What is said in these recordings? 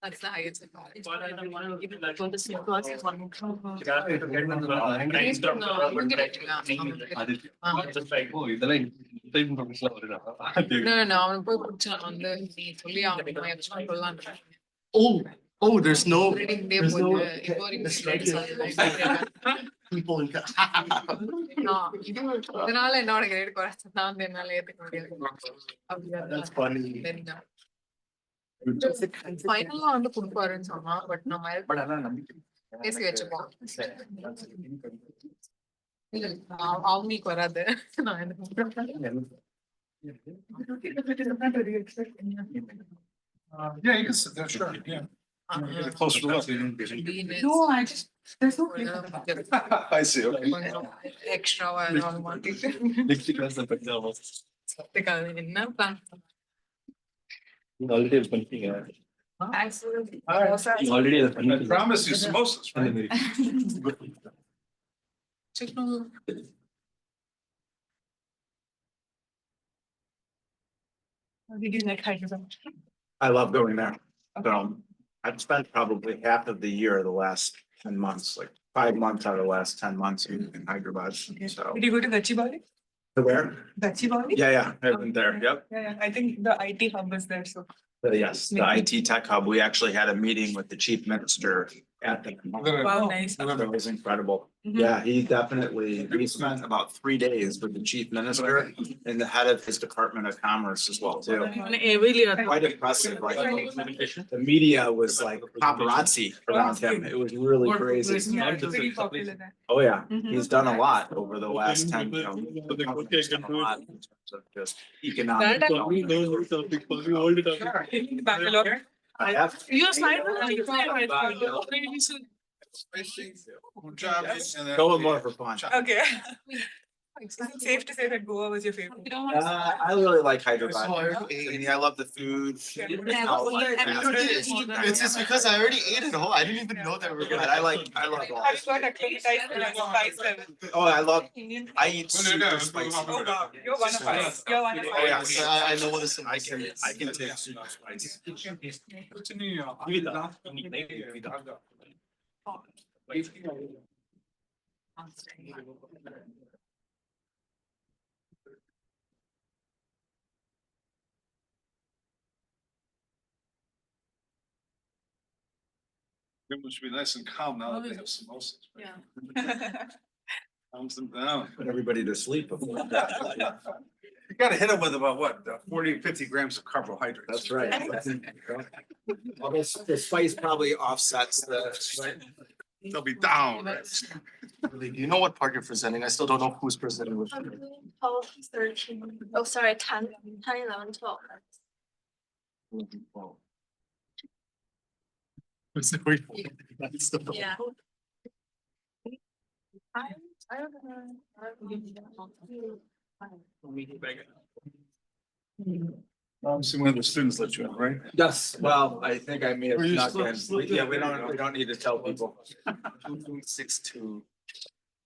That's the highest. அவன் போய் பிடிச்சான் வந்து நீ சொல்லி அவன் சொல்லலாம். Oh, there's no. People in. இதனால என்னோட கிரேட் குறைச்சா வந்து என்னால ஏத்துக்க முடியாது. That's funny. ஃபைனலா வந்து கொடுப்பாருன்னு சொன்னா பட் நம்ம பேசி வச்சுப்போம். அவங்களுக்கு வராது. நான் Yeah, you can sit there, sure, yeah. Get a closer look. No, There's no. I see, okay. எக்ஸ்ட்ராவா என்ன பிளான் Already is பண்ணிட்டீங்க. Already is I பண்ணிட்டீங்க. promise you samosas, right? Did you like Hyderabad? I love going there. I've spent probably half of the year, the last 10 months, like 5 months out of the last 10 months in Hyderabad, so. Did you go to Gachibowli? Where? Gachibowli? Yeah, I've been there, yep. Yeah, I think the IT hub is there, so. Yes, the IT Tech Hub, we actually had a meeting with the chief minister at the. Wow, nice. It was incredible. Mhm. Yeah, he definitely, we spent about 3 days with the chief minister and the head of his Department of Commerce as well too. Quite impressive, like the media was like paparazzi around him. It was really crazy. Yeah, it's very popular there. Oh, yeah, Mhm. he's done a lot over the last 10, you know, the company's done a lot in terms of just economic. Bangalore. I have. You're fine. Going more for fun. Okay. Is it safe to say that Goa was your favorite? I really like Hyderabad. So I already I ate. mean, I love the food. It's just because I already ate it all. I didn't even know that we were But gonna. I love all. I've got acclimatized to like spice level. Oh, I Indian. eat super spicy. Oh wow, you're one of us. You're one of Oh, yeah, us. so I know what it's. I can take super spicy. What's in New York? It must be nice and calm now that they have samosas. right? Yeah. Calms them down. Put everybody to sleep before. You gotta hit them with about what, 40, 50 grams of carbohydrates. That's right. Well, the spice probably offsets the. They'll be down. Do you know what part you're presenting? I still don't know who's presenting with. 12, 13, oh, sorry, 10, 11, 12. That's the. Yeah. I don't know. See, one of the students let you in, right? Yes, well, I think I may have Were you snuck still- in. still- Yeah, we don't need to tell people. 6-2.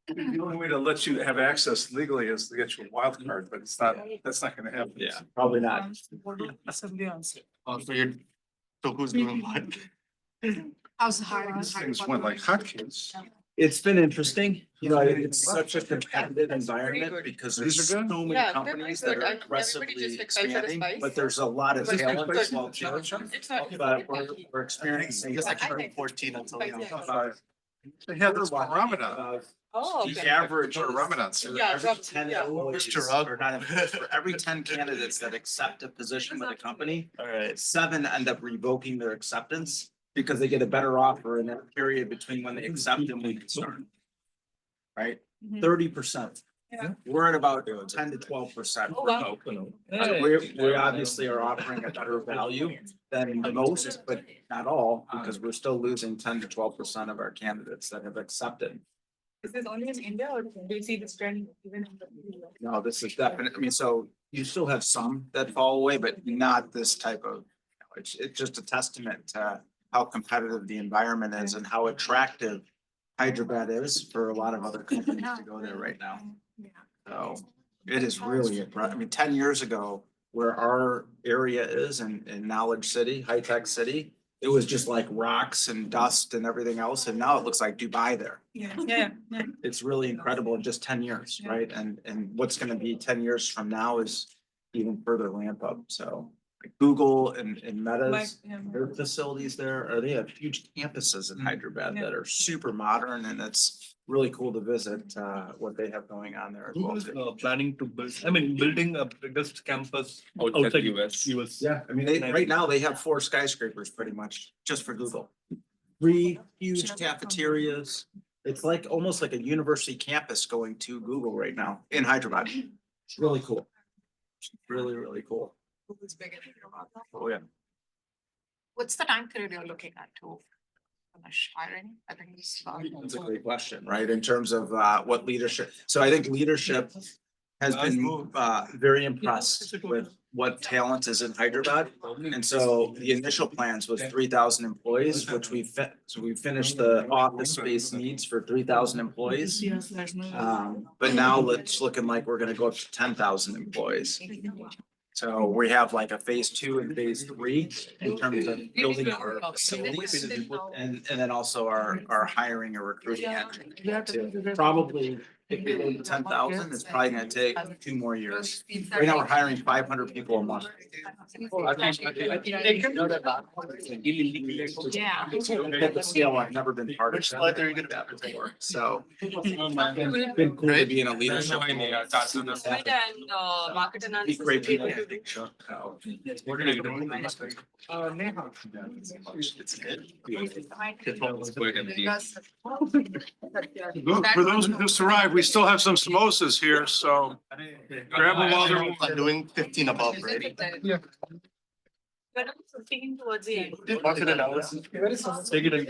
The only way to let you have access legally is to get you a wild card, but that's not gonna happen. Yeah, probably not. Oh, so you're. So who's doing what? How's the hiring? These things went like hotcakes. It's been interesting, you know, it's such a competitive environment because there's These so are good? many Yeah, they're companies pretty that good. are I mean, everybody aggressively just excited for the expanding, spice. but there's a lot of Like, talent as well it's too. not. But we're experiencing. I turned 14 until, you know. They had this for Ramadan. Oh, The okay. average. For Ramadan. So Yeah, Every 10 yeah. employees, Mr. Rugg. or not employees, for every 10 candidates that accept a position with a company, Alright. 7 end up revoking their acceptance because they get a better offer in that period between when they accept and we can start. Right? Mhm. 30%. Yeah. We're at about 10 to 12%. Oh, wow. We obviously are offering a better value than most, but not all, because we're still losing 10 to 12% of our candidates that have accepted. Is this only in India or do you see this trend even in the US? No, this is definitely, I mean, so you still have some that fall away, but not this type of, it's just a testament to how competitive the environment is and how attractive Hyderabad is for a lot of other companies to go there right now. Yeah. So it is really, I mean, 10 years ago, where our area is in Knowledge City, High Tech City. It was just like rocks and dust and everything else, and now it looks like Dubai there. Yeah. It's really incredible in just 10 years, right? And what's gonna be 10 years from now is even further ramp up, so. Like Google and Meta's, their facilities there, or they have huge campuses in Hyderabad that are super modern, and it's really cool to visit what they have going on there as well. Google's too. planning to build, building a biggest campus outside US. Yeah, I mean, they, right now, they have 4 skyscrapers pretty much, just for Google. 3 huge cafeterias. It's like, almost like a university campus going to Google right now in Hyderabad. It's really cool. Really, really cool. Google's big in Hyderabad. Oh, yeah. What's the time period you're looking at to finish hiring? I think this. That's a great question, right? In terms of what leadership, so I think leadership has been very impressed with what talent is in Hyderabad. And so the initial plans was 3,000 employees, which so we finished the office space needs for 3,000 employees. But now it's looking like we're gonna go up to 10,000 employees. So we have like a phase 2 and phase 3 in terms of building our facilities and then also our hiring and recruiting engine. To probably, if we go to 10,000, it's probably gonna take 2 more years. Right now, we're hiring 500 people a month. Yeah. At the scale, I've never been part of Which slide are you something like gonna that before, so. It's been cool to be in a leadership role. Market Be great people. So, What did you do? For those who just arrived, we still have some samosas here, so grab them while they're. I'm doing 15 above already. Towards the end. Did market analysis. Take it and.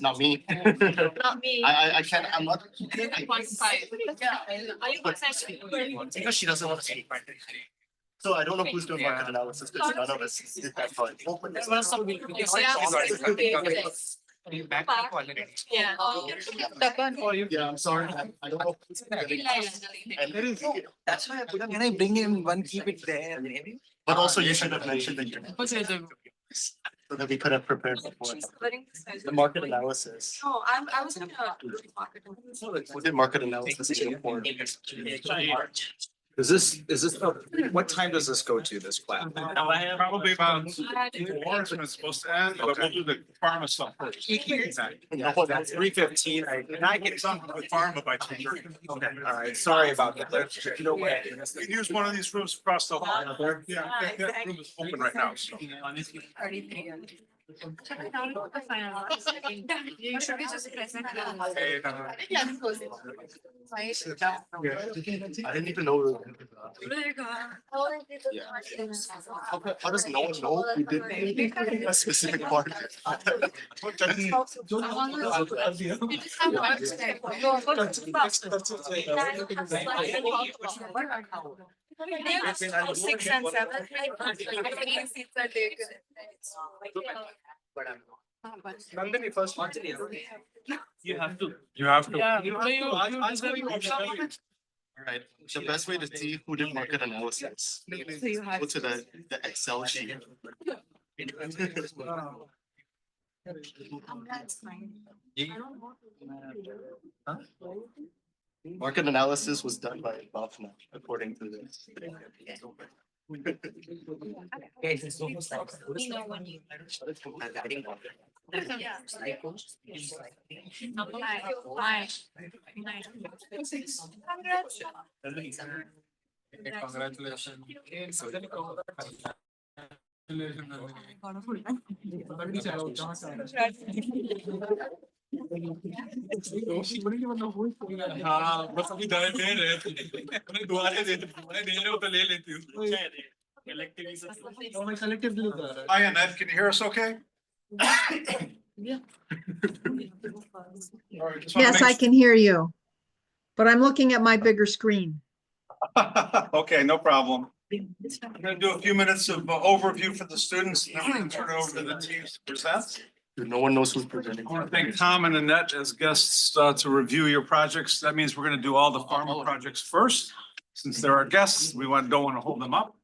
Not me. Not me. I can't, I'm not. 1.5. Are you percent? Because she doesn't want to see. So I don't know who's doing market analysis, because none of us did that part. Yeah. Yeah, I'm sorry, I don't know. who's doing it. That's why I put, can I bring in one, keep it there? But also you should have mentioned that you're. So that we could have prepared before. The market analysis. Oh, I was in market. We did market analysis. Before. is this, what time does this go to, this class? Probably about 4 is when it's supposed to end, but we'll do the pharma stuff first. That's 3:15. Can I get some? With pharma by 2:30. Okay, all right, sorry about that. No way. You can use one of these rooms across the hall. Yeah, that room is open right now, so. You should be just present. Hey, I didn't even know. How does no one know who did a specific part? Six and 7. Nandini first. You have to. You have to. Yeah. Alright, the best way to see who did market analysis. Go to the Excel sheet. Market analysis was done by Bhavna, according to this. हाँ बस अभी दे रहे मैंने दुआरे दे रहे हो तो ले लेती हूँ Hi, Annette, can you hear us okay? All right, just wanna Yes, I make can hear you. But I'm looking at my bigger screen. Okay, no problem. I'm gonna do a few minutes of overview for the students, and then we can turn it over to the teams to present. No one knows who's presenting. I want to thank Tom and Annette as guests to review your projects. That means we're gonna do all the pharma projects first. Since they're our guests, we don't want to hold them up.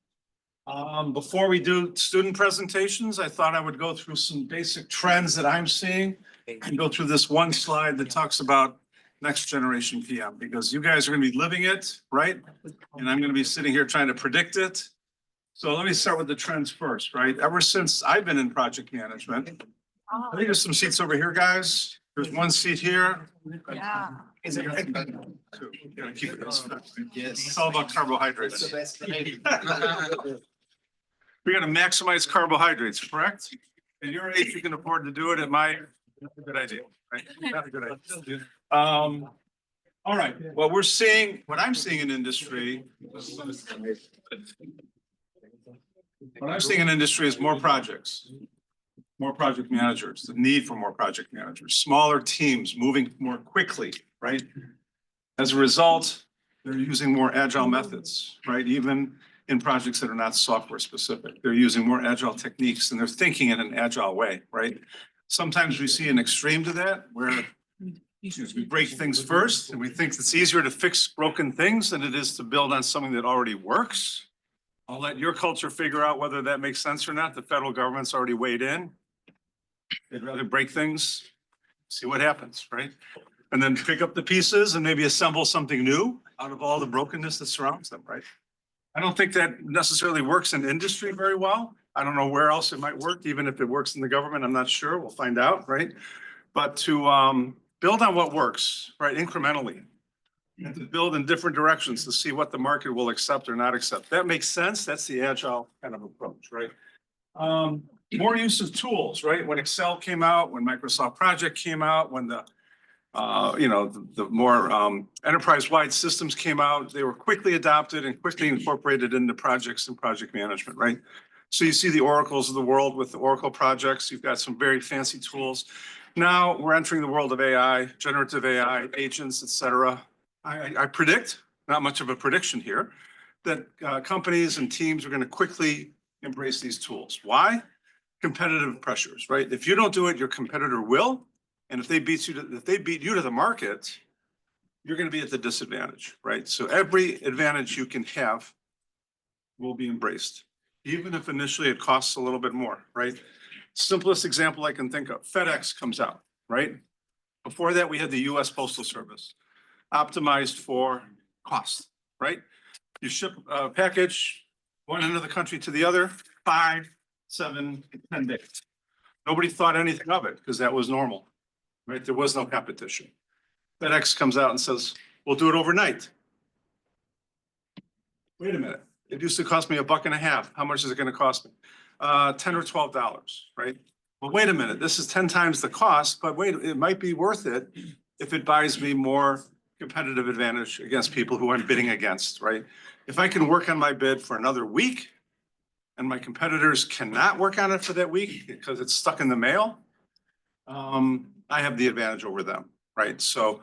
Before we do student presentations, I thought I would go through some basic trends that I'm seeing. And go through this one slide that talks about next generation PM, because you guys are gonna be living it, right? And I'm gonna be sitting here trying to predict it. So let me start with the trends first, right? Ever since I've been in project management, I think there's some seats over here, guys. There's one seat here. Yeah. Is it? Two. Gotta keep it this way. It's all about carbohydrates. We gotta maximize carbohydrates, correct? At your age, you can afford to do it. At my, not a good idea, right? Not a good idea. All right, what I'm seeing in industry. What I'm seeing in industry is more projects. More project managers, the need for more project managers, smaller teams moving more quickly, right? As a result, they're using more agile methods, right? Even in projects that are not software specific, they're using more agile techniques and they're thinking in an agile way, right? Sometimes we see an extreme to that where we break things first and we think it's easier to fix broken things than it is to build on something that already works. I'll let your culture figure out whether that makes sense or not. The federal government's already weighed in. They'd rather break things, see what happens, right? And then pick up the pieces and maybe assemble something new out of all the brokenness that surrounds them, right? I don't think that necessarily works in industry very well. I don't know where else it might work, even if it works in the government, I'm not sure, we'll find out, right? But to build on what works, right, incrementally. And to build in different directions to see what the market will accept or not accept. That makes sense, that's the agile kind of approach, right? More use of tools, right? When Excel came out, when Microsoft Project came out, when the more enterprise-wide systems came out, they were quickly adopted and quickly incorporated into projects and project management, right? So you see the Oracles of the world with the Oracle projects, you've got some very fancy tools. Now we're entering the world of AI, generative AI, agents, et cetera. I predict, not much of a prediction here, that companies and teams are going to quickly embrace these tools. Why? Competitive pressures, right? If you don't do it, your competitor will. And if they beat you to the market, you're going to be at the disadvantage, right? So every advantage you can have will be embraced, even if initially it costs a little bit more, right? Simplest example I can think of, FedEx comes out, right? Before that, we had the US Postal Service, optimized for cost, right? You ship a package one end of the country to the other, 5, 7, 10 days. Nobody thought anything of it because that was normal, right? There was no competition. FedEx comes out and says, we'll do it overnight. Wait a minute. It used to cost me $1.50. How much is it going to cost me? $10 or $12, right? Well, wait a minute. This is 10 times the cost, but wait, it might be worth it if it buys me more competitive advantage against people who I'm bidding against, right? If I can work on my bid for another week and my competitors cannot work on it for that week because it's stuck in the mail, I have the advantage over them, right? So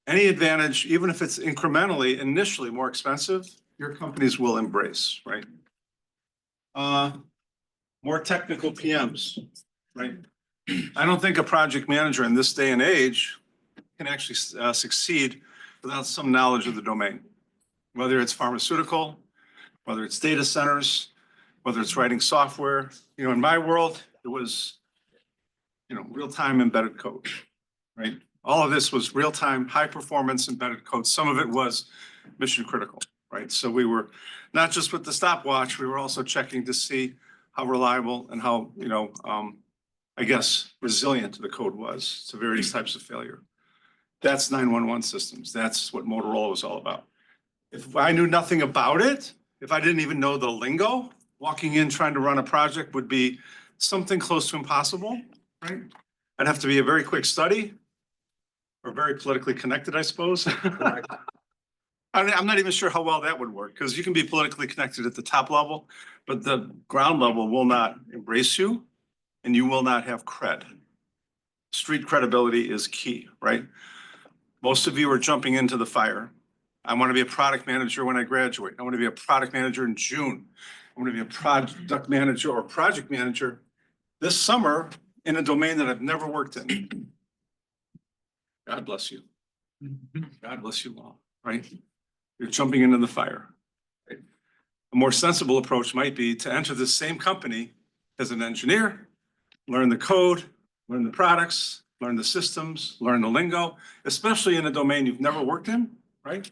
any advantage, even if it's incrementally, initially more expensive, your companies will embrace, right? More technical PMs, right? I don't think a project manager in this day and age can actually succeed without some knowledge of the domain, whether it's pharmaceutical, whether it's data centers, whether it's writing software. You know, in my world, it was, real-time embedded code, right? All of this was real-time, high-performance embedded code. Some of it was mission critical, right? So we were not just with the stopwatch, we were also checking to see how reliable and how, I guess, resilient the code was to various types of failure. That's 911 systems. That's what Motorola was all about. If I knew nothing about it, if I didn't even know the lingo, walking in trying to run a project would be something close to impossible, right? I'd have to be a very quick study or very politically connected, I suppose. I'm not even sure how well that would work because you can be politically connected at the top level, but the ground level will not embrace you and you will not have cred. Street credibility is key, right? Most of you are jumping into the fire. I want to be a product manager when I graduate. I want to be a product manager in June. I want to be a product manager or project manager this summer in a domain that I've never worked in. God bless you. God bless you all, right? You're jumping into the fire. Right? A more sensible approach might be to enter the same company as an engineer, learn the code, learn the products, learn the systems, learn the lingo, especially in a domain you've never worked in, right?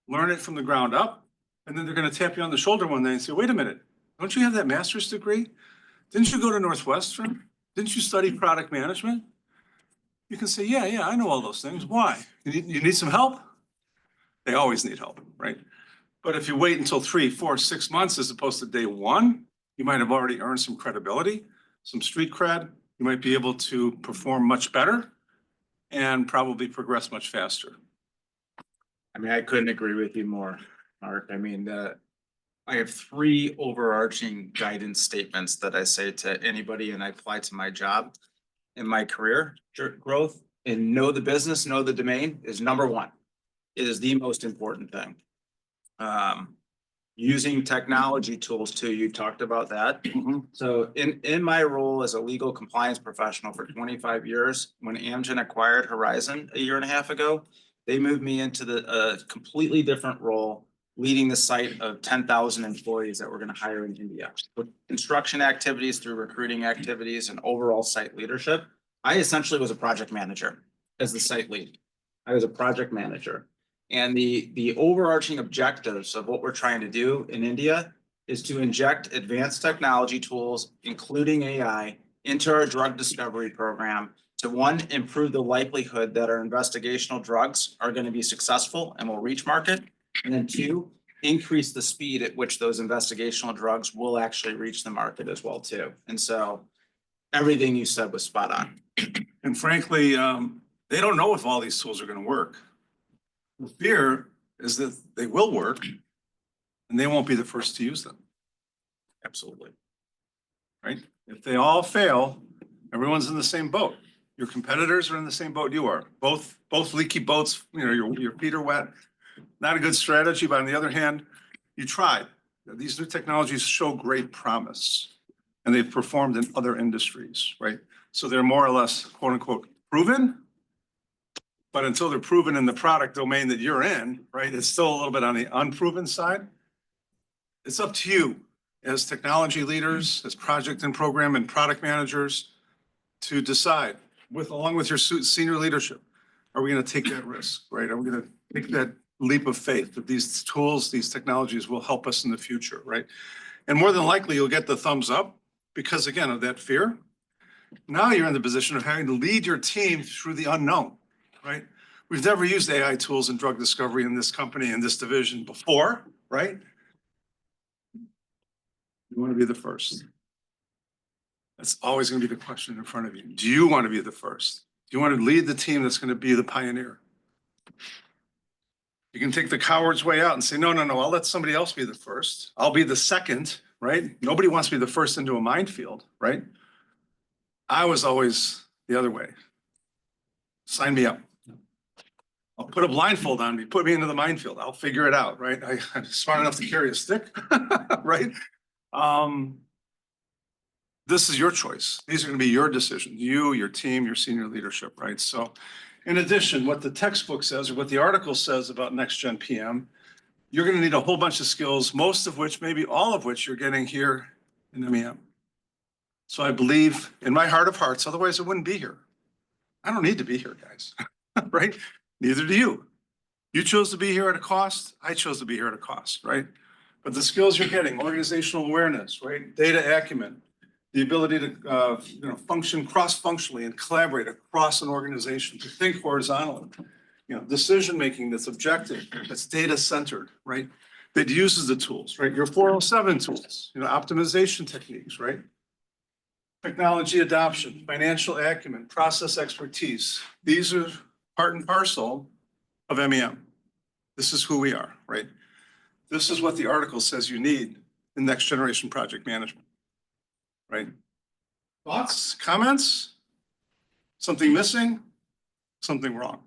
Learn it from the ground up, and then they're gonna tap you on the shoulder one day and say, wait a minute, don't you have that master's degree? Didn't you go to Northwestern? Didn't you study product management? You can say, yeah, I know all those things. Why? You need some help? They always need help, right? But if you wait until 3, 4, 6 months as opposed to day one, you might have already earned some credibility, some street cred. You might be able to perform much better and probably progress much faster. I mean, I couldn't agree with you more, Mark. I mean, I have 3 overarching guidance statements that I say to anybody and I apply to my job in my career growth. And know the business, know the domain is number 1. It is the most important thing. Using technology tools too, you talked about that. So in my role as a legal compliance professional for 25 years, when Amgen acquired Horizon a year and a half ago, they moved me into the completely different role, leading the site of 10,000 employees that we're going to hire in India. With construction activities through recruiting activities and overall site leadership, I essentially was a project manager as the site lead. I was a project manager. And the overarching objectives of what we're trying to do in India is to inject advanced technology tools, including AI, into our drug discovery program to 1, improve the likelihood that our investigational drugs are going to be successful and will reach market. And then 2, increase the speed at which those investigational drugs will actually reach the market as well too. And so everything you said was spot on. And frankly, they don't know if all these tools are going to work. The fear is that they will work and they won't be the first to use them. Absolutely. Right? If they all fail, everyone's in the same boat. Your competitors are in the same boat you are. Both leaky boats, you know, your feet are wet. Not a good strategy, but on the other hand, you tried. These new technologies show great promise and they've performed in other industries, right? So they're more or less, quote unquote, proven. But until they're proven in the product domain that you're in, right, it's still a little bit on the unproven side. It's up to you as technology leaders, as project and program and product managers to decide along with your senior leadership, are we going to take that risk, right? Are we going to take that leap of faith that these tools, these technologies will help us in the future, right? And more than likely you'll get the thumbs up because again of that fear. Now you're in the position of having to lead your team through the unknown. Right? We've never used AI tools in drug discovery in this company, in this division before, right? You want to be the first. That's always going to be the question in front of you. Do you want to be the first? Do you want to lead the team that's going to be the pioneer? You can take the coward's way out and say, no, I'll let somebody else be the first. I'll be the second, right? Nobody wants to be the first into a minefield, right? I was always the other way. Sign me up. I'll put a blindfold on me, put me into the minefield. I'll figure it out, right? I'm smart enough to carry a stick, right? This is your choice. These are going to be your decisions. You, your team, your senior leadership, right? So in addition, what the textbook says or what the article says about Next Gen PM, you're going to need a whole bunch of skills, most of which, maybe all of which you're getting here in MEM. So I believe in my heart of hearts, otherwise I wouldn't be here. I don't need to be here, guys, right? Neither do you. You chose to be here at a cost. I chose to be here at a cost, right? But the skills you're getting, organizational awareness, right? Data acumen, the ability to function cross-functionally and collaborate across an organization, to think horizontally, decision-making that's objective, that's data-centered, right? That uses the tools, right? Your 407 tools, optimization techniques, right? Technology adoption, financial acumen, process expertise. These are part and parcel of MEM. This is who we are, right? This is what the article says you need in next generation project management, right? Thoughts, comments? Something missing? Something wrong?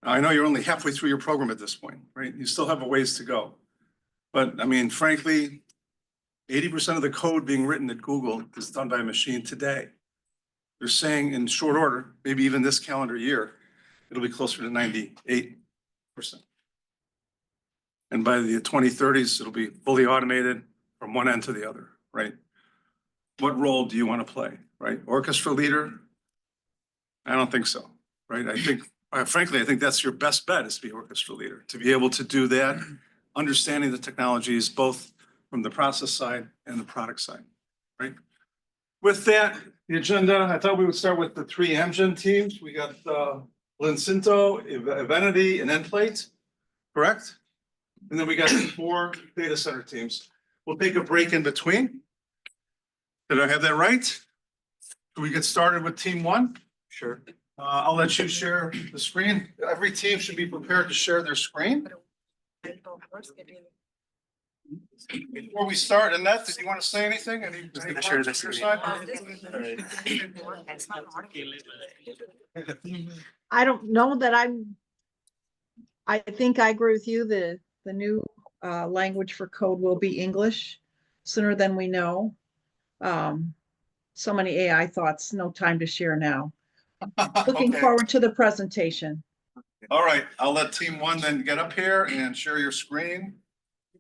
I know you're only halfway through your program at this point, right? You still have a ways to go. But I mean, frankly, 80% of the code being written at Google is done by a machine today. They're saying in short order, maybe even this calendar year, it'll be closer to 98%. And by the 2030s, it'll be fully automated from one end to the other, right? What role do you want to play, right? Orchestra leader? I don't think so, right? I think, frankly, I think that's your best bet is to be orchestra leader, to be able to do that, understanding the technologies, both from the process side and the product side, right? With that, the agenda, I thought we would start with the three Amgen teams. We got Lincinto, Evenity, and Nplate, correct? And then we got 4 data center teams. We'll take a break in between. Did I have that right? Can we get started with team 1? Sure. I'll let you share the screen. Every team should be prepared to share their screen. Before we start, Annette, did you want to say anything? Any gonna share comments this from your screen. side? I don't know that I think I agree with you. The new language for code will be English sooner than we know. So many AI thoughts, no time to share now. Looking Okay. forward to the presentation. All right, I'll let team 1 then get up here and share your screen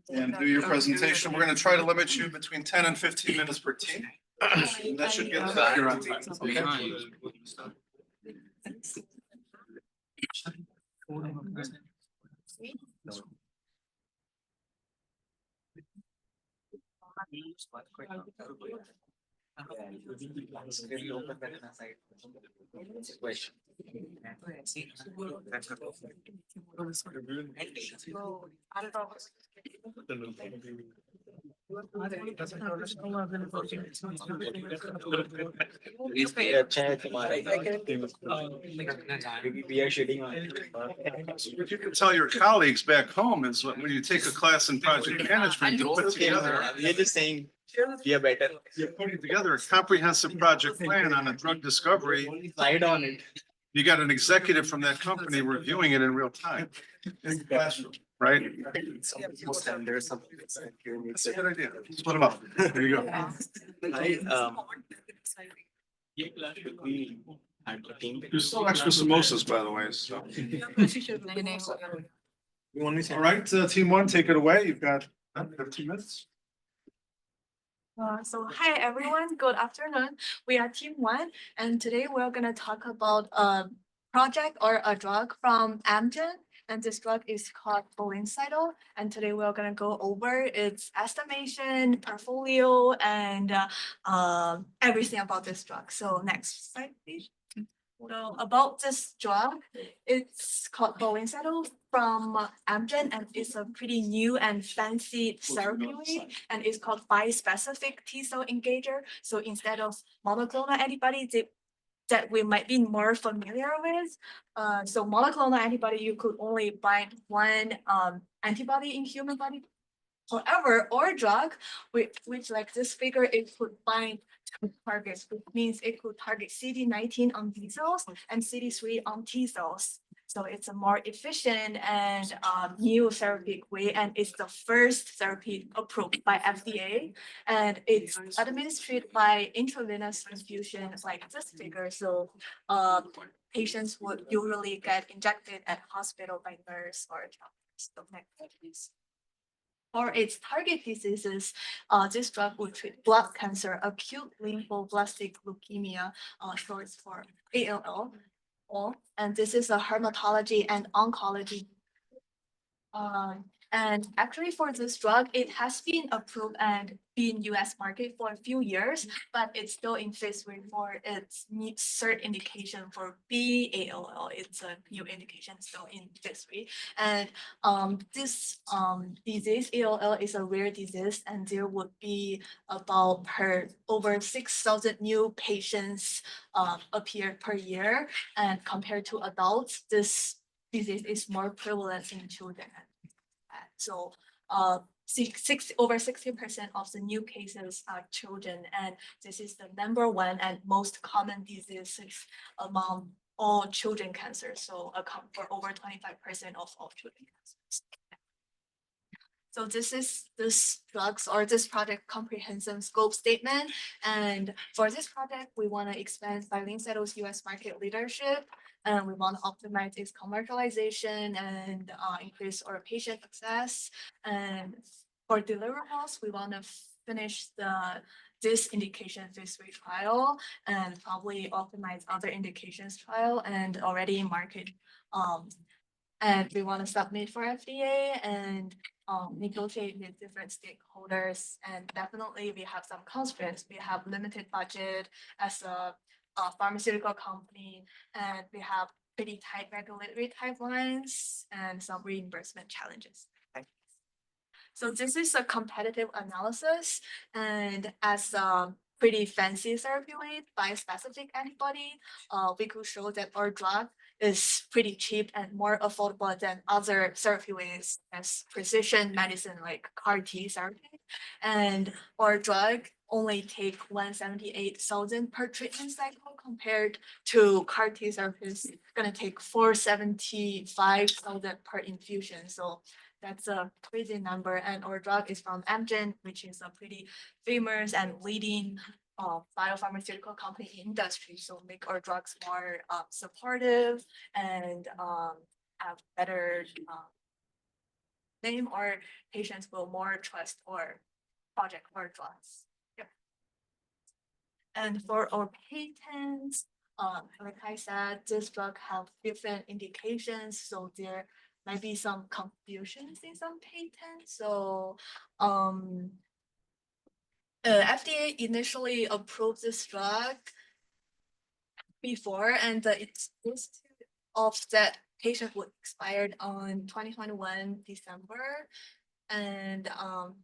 and do your presentation. We're gonna try to limit you between 10 and 15 minutes per team. And that should get us out here on time. Okay? What you can tell your colleagues back home is when you take a class in project management, you put together, We are just saying, we are better. you're putting together a comprehensive project plan on a drug discovery. Slide on it. You got an executive from that company reviewing it in real time in the classroom, right? There's something that's like here. That's a good idea. Split them up. There you go. There's still extra samosas, by the way, so. All right, team 1, take it away. You've got 15 minutes. So hi everyone, good afternoon. We are team 1 and today we're gonna talk about a project or a drug from Amgen. And this drug is called Blincyto. And today we're gonna go over its estimation, portfolio, and everything about this drug. So next slide, please. So about this drug, it's called Blincyto from Amgen, and it's a pretty new and fancy therapeutic, and it's called bispecific T-cell engager. So instead of monoclonal antibody that we might be more familiar with, so monoclonal antibody, you could only bind one antibody in human body. However, our drug, which like this figure, it could bind two targets, which means it could target CD19 on B cells and CD3 on T cells. So it's a more efficient and new therapeutic way, and it's the first therapy approved by FDA, and it's administered by intravenous infusion, like this figure. So patients would usually get injected at hospital by nurse or doctor. So next slide, please. For its target diseases, this drug will treat blood cancer, acute lymphoblastic leukemia, short for ALL. And this is a hematology and oncology. And actually for this drug, it has been approved and been US market for a few years, but it's still in phase 3 for its third indication for B-ALL. It's a new indication still in phase 3. And this disease, ALL, is a rare disease, and there would be about over 6,000 new patients appear per year. And compared to adults, this disease is more prevalent in children. So over 60% of the new cases are children, and this is the #1 and most common disease among all children cancers. So account for over 25% of all children cancers. So this is this project comprehensive scope statement. And for this project, we want to expand Blincyto's US market leadership. and we want to optimize its commercialization and increase our patient access. And for deliverables, we want to finish this indication phase 3 trial and probably optimize other indications trial and already market. And we want to submit for FDA and negotiate with different stakeholders. And definitely we have some constraints. We have limited budget as a pharmaceutical company, and we have pretty tight regulatory timelines and some reimbursement challenges. So this is a competitive analysis, and as a pretty fancy therapeutic bispecific antibody, we could show that our drug is pretty cheap and more affordable than other therapeutics as precision medicine like CAR T therapy. And our drug only take 178,000 per treatment cycle compared to CAR T therapies gonna take 475,000 per infusion. So that's a crazy number, and our drug is from Amgen, which is a pretty famous and leading biopharmaceutical company in industry. So make our drugs more supportive and have better name, or patients will more trust our project or drugs. Yep. And for our patents, like I said, this drug have different indications, so there might be some confusions in some patents. So FDA initially approved this drug before, and its of that patient was expired on 2021 December. And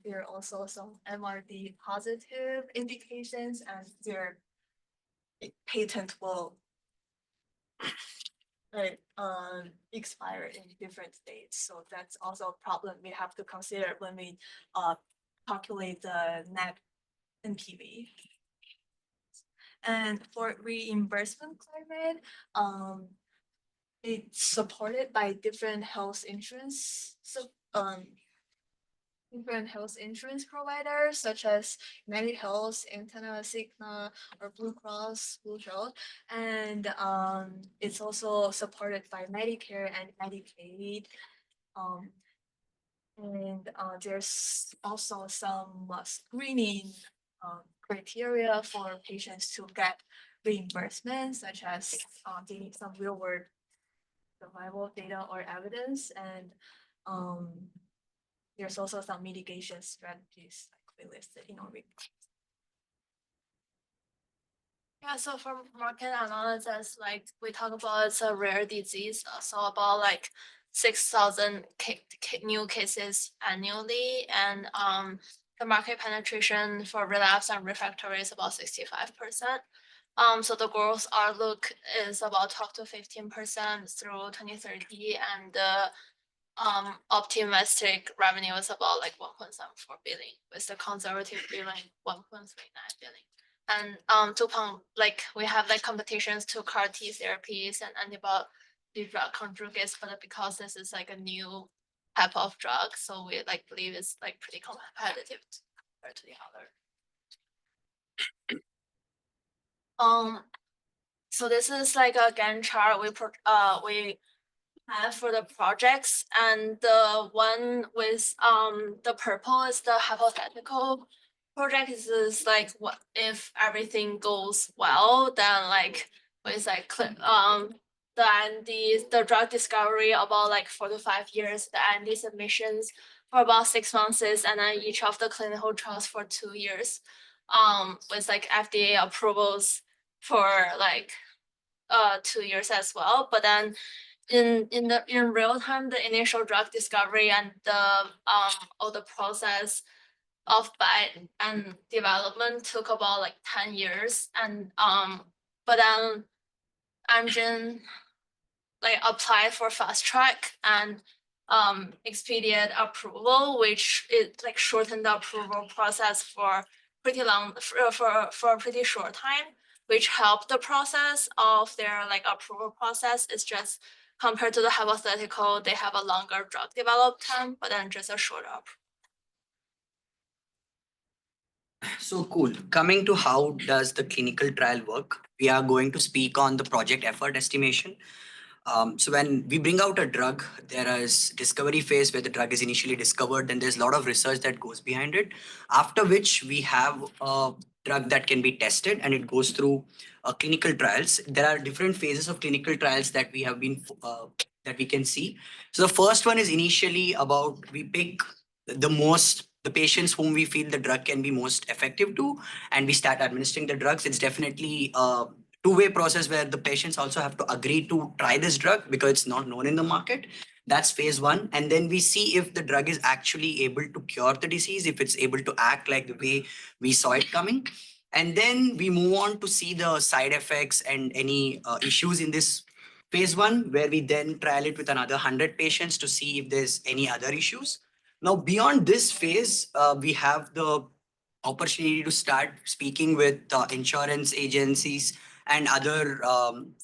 there are also some MRD positive indications, and their patent will expire in different states. So that's also a problem we have to consider when we calculate the net NPV. And for reimbursement climate, it's supported by different health insurance. So different health insurance providers such as MediHealth, Aetna, Cigna, or Blue Cross Blue Shield, and it's also supported by Medicare and Medicaid. And there's also some screening criteria for patients to get reimbursement, such as they need some real world survival data or evidence, and there's also some mitigation strategies like we listed in our report. Yeah, so for market analysis, like we talk about, it's a rare disease, so about like 6,000 new cases annually, and the market penetration for relapse and refractory is about 65%. So the growth outlook is about 12 to 15% through 2030, and the optimistic revenue is about like 1.74 billion, with the conservative billion 1.39 billion. And like we have like competitions to CAR T therapies and antibody drug conjugates, but because this is like a new type of drug, so we like believe it's like pretty competitive compared to the other. So this is like a Gantt chart we have for the projects, and the one with the purple is the hypothetical project. Is like, what if everything goes well, then like with like the drug discovery about like 4 to 5 years, the IND submissions for about 6 months, and then each of the clinical trials for 2 years, with like FDA approvals for like 2 years as well. But then in real time, the initial drug discovery and the all the process of buy and development took about like 10 years, and but then Amgen like applied for fast track and expedient approval, which is like shortened the approval process for pretty long for a pretty short time, which helped the process of their like approval process. It's just compared to the hypothetical, they have a longer drug development time, but then just a shorter approval. So cool. Coming to how does the clinical trial work? We are going to speak on the project effort estimation. So when we bring out a drug, there is discovery phase where the drug is initially discovered, then there's a lot of research that goes behind it. After which we have a drug that can be tested and it goes through clinical trials. There are different phases of clinical trials that we have been that we can see. So the first one is initially about we pick the patients whom we feel the drug can be most effective to, and we start administering the drugs. It's definitely two-way process where the patients also have to agree to try this drug because it's not known in the market. That's phase one. And then we see if the drug is actually able to cure the disease, if it's able to act like the way we saw it coming. And then we move on to see the side effects and any issues in this phase one, where we then trial it with another 100 patients to see if there's any other issues. Now, beyond this phase, we have the opportunity to start speaking with insurance agencies and other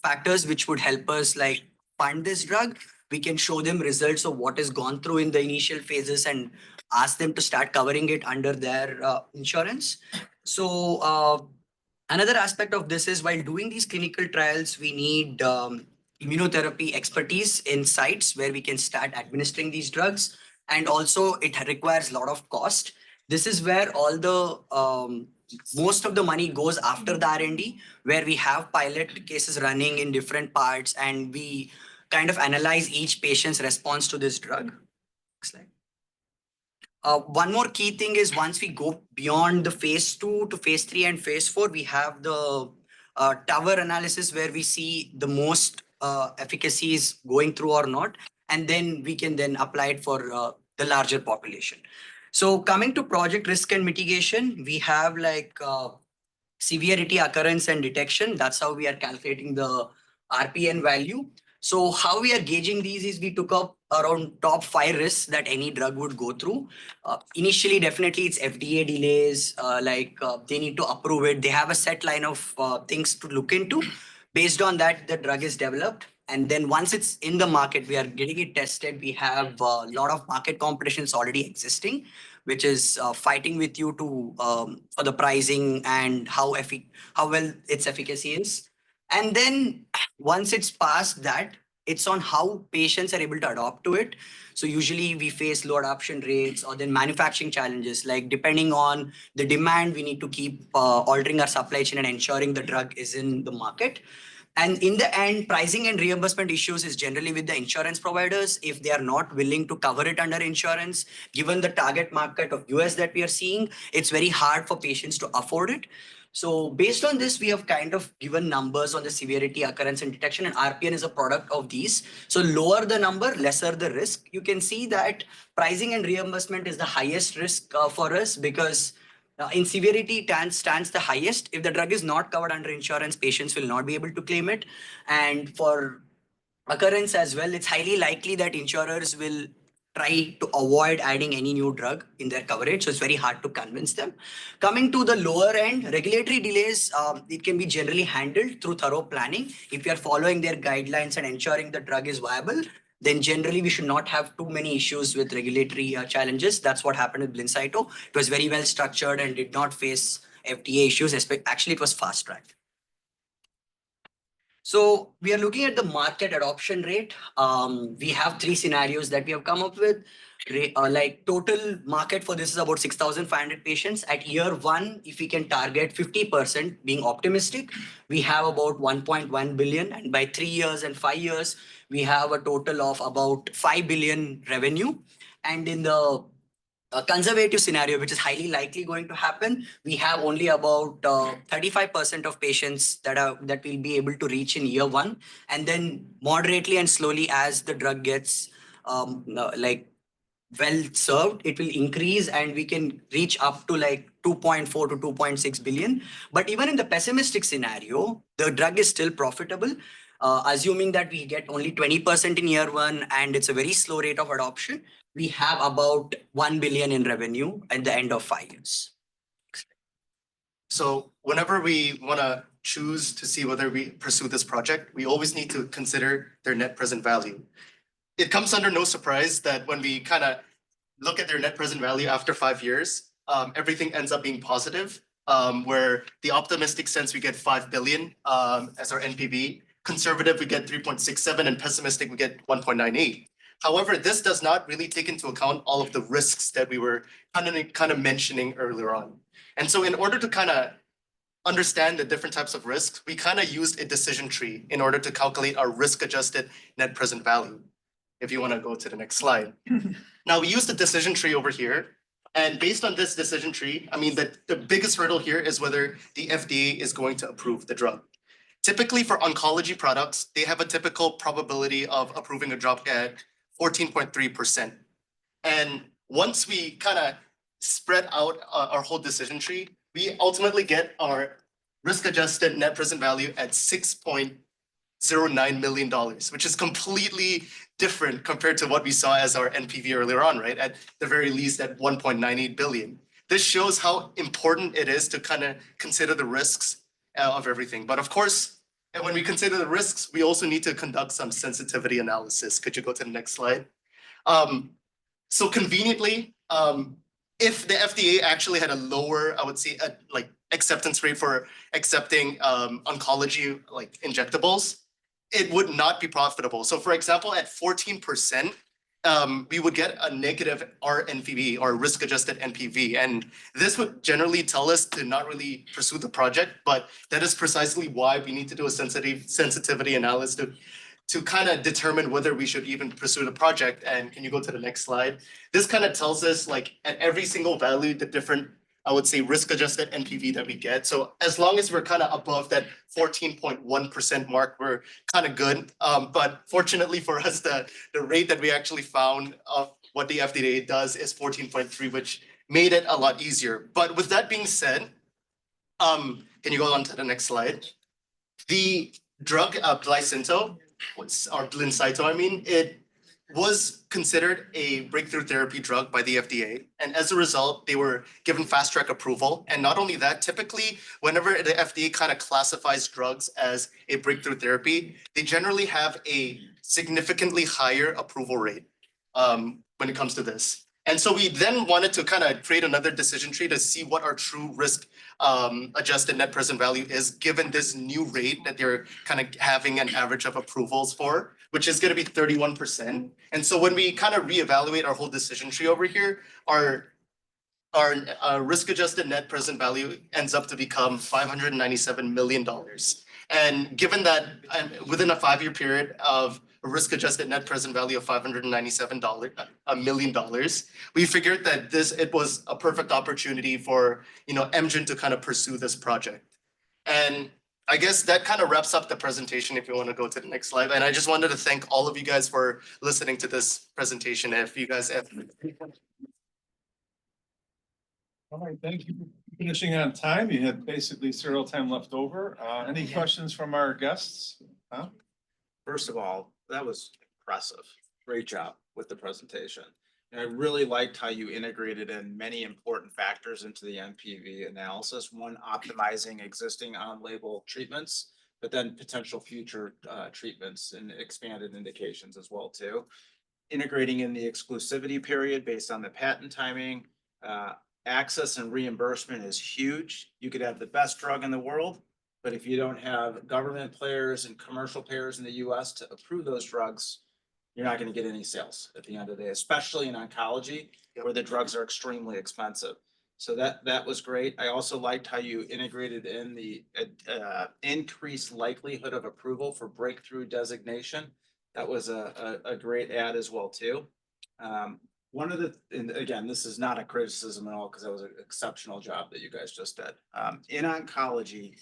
factors which would help us like fund this drug. We can show them results of what has gone through in the initial phases and ask them to start covering it under their insurance. So another aspect of this is while doing these clinical trials, we need immunotherapy expertise in sites where we can start administering these drugs. And also it requires a lot of cost. This is where all the most of the money goes after the R&D, where we have pilot cases running in different parts and we kind of analyze each patient's response to this drug. Next slide. One more key thing is once we go beyond the phase 2 to phase 3 and phase 4, we have the tower analysis where we see the most efficacy is going through or not. And then we can then apply it for the larger population. So coming to project risk and mitigation, we have like severity, occurrence and detection. That's how we are calculating the RPN value. So how we are gauging these is we took up around top 5 risks that any drug would go through. Initially, definitely it's FDA delays, they need to approve it. They have a set line of things to look into. Based on that, the drug is developed. And then once it's in the market, we are getting it tested. We have a lot of market competitions already existing, which is fighting with you to for the pricing and how well its efficacy is. And then once it's past that, it's on how patients are able to adopt to it. So usually we face low adoption rates or then manufacturing challenges, like depending on the demand, we need to keep altering our supply chain and ensuring the drug is in the market. And in the end, pricing and reimbursement issues is generally with the insurance providers. If they are not willing to cover it under insurance, given the target market of US that we are seeing, it's very hard for patients to afford it. So based on this, we have kind of given numbers on the severity, occurrence and detection, and RPN is a product of these. So lower the number, lesser the risk. You can see that pricing and reimbursement is the highest risk for us because in severity, it stands the highest. If the drug is not covered under insurance, patients will not be able to claim it. And for occurrence as well, it's highly likely that insurers will try to avoid adding any new drug in their coverage. So it's very hard to convince them. Coming to the lower end, regulatory delays, it can be generally handled through thorough planning. If you are following their guidelines and ensuring the drug is viable, then generally we should not have too many issues with regulatory challenges. That's what happened with Blincyto. It was very well structured and did not face FDA issues. Actually, it was fast tracked. So we are looking at the market adoption rate. We have 3 scenarios that we have come up with. Like total market for this is about 6,500 patients. At year 1, if we can target 50% being optimistic, we have about 1.1 billion. And by 3 years and 5 years, we have a total of about 5 billion revenue. And in the conservative scenario, which is highly likely going to happen, we have only about 35% of patients that we'll be able to reach in year 1. And then moderately and slowly as the drug gets well served, it will increase and we can reach up to like 2.4 to 2.6 billion. But even in the pessimistic scenario, the drug is still profitable. Assuming that we get only 20% in year 1 and it's a very slow rate of adoption, we have about 1 billion in revenue at the end of 5 years. So whenever we want to choose to see whether we pursue this project, we always need to consider their net present value. It comes under no surprise that when we kind of look at their net present value after 5 years, everything ends up being positive. Where the optimistic sense, we get 5 billion as our NPV. Conservative, we get 3.67, and pessimistic, we get 1.98. However, this does not really take into account all of the risks that we were kind of mentioning earlier on. And so in order to kind of understand the different types of risks, we kind of used a decision tree in order to calculate our risk-adjusted net present value. If you want to go to the next slide. Now, we use the decision tree over here. And based on this decision tree, I mean, the biggest hurdle here is whether the FDA is going to approve the drug. Typically for oncology products, they have a typical probability of approving a drug at 14.3%. And once we kind of spread out our whole decision tree, we ultimately get our risk-adjusted net present value at $6.09 million, which is completely different compared to what we saw as our NPV earlier on, right? At the very least at 1.98 billion. This shows how important it is to kind of consider the risks of everything. But of course, and when we consider the risks, we also need to conduct some sensitivity analysis. Could you go to the next slide? So conveniently, if the FDA actually had a lower, I would say, like acceptance rate for accepting oncology like injectables, it would not be profitable. So for example, at 14%, we would get a negative RNPV or risk-adjusted NPV. And this would generally tell us to not really pursue the project, but that is precisely why we need to do a sensitivity analysis to kind of determine whether we should even pursue the project. And can you go to the next slide? This kind of tells us like at every single value, the different, I would say, risk-adjusted NPV that we get. So as long as we're kind of above that 14.1% mark, we're kind of good. But fortunately for us, the rate that we actually found of what the FDA does is 14.3, which made it a lot easier. But with that being said, can you go on to the next slide? The drug Blincyto, I mean, it was considered a breakthrough therapy drug by the FDA. And as a result, they were given fast track approval. And not only that, typically, whenever the FDA kind of classifies drugs as a breakthrough therapy, they generally have a significantly higher approval rate when it comes to this. And so we then wanted to kind of create another decision tree to see what our true risk adjusted net present value is given this new rate that they're kind of having an average of approvals for, which is going to be 31%. And so when we kind of reevaluate our whole decision tree over here, our risk adjusted net present value ends up to become $597 million. And given that within a 5-year period of a risk-adjusted net present value of $597 million, we figured that it was a perfect opportunity for Amgen to kind of pursue this project. And I guess that kind of wraps up the presentation if you want to go to the next slide. And I just wanted to thank all of you guys for listening to this presentation. If you guys have All right, thank you for finishing on time. You had basically zero time left over. Any questions from our guests? Huh? First of all, that was impressive. Great job with the presentation. And I really liked how you integrated in many important factors into the NPV analysis. One, optimizing existing on-label treatments, but then potential future treatments and expanded indications as well too. Integrating in the exclusivity period based on the patent timing. Access and reimbursement is huge. You could have the best drug in the world, but if you don't have government players and commercial players in the US to approve those drugs, you're not going to get any sales at the end of the day, especially in oncology where the drugs are extremely expensive. So that was great. I also liked how you integrated in the increased likelihood of approval for breakthrough designation. That was a great add as well too. And again, this is not a criticism at all because that was an exceptional job that you guys just did. In oncology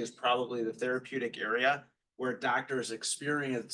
is probably the therapeutic area where doctors experiment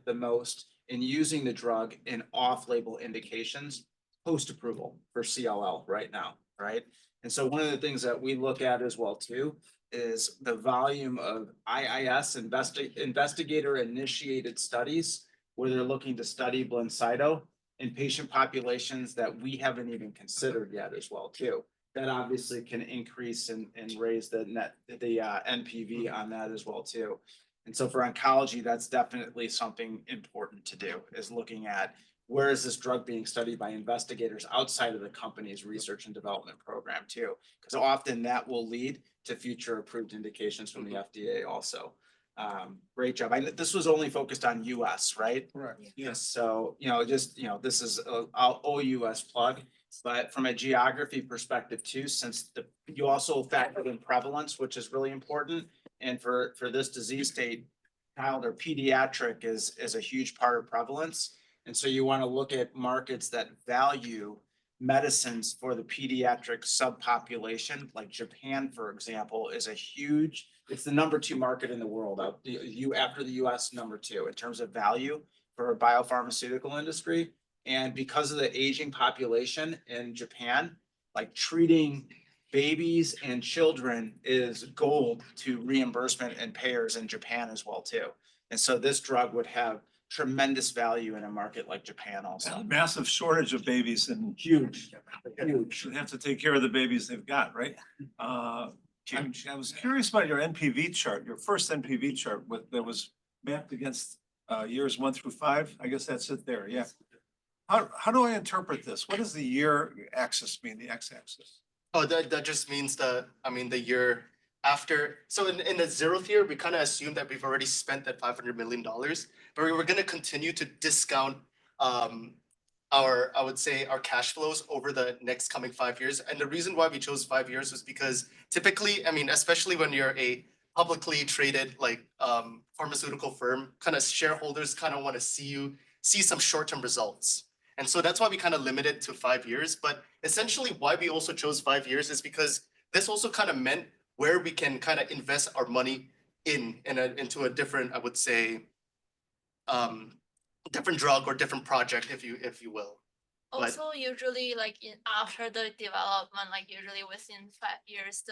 the most in using the drug in off-label indications post-approval for CLL right now, right? And so one of the things that we look at as well too is the volume of IIS investigator-initiated studies where they're looking to study Blincyto in patient populations that we haven't even considered yet as well too. That obviously can increase and raise the NPV on that as well too. And so for oncology, that's definitely something important to do, is looking at where is this drug being studied by investigators outside of the company's research and development program too? Because often that will lead to future approved indications from the FDA also. Great job. This was only focused on US, right? Correct. Yes, so, this is a OUS plug, but from a geography perspective too, since you also factored in prevalence, which is really important. And for this disease state, child or pediatric is a huge part of prevalence. And so you want to look at markets that value medicines for the pediatric subpopulation, like Japan, for example, is it's the #2 market in the world. After the US, #2 in terms of value for a biopharmaceutical industry. And because of the aging population in Japan, like treating babies and children is gold to reimbursement and payers in Japan as well too. And so this drug would have tremendous value in a market like Japan also. Massive shortage of babies and Huge. should have to take care of the babies they've got, right? I was curious about your NPV chart, your first NPV chart that was mapped against years 1 through 5. I guess that's it there, yeah. How do I interpret this? What does the year axis mean, the x-axis? Oh, that just means the year after. So in the 0th year, we kind of assume that we've already spent that $500 million, but we were going to continue to discount I would say our cash flows over the next coming 5 years. And the reason why we chose 5 years was because typically, especially when you're a publicly traded pharmaceutical firm, kind of shareholders kind of want to see some short-term results. And so that's why we kind of limit it to 5 years. But essentially why we also chose 5 years is because this also kind of meant where we can kind of invest our money into a different, I would say, different drug or different project, if you will. Also, usually after the development, usually within 5 years,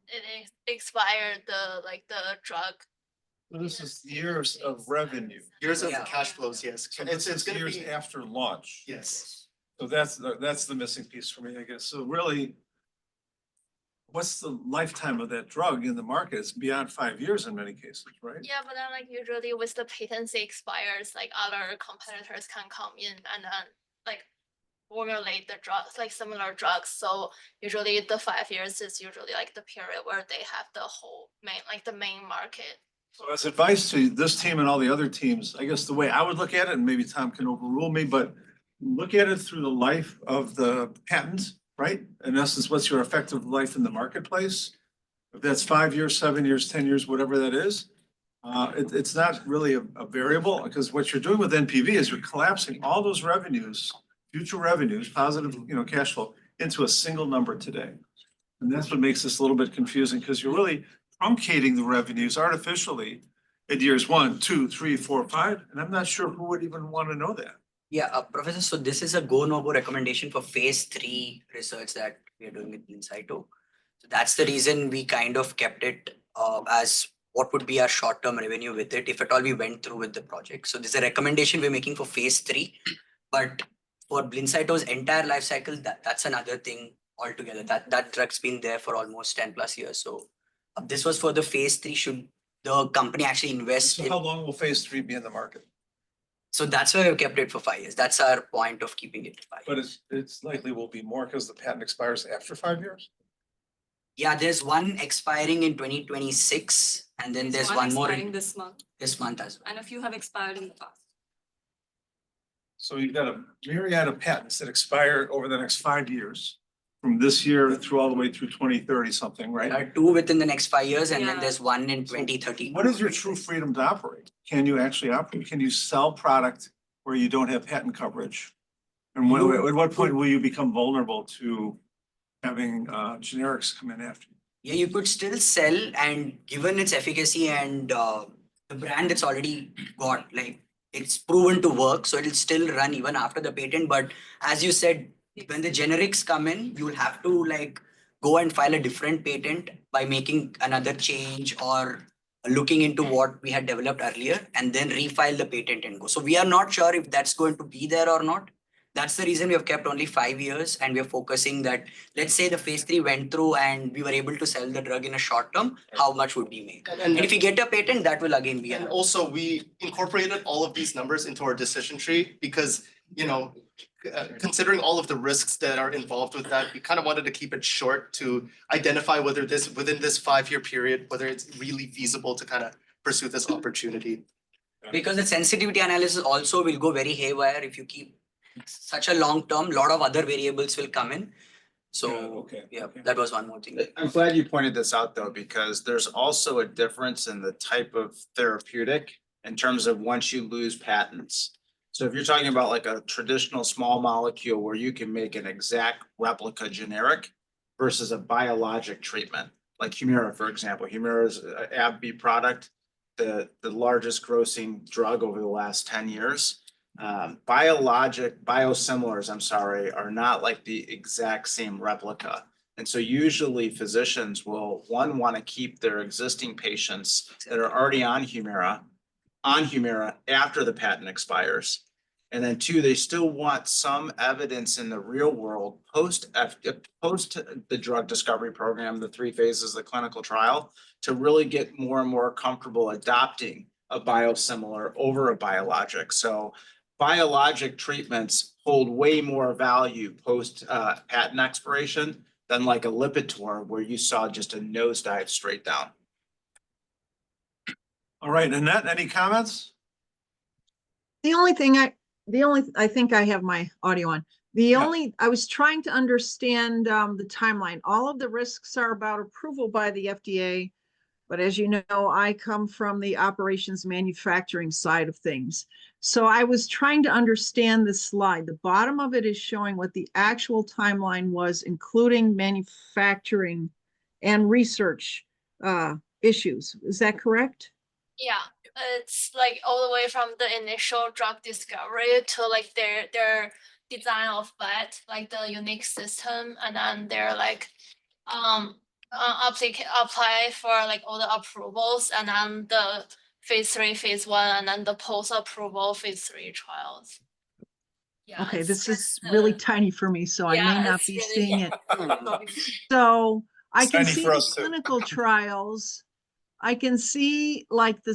it expired the drug. This is years of revenue. Years of Yeah. cash flows, yes. So It's this is gonna years be, after launch. yes. So that's the missing piece for me, I guess. So really, what's the lifetime of that drug in the market? It's beyond 5 years in many cases, right? Yeah, but then usually with the patency expires, other competitors can come in and then formulate the drugs, similar drugs. So usually the 5 years is usually the period where they have the whole the main market. So as advice to this team and all the other teams, I guess the way I would look at it, and maybe Tom can overrule me, but look at it through the life of the patent, right? In essence, what's your effective life in the marketplace? If that's 5 years, 7 years, 10 years, whatever that is, it's not really a variable, because what you're doing with NPV is you're collapsing all those revenues, future revenues, positive, cash flow, into a single number today. And that's what makes this a little bit confusing, because you're really truncating the revenues artificially in years 1, 2, 3, 4, 5, and I'm not sure who would even want to know that. Yeah, Professor, so this is a go/no-go recommendation for phase 3 research that we are doing with Blincyto. So that's the reason we kind of kept it as what would be our short-term revenue with it, if at all we went through with the project. So this is a recommendation we're making for phase 3, but for Blincyto's entire life cycle, that's another thing altogether. That drug's been there for almost 10+ years. So this was for the phase 3. Should the company actually invest So in? how long will phase 3 be in the market? So that's why we kept it for 5 years. That's our point of keeping it to 5 But years. it's likely will be more because the patent expires after 5 years? Yeah, there's one expiring in 2026, and then there's one more expiring in this month, this month as well. and a few have expired in the past. So you've got a myriad of patents that expire over the next 5 years, from this year through all the way through 2030 something, There right? are 2 within the next 5 years, and then Yeah. there's one in 2030. What is your true freedom to operate? Can you actually operate? Can you sell product where you don't have patent coverage? And at what point will you become vulnerable to having generics come in after you? Yeah, you could still sell, and given its efficacy and the brand it's already got, it's proven to work, so it'll still run even after the patent. But as you said, when the generics come in, you will have to go and file a different patent by making another change or looking into what we had developed earlier, and then refile the patent and go. So we are not sure if that's going to be there or not. That's the reason we have kept only 5 years, and we are focusing that, let's say the phase 3 went through and we were able to sell the drug in a short term, how much would we make? And if we get a patent, that will again be. And also, we incorporated all of these numbers into our decision tree because, you know, considering all of the risks that are involved with that, we kind of wanted to keep it short to identify whether this, within this 5-year period, whether it's really feasible to kind of pursue this opportunity. Because the sensitivity analysis also will go very haywire if you keep such a long term, lot of other variables will come in. So, okay. yeah, that was one more thing. I'm glad you pointed this out though, because there's also a difference in the type of therapeutic in terms of once you lose patents. So if you're talking about like a traditional small molecule where you can make an exact replica generic versus a biologic treatment, like Humira, for example. Humira is an AbbVie product, the largest grossing drug over the last 10 years. Biosimilars, I'm sorry, are not like the exact same replica. And so usually physicians will, one, want to keep their existing patients that are already on Humira after the patent expires. And then two, they still want some evidence in the real world post the drug discovery program, the 3 phases, the clinical trial, to really get more and more comfortable adopting a biosimilar over a biologic. So biologic treatments hold way more value post patent expiration than like a Lipitor where you saw just a nosedive straight down. All right, Annette, any comments? I think I have my audio on. I was trying to understand the timeline. All of the risks are about approval by the FDA. But as you know, I come from the operations manufacturing side of things. So I was trying to understand this slide. The bottom of it is showing what the actual timeline was, including manufacturing and research issues. Is that correct? Yeah, it's like all the way from the initial drug discovery to like their design of that, like the unique system, and then they're like apply for like all the approvals, and then the phase 3, phase 1, and then the post-approval phase 3 trials. Yeah, Okay, it's this is just, really tiny for me, so I may yeah, not it's be really- seeing it. So I It's can tiny see for the us too. clinical trials. I can see like the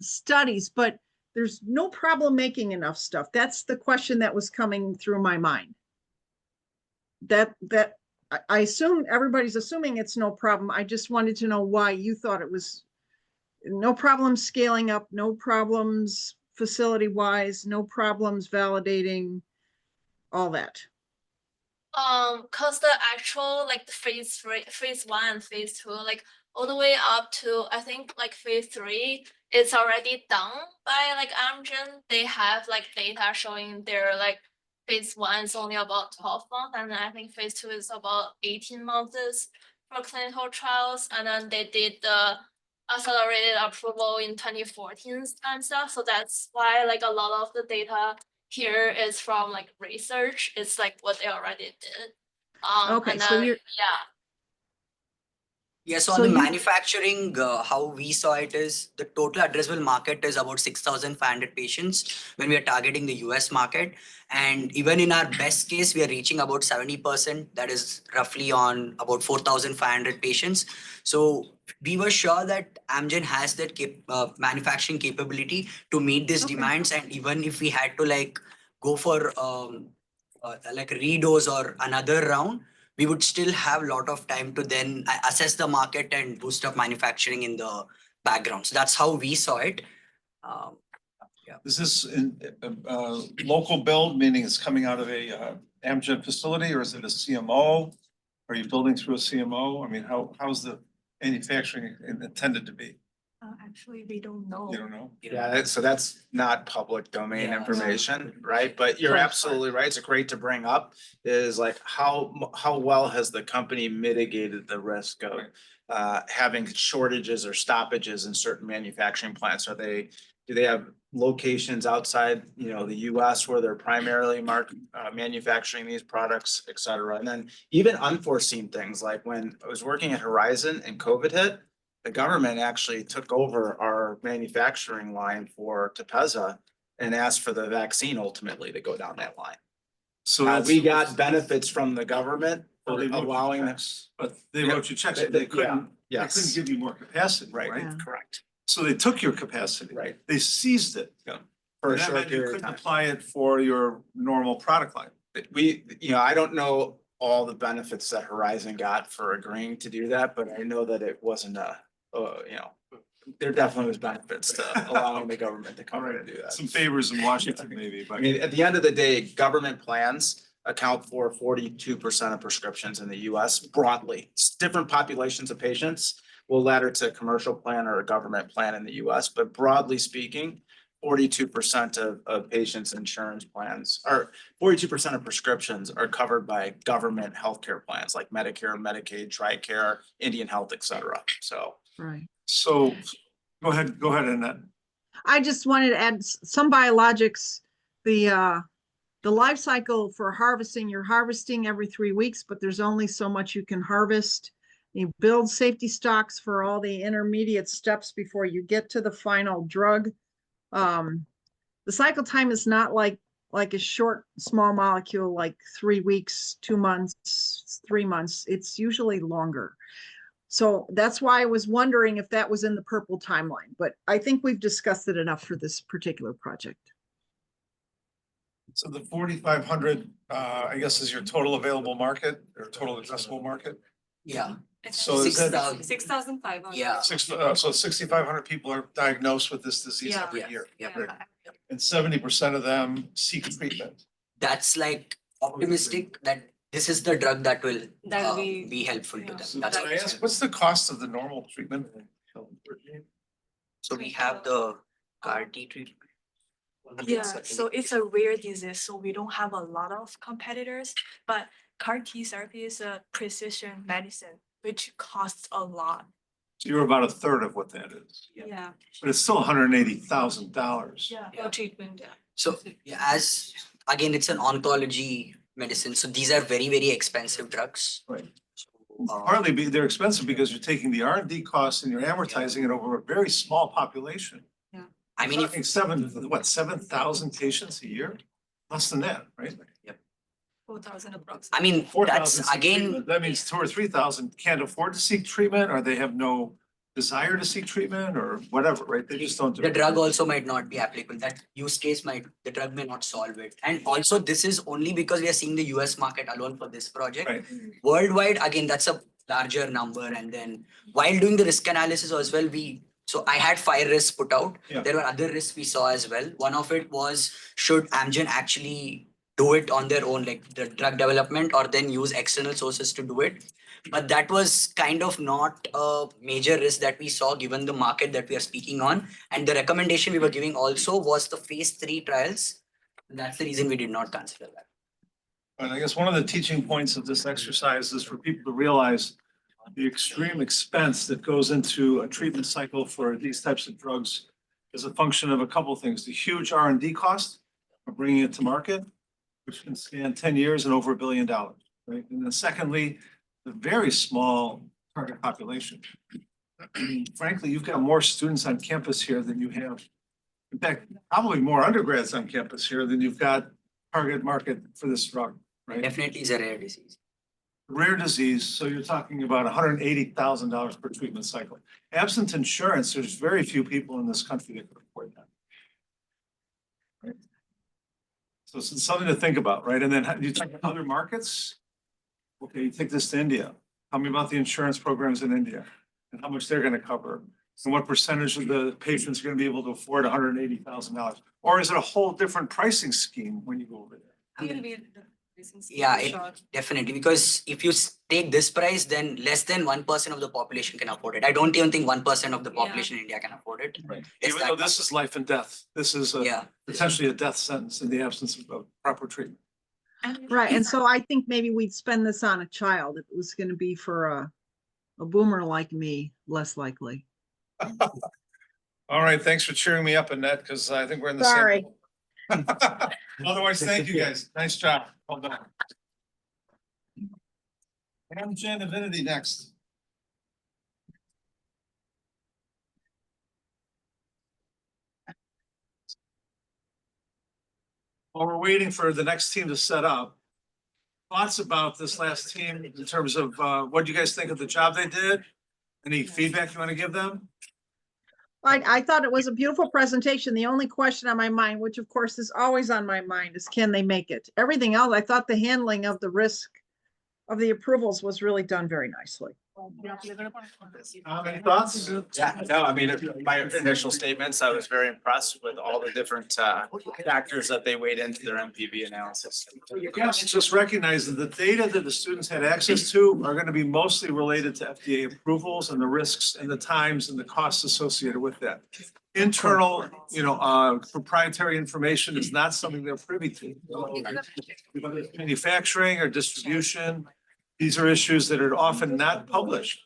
studies, but there's no problem making enough stuff. That's the question that was coming through my mind. I assume everybody's assuming it's no problem. I just wanted to know why you thought it was no problem scaling up, no problems facility wise, no problems validating all that. Cause the actual like the phase 3, phase 1 and phase 2, like all the way up to I think like phase 3, it's already done by like Amgen. They have like data showing their like phase 1 is only about 12 months, and then I think phase 2 is about 18 months for clinical trials, and then they did the accelerated approval in 2014 and stuff. So that's why like a lot of the data here is from like research. It's like what they already did. Okay, and so then, you're, Yeah, so So on the you- manufacturing, how we saw it is the total addressable market is about 6,500 patients when we are targeting the US market. And even in our best case, we are reaching about 70%. That is roughly on about 4,500 patients. So we were sure that Amgen has that manufacturing capability to meet these Okay. demands. And even if we had to like go for like a redose or another round, we would still have a lot of time to then assess the market and boost up manufacturing in the background. So that's how we saw it. Is this in local build, meaning it's coming out of a Amgen facility, or is it a CMO? Are you building through a CMO? I mean, how's the manufacturing intended to be? Actually, we don't know. You don't know? Yeah, so that's not public domain Yeah. information, right? But you're Right. absolutely right. It's great to bring up is like how well has the company mitigated the risk of having shortages or stoppages in certain manufacturing plants? Do they have locations outside, the US where they're primarily manufacturing these products, et cetera? And then even unforeseen things like when I was working at Horizon and COVID hit, the government actually took over our manufacturing line for Tepezza and asked for the vaccine ultimately to go down that line. So Now, that's. we got benefits from the government Well, for they wrote you allowing checks, but they wrote you checks, but They- they couldn't, they yes. couldn't give you more capacity, Right. right? Yeah. Correct. So they took your capacity. Right. They seized it. For a And that short meant you period of couldn't time. apply it for your normal product line. I don't know all the benefits that Horizon got for agreeing to do that, but I know that it wasn't there definitely was benefits to allowing the government to come in and do that. Some favors in Washington maybe, I but. mean, at the end of the day, government plans account for 42% of prescriptions in the US broadly. Different populations of patients will ladder to a commercial plan or a government plan in the US, but broadly speaking, 42% of patients' insurance plans or 42% of prescriptions are covered by government healthcare plans like Medicare, Medicaid, TRICARE, Indian Health, et cetera. So Right. So, go ahead, Annette. I just wanted to add some biologics, the life cycle for harvesting, you're harvesting every 3 weeks, but there's only so much you can harvest. You build safety stocks for all the intermediate steps before you get to the final drug. The cycle time is not like a short, small molecule, like 3 weeks, 2 months, 3 months. It's usually longer. So that's why I was wondering if that was in the purple timeline, but I think we've discussed it enough for this particular project. So the 4,500, I guess is your total available market or total addressable market? Yeah. So is that 6,000. 6,500. Yeah. so 6,500 people are diagnosed with this disease Yeah. every Yeah. year? Yeah. And 70% of them seek treatment. That's like optimistic that this is the drug that will That we- be helpful to yeah. them. So That's can I what ask, what's the cost of the normal treatment? So we have the CAR T treatment. Yeah, so it's a rare disease, so we don't have a lot of competitors, but CAR T therapy is a precision medicine, which costs a lot. So you're about a third of what that is, Yeah. but it's still $180,000. Yeah, Yeah. for treatment, yeah. So yeah, as again, it's an oncology medicine, so these are very, very expensive drugs. Right. So, Partly they're expensive because you're taking the R&D costs and you're amortizing it over a very small population. I mean, if Talking 7,000 patients a year? Less than that, right? 4,000 approximately. I mean, 4,000 that's seek again, treatment. That means 2,000 or 3,000 can't afford to seek treatment, or they have no desire to seek treatment, or whatever, right? They just don't do the it. drug also might not be applicable. That use case the drug may not solve it. And also this is only because we are seeing the US market alone for this project. Right. Worldwide, again, that's a larger number. And then while doing the risk analysis as well, so I had 5 risks put out. Yeah. There were other risks we saw as well. One of it was, should Amgen actually do it on their own, like the drug development, or then use external sources to do it? But that was kind of not a major risk that we saw given the market that we are speaking on. And the recommendation we were giving also was the phase 3 trials. That's the reason we did not consider that. And I guess one of the teaching points of this exercise is for people to realize the extreme expense that goes into a treatment cycle for these types of drugs is a function of a couple of things. The huge R&D cost of bringing it to market, which can span 10 years and over $1 billion, right? And then secondly, the very small target population. I mean, frankly, you've got more students on campus here than you have. In fact, probably more undergrads on campus here than you've got target market for this drug, right? Definitely is a rare disease. Rare disease, so you're talking about $180,000 per treatment cycle. Absent insurance, there's very few people in this country that can afford that. Right? So it's something to think about, right? And then you take other markets. Okay, you take this to India. Tell me about the insurance programs in India and how much they're gonna cover. And what percentage of the patients are gonna be able to afford $180,000? Or is it a whole different pricing scheme when you go over there? Yeah, definitely, because if you take this price, then less than 1% of the population can afford it. I don't even think 1% of the population in India can afford it. Right. It's Even that though this is life and death, this is Yeah, potentially a death sentence in the absence of proper treatment. Right, and so I think maybe we'd spend this on a child. If it was gonna be for a boomer like me, less likely. All right, thanks for cheering me up, Annette, because I think we're in the Sorry. same. Otherwise, thank you guys. Nice job. Well done. Amgen Avidity next. while we're waiting for the next team to set up, thoughts about this last team in terms of, what do you guys think of the job they did? Any feedback you want to give them? I thought it was a beautiful presentation. The only question on my mind, which of course is always on my mind, is can they make it? Everything else, I thought the handling of the risk of the approvals was really done very nicely. Any thoughts? Yeah, no, I mean, my initial statements, I was very impressed with all the different factors that they weighed into their MPV analysis. Yes, just recognize that the data that the students had access to are going to be mostly related to FDA approvals and the risks and the times and the costs associated with that. Internal, proprietary information is not something they're privy to. Whether it's manufacturing or distribution, these are issues that are often not published.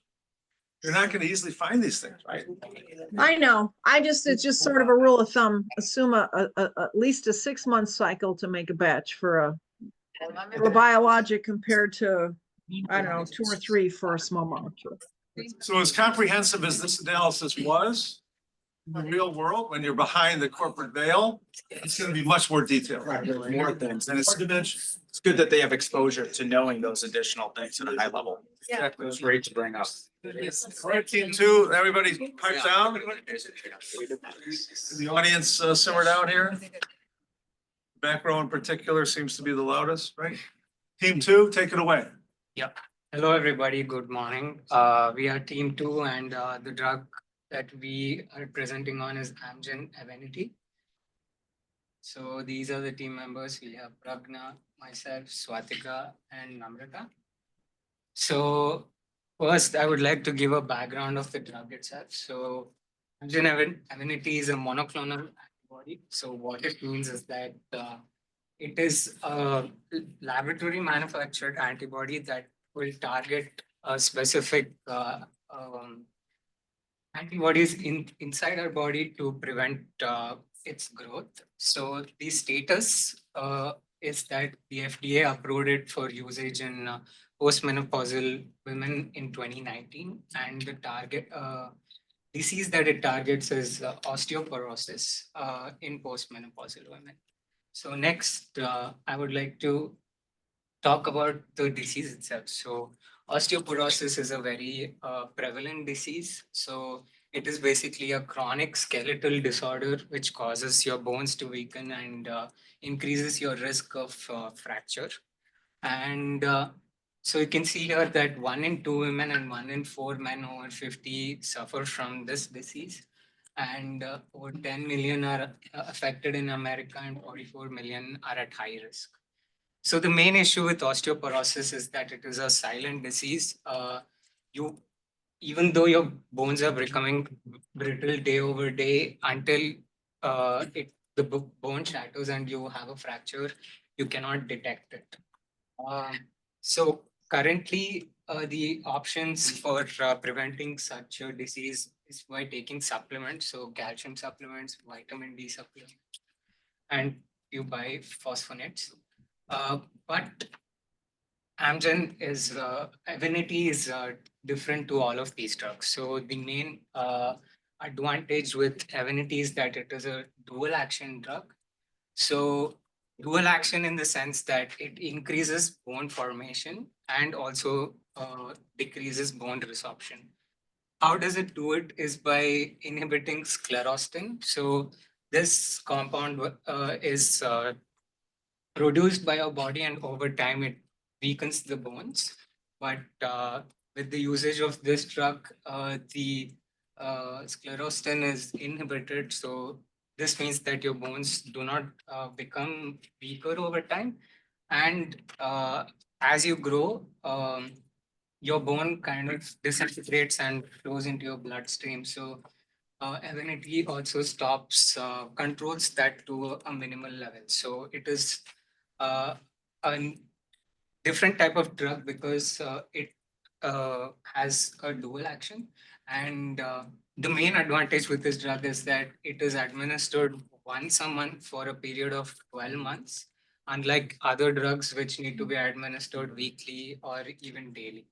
You're not going to easily find these things, right? I know, it's just sort of a rule of thumb, assume at least a 6-month cycle to make a batch for a biologic compared to, I don't know, 2 or 3 for a small molecule. So as comprehensive as this analysis was, in the real world, when you're behind the corporate veil, it's going to be much more detailed. More things, and Hard to mention. it's good that they have exposure to knowing those additional things at a high level. It was great to bring up. All right, team 2, everybody pipe down. The audience simmer down here. Back row in particular seems to be the loudest, right? Team 2, take it away. Hello, everybody. Good morning. We are team 2 and the drug that we are presenting on is Amgen Evenity. So these are the team members. We have Pragna, myself, Swatika, and Namrata. So first, I would like to give a background of the drug itself. So Amgen Evenity is a monoclonal antibody. So what it means is that it is a laboratory manufactured antibody that will target a specific antibodies inside our body to prevent its growth. So the status is that the FDA approved it for usage in postmenopausal women in 2019, and the target disease that it targets is osteoporosis in postmenopausal women. So next, I would like to talk about the disease itself. So osteoporosis is a very prevalent disease. So it is basically a chronic skeletal disorder which causes your bones to weaken and increases your risk of fracture. And so you can see here that 1 in 2 women and 1 in 4 men over 50 suffer from this disease. And over 10 million are affected in America and 44 million are at high risk. So the main issue with osteoporosis is that it is a silent disease. Even though your bones are becoming brittle day over day until the bone shatters and you have a fracture, you cannot detect it. So currently, the options for preventing such a disease is by taking supplements, so calcium supplements, vitamin D supplements, and you buy phosphonates. But Amgen is, Evenity is different to all of these drugs. So the main advantage with Evenity is that it is a dual action drug. So dual action in the sense that it increases bone formation and also decreases bone resorption. How does it do it is by inhibiting sclerostin. So this compound is produced by our body, and over time it weakens the bones. But with the usage of this drug, the sclerostin is inhibited. So this means that your bones do not become weaker over time. And as you grow, your bone kind of disintegrates and flows into your bloodstream. So Evenity also controls that to a minimal level. So it is a different type of drug because it has a dual action. And the main advantage with this drug is that it is administered once a month for a period of 12 months, unlike other drugs which need to be administered weekly or even daily.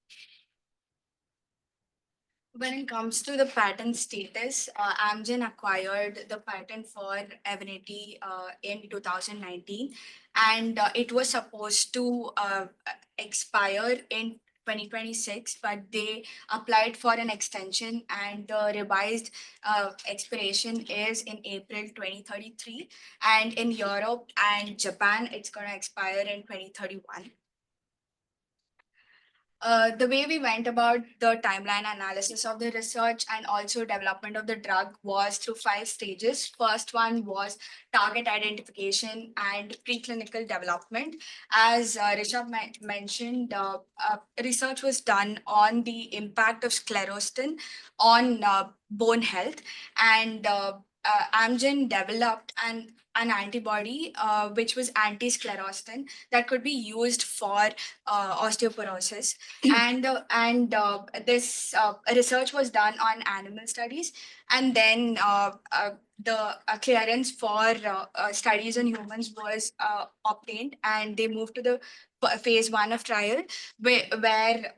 When it comes to the patent status, Amgen acquired the patent for Evenity in 2019, and it was supposed to expire in 2026, but they applied for an extension, and the revised expiration is in April 2033. And in Europe and Japan, it's going to expire in 2031. The way we went about the timeline analysis of the research and also development of the drug was through 5 stages. First one was target identification and preclinical development. As Rishabh mentioned, research was done on the impact of sclerostin on bone health, and Amgen developed an antibody which was anti-sclerostin that could be used for osteoporosis. And this research was done on animal studies, and then the clearance for studies on humans was obtained, and they moved to the phase 1 of trial, where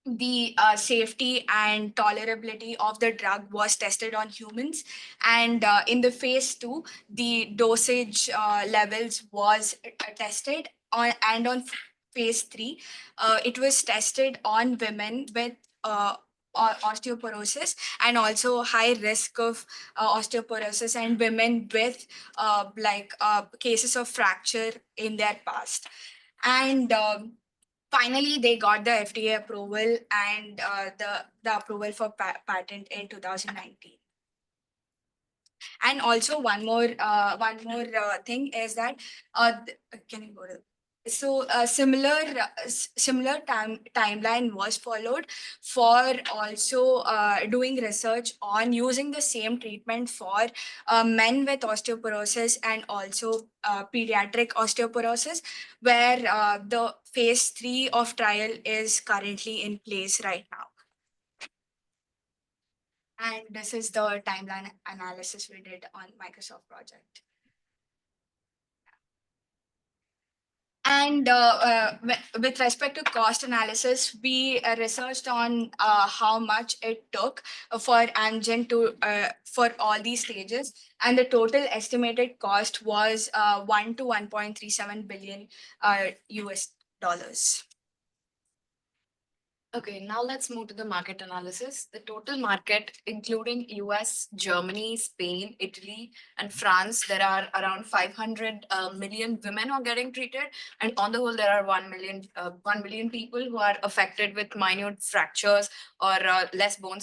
the safety and tolerability of the drug was tested on humans. And in the phase 2, the dosage levels was tested on, and on phase 3, it was tested on women with osteoporosis and also high risk of osteoporosis, and women with cases of fracture in their past. And finally, they got the FDA approval and the approval for patent in 2019. And also one more thing is that can you go to so similar timeline was followed for also doing research on using the same treatment for men with osteoporosis and also pediatric osteoporosis, where the phase 3 of trial is currently in place right now. And this is the timeline analysis we did on Microsoft project. And with respect to cost analysis, we researched on how much it took for Amgen to for all these stages, and the total estimated cost was 1 to 1.37 billion US dollars. Okay, now let's move to the market analysis. The total market, including US, Germany, Spain, Italy, and France, there are around 500 million women who are getting treated. And on the whole, there are 1 million people who are affected with minute fractures or less bone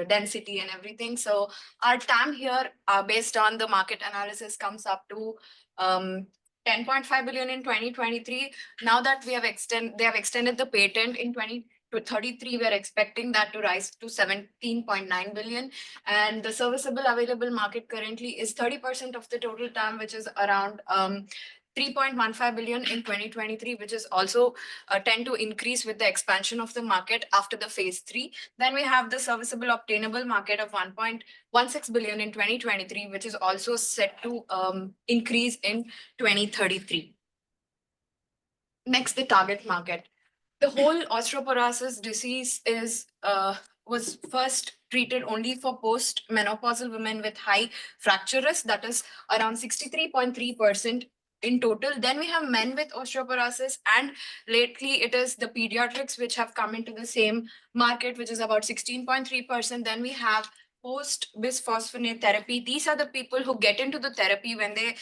density and everything. So our TAM here, based on the market analysis, comes up to 10.5 billion in 2023. Now that they have extended the patent in 2033, we are expecting that to rise to 17.9 billion. And the serviceable available market currently is 30% of the total TAM, which is around 3.15 billion in 2023, which is also tend to increase with the expansion of the market after the phase 3. Then we have the serviceable obtainable market of 1.16 billion in 2023, which is also set to increase in 2033. Next, the target market. The whole osteoporosis disease was first treated only for post-menopausal women with high fracture risk, that is around 63.3% in total. Then we have men with osteoporosis, and lately it is the pediatrics which have come into the same market, which is about 16.3%. Then we have post-bisphosphonate therapy. These are the people who get into the therapy when they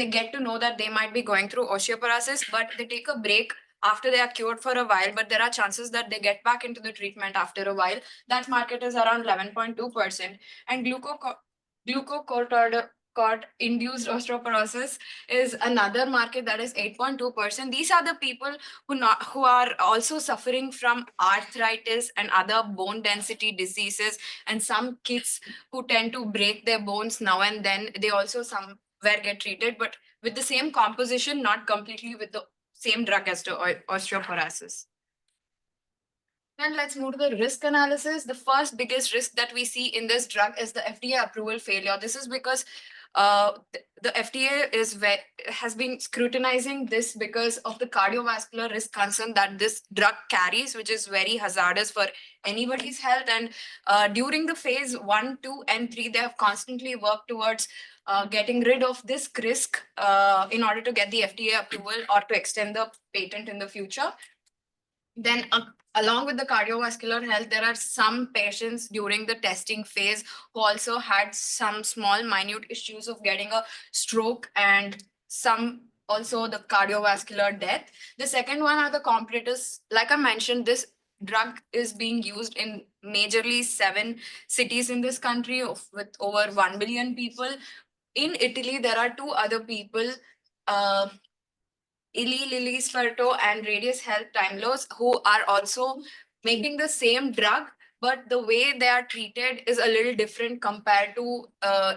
get to know that they might be going through osteoporosis, but they take a break after they are cured for a while, but there are chances that they get back into the treatment after a while. That market is around 11.2%. And glucocorticoid-induced osteoporosis is another market that is 8.2%. These are the people who are also suffering from arthritis and other bone density diseases, and some kids who tend to break their bones now and then, they also somewhere get treated, but with the same composition, not completely with the same drug as to osteoporosis. Then let's move to the risk analysis. The first biggest risk that we see in this drug is the FDA approval failure. This is because the FDA has been scrutinizing this because of the cardiovascular risk concern that this drug carries, which is very hazardous for anybody's health. And during the phase 1, 2, and 3, they have constantly worked towards getting rid of this risk in order to get the FDA approval or to extend the patent in the future. Then along with the cardiovascular health, there are some patients during the testing phase who also had some small minute issues of getting a stroke and some also the cardiovascular death. The second one are the competitors. Like I mentioned, this drug is being used in majorly 7 cities in this country with over 1 billion people. In Italy, there are 2 other people, Eli Lilly Sferto and Radius Health Timeless, who are also making the same drug, but the way they are treated is a little different compared to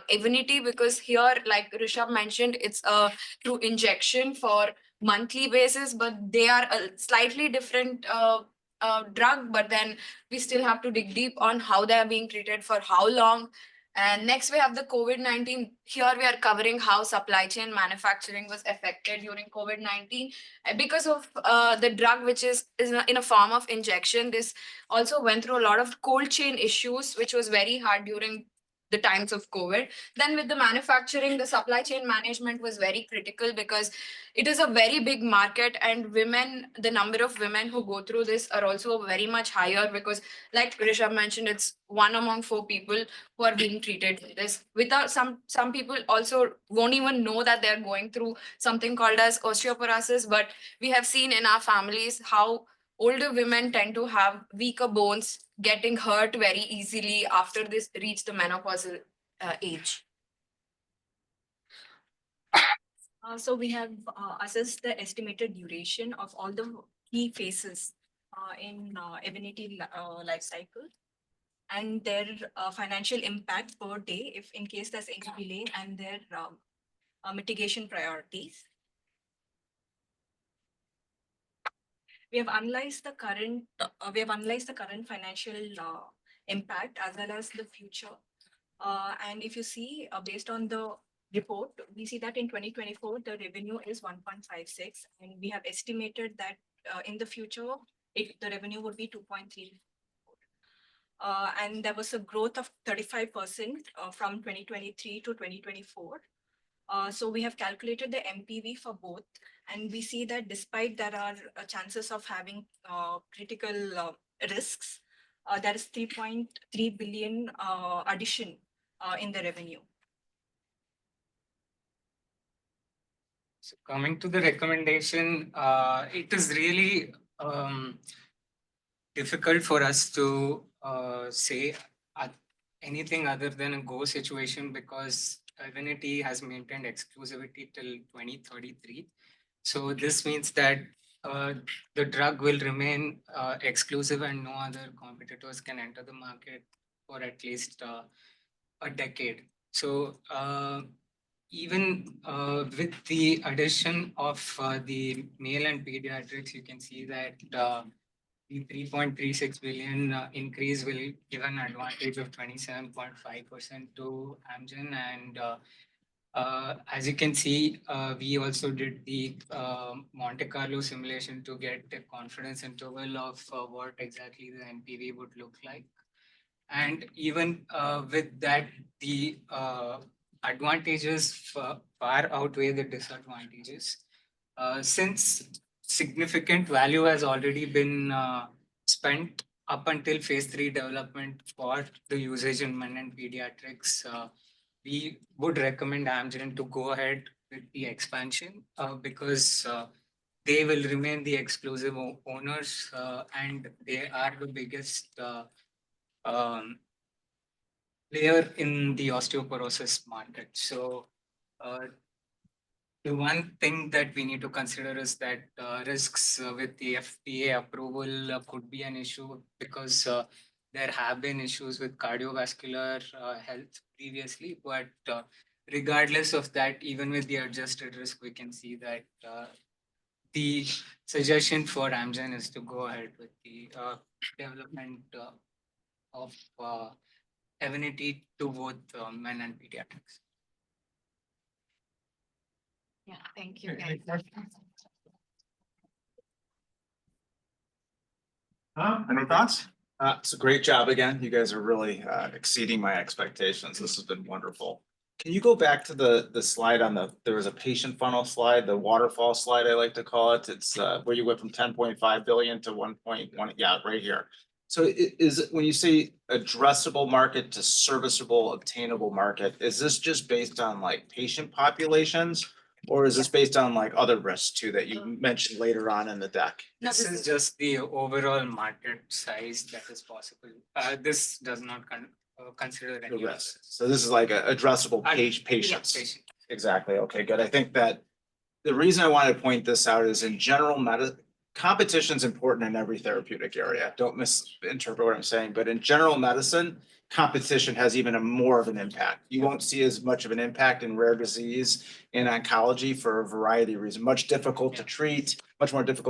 Evenity, because here, like Rishabh mentioned, it's a through injection for monthly basis, but they are a slightly different drug, but then we still have to dig deep on how they are being treated for how long. And next we have the COVID-19. Here we are covering how supply chain manufacturing was affected during COVID-19 because of the drug, which is in a form of injection. This also went through a lot of cold chain issues, which was very hard during the times of COVID. Then with the manufacturing, the supply chain management was very critical because it is a very big market, and women, the number of women who go through this are also very much higher because, like Rishabh mentioned, it's 1 among 4 people who are being treated with this. Without some people also won't even know that they're going through something called as osteoporosis, but we have seen in our families how older women tend to have weaker bones, getting hurt very easily after this reach the menopausal age. So we have assessed the estimated duration of all the key phases in Evenity life cycle and their financial impact per day if in case there's any delay, and their mitigation priorities. We have analyzed the current financial impact as well as the future. And if you see, based on the report, we see that in 2024, the revenue is 1.56, and we have estimated that in the future, the revenue would be 2.3. And there was a growth of 35% from 2023 to 2024. So we have calculated the MPV for both, and we see that despite there are chances of having critical risks, there is 3.3 billion addition in the revenue. So coming to the recommendation, it is really difficult for us to say anything other than a go situation because Evenity has maintained exclusivity till 2033. So this means that the drug will remain exclusive and no other competitors can enter the market for at least a decade. So even with the addition of the male and pediatrics, you can see that the 3.36 billion increase will give an advantage of 27.5% to Amgen. And as you can see, we also did the Monte Carlo simulation to get a confidence interval of what exactly the NPV would look like. And even with that, the advantages far outweigh the disadvantages. Since significant value has already been spent up until phase 3 development for the usage in men and pediatrics, we would recommend Amgen to go ahead with the expansion because they will remain the exclusive owners and they are the biggest player in the osteoporosis market. So the one thing that we need to consider is that risks with the FDA approval could be an issue because there have been issues with cardiovascular health previously. But regardless of that, even with the adjusted risk, we can see that the suggestion for Amgen is to go ahead with the development of Evenity to both men and pediatrics. Yeah, thank you. Any thoughts? It's a great job again. You guys are really exceeding my expectations. This has been wonderful. Can you go back to the slide on there was a patient funnel slide, the waterfall slide, I like to call it. It's where you went from 10.5 billion to 1.1, yeah, right here. So is it, when you say addressable market to serviceable, obtainable market, is this just based on like patient populations? Or is this based on like other risks too that you mentioned later on in the deck? This is just the overall market size that is possible. This does not consider The any of risk. So this is like a addressable patients. patient. Exactly. Okay, good. I think that the reason I wanted to point this out is in general competition is important in every therapeutic area. Don't misinterpret what I'm saying, but in general medicine, competition has even more of an impact. You won't see as much of an impact in rare disease and oncology for a variety of reasons. Much more difficult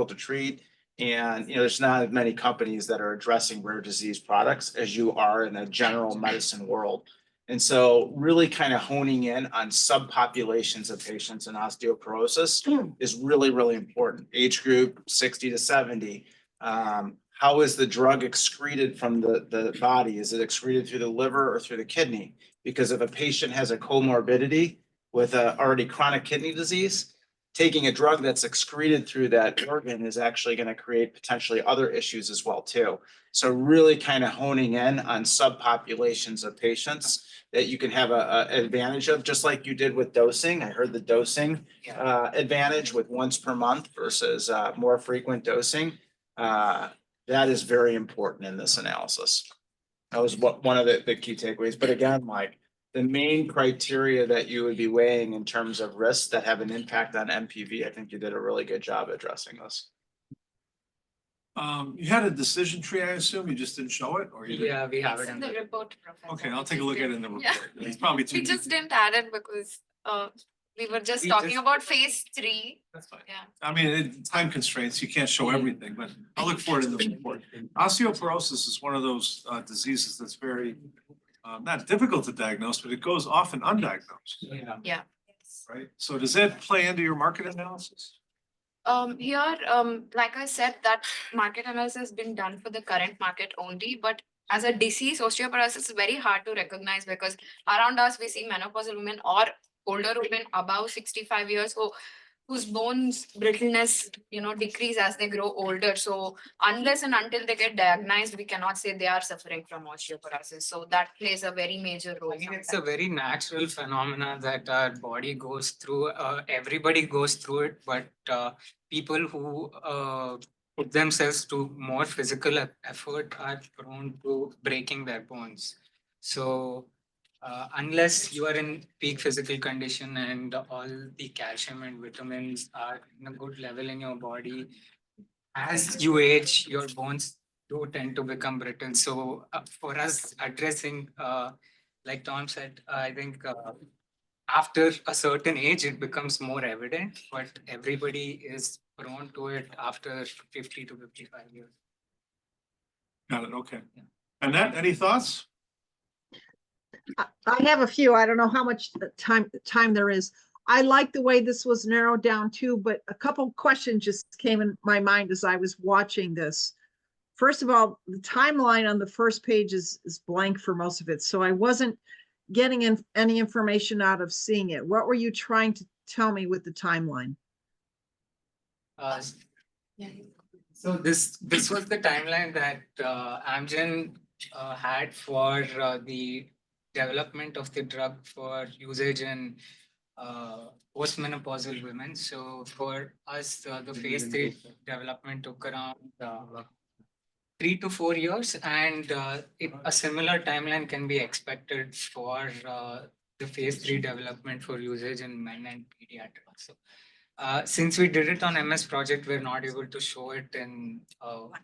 to treat. And, there's not as many companies that are addressing rare disease products as you are in the general medicine world. And so really kind of honing in on subpopulations of patients in osteoporosis is really, really important. Age group 60 to 70. How is the drug excreted from the body? Is it excreted through the liver or through the kidney? Because if a patient has a comorbidity with already chronic kidney disease, taking a drug that's excreted through that organ is actually going to create potentially other issues as well too. So really kind of honing in on subpopulations of patients that you can have a advantage of, just like you did with dosing. I heard the dosing advantage with once per month versus more frequent dosing. That is very important in this analysis. That was one of the key takeaways. But again, Mike, the main criteria that you would be weighing in terms of risks that have an impact on MPV, I think you did a really good job addressing this. You had a decision tree, I assume, you just didn't show it, or you did? Yeah, we have It's it in in the the report, Professor. Okay, I'll take a look at it in the Yeah. report. It's probably too. We just didn't add it because we were just talking about phase 3. That's fine. Yeah. I mean, time constraints, you can't show everything, but I'll look forward to the report. Osteoporosis is one of those diseases that's very not difficult to diagnose, but it goes often undiagnosed, Yeah. right? So does that play into your market analysis? Here, like I said, that market analysis has been done for the current market only, but as a disease, osteoporosis is very hard to recognize because around us, we see menopausal women or older women above 65 years whose bones brittleness, decrease as they grow older. So unless and until they get diagnosed, we cannot say they are suffering from osteoporosis. So that plays a very major role. I mean, it's a very natural phenomena that our body goes through. Everybody goes through it, but people who put themselves to more physical effort are prone to breaking their bones. So unless you are in peak physical condition and all the calcium and vitamins are in a good level in your body, as you age, your bones do tend to become brittle. So for us addressing, like Tom said, I think after a certain age, it becomes more evident, but everybody is prone to it after 50 to 55 years. Got it, okay. Annette, any thoughts? I have a few. I don't know how much time there is. I like the way this was narrowed down too, but a couple questions just came in my mind as I was watching this. First of all, the timeline on the first page is blank for most of it, so I wasn't getting any information out of seeing it. What were you trying to tell me with the timeline? So this was the timeline that Amgen had for the development of the drug for usage in postmenopausal women. So for us, the phase 3 development took around 3 to 4 years, and a similar timeline can be expected for the phase 3 development for usage in men and pediatrics. So, since we did it on MS Project, we're not able to show it in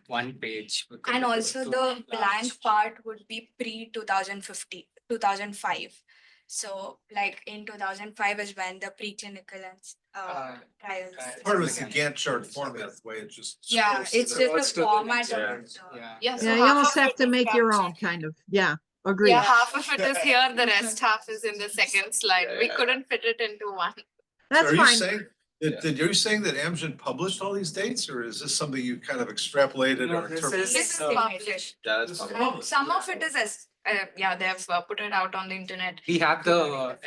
one page. And also the blank part would be pre-2005. So like in 2005 is when the preclinical and trials. Part of it's the Gantt chart format, the way it just. Yeah, scrolls it's through. just the format of Yeah. it. Yeah. Yeah, so Yeah, you half almost of have it to is make your own captured. kind of, yeah, agree. Yeah, half of it is here, the rest half is in the second slide. We couldn't fit it into one. So That's are you fine. saying, are you saying that Amgen published all these dates, or is this something you kind of extrapolated No, or this interpreted? is- This is Uh, published. That's And some of it is yeah, they have put it out on the internet. We have the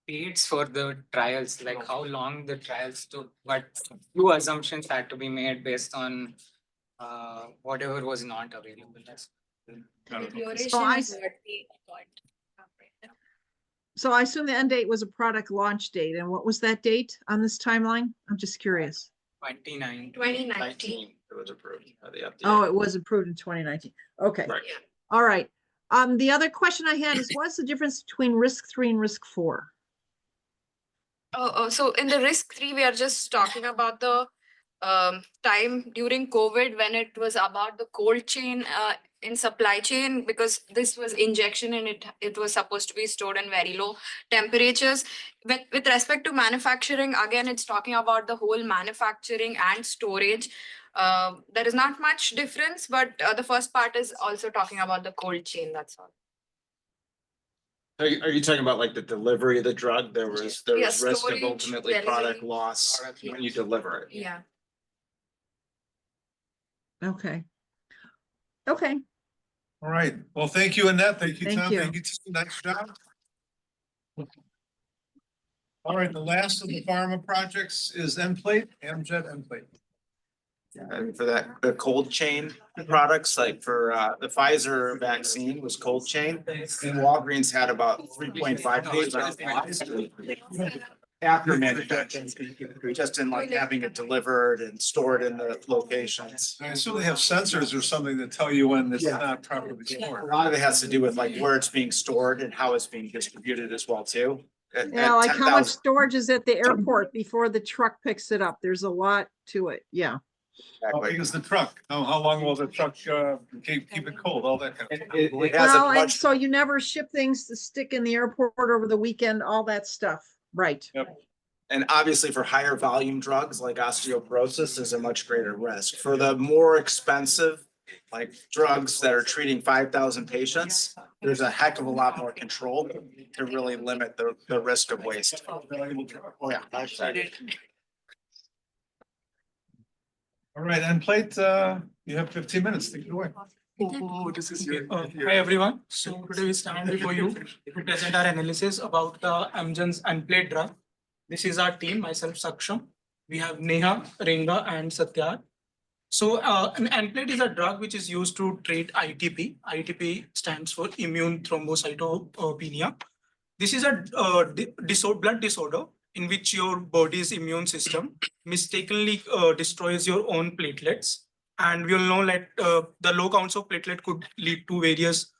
dates for the trials, like how long the trials took, but few assumptions had to be made based on whatever was not available. Got it. Duration So I is s- what we got. So I assume the end date was a product launch date, and what was that date on this timeline? I'm just curious. 29. 2019. It was approved by the FDA. Oh, it was approved in 2019. Okay, Right. all right. The other question I had is what's the difference between risk 3 and risk 4? So in the risk 3, we are just talking about the time during COVID when it was about the cold chain in supply chain, because this was injection and it was supposed to be stored in very low temperatures. With respect to manufacturing, again, it's talking about the whole manufacturing and storage. There is not much difference, but the first part is also talking about the cold chain, that's all. Are you talking about like the delivery of the drug? There was Yeah, risk of storage, ultimately delivery. product loss when you deliver it. Yeah. Okay. Okay, All right. Well, thank you, Annette. Thank you, Thank Tom. you. Thank you, Tim. Nice job. All right, the last of the pharma projects is Nplate, Amgen Nplate. And for that, the cold chain products, like for the Pfizer vaccine was cold chain. And Walgreens had about 3.5 pages on it. After manufacturing, just in like having it delivered and stored in the locations. I assume they have sensors or something that tell you when it's Yeah. not properly A stored. lot of it has to do with like where it's being stored and how it's being distributed as well too. yeah, like how much storage is at the airport before the truck picks it up? There's a lot to it, yeah. How big is the truck? How long will the truck keep it cold? All that kind of. stuff. It has a Well, and much, so you never ship things to stick in the airport over the weekend, all that stuff, right? and obviously for higher volume drugs like osteoporosis is a much greater risk. For the more expensive, like drugs that are treating 5,000 patients, there's a heck of a lot more control to really limit the risk of waste. Oh, yeah. All right, Nplate, you have 15 minutes. Take it away. Hi everyone, so today we stand before you to present our analysis about the Amgen's Nplate drug. This is our team, myself Saksham. We have Neha, Renga and Satya. So an Nplate is a drug which is used to treat ITP. ITP stands for immune thrombocytopenia. This is a blood disorder in which your body's immune system mistakenly destroys your own platelets. And we all know that the low counts of platelet could lead to various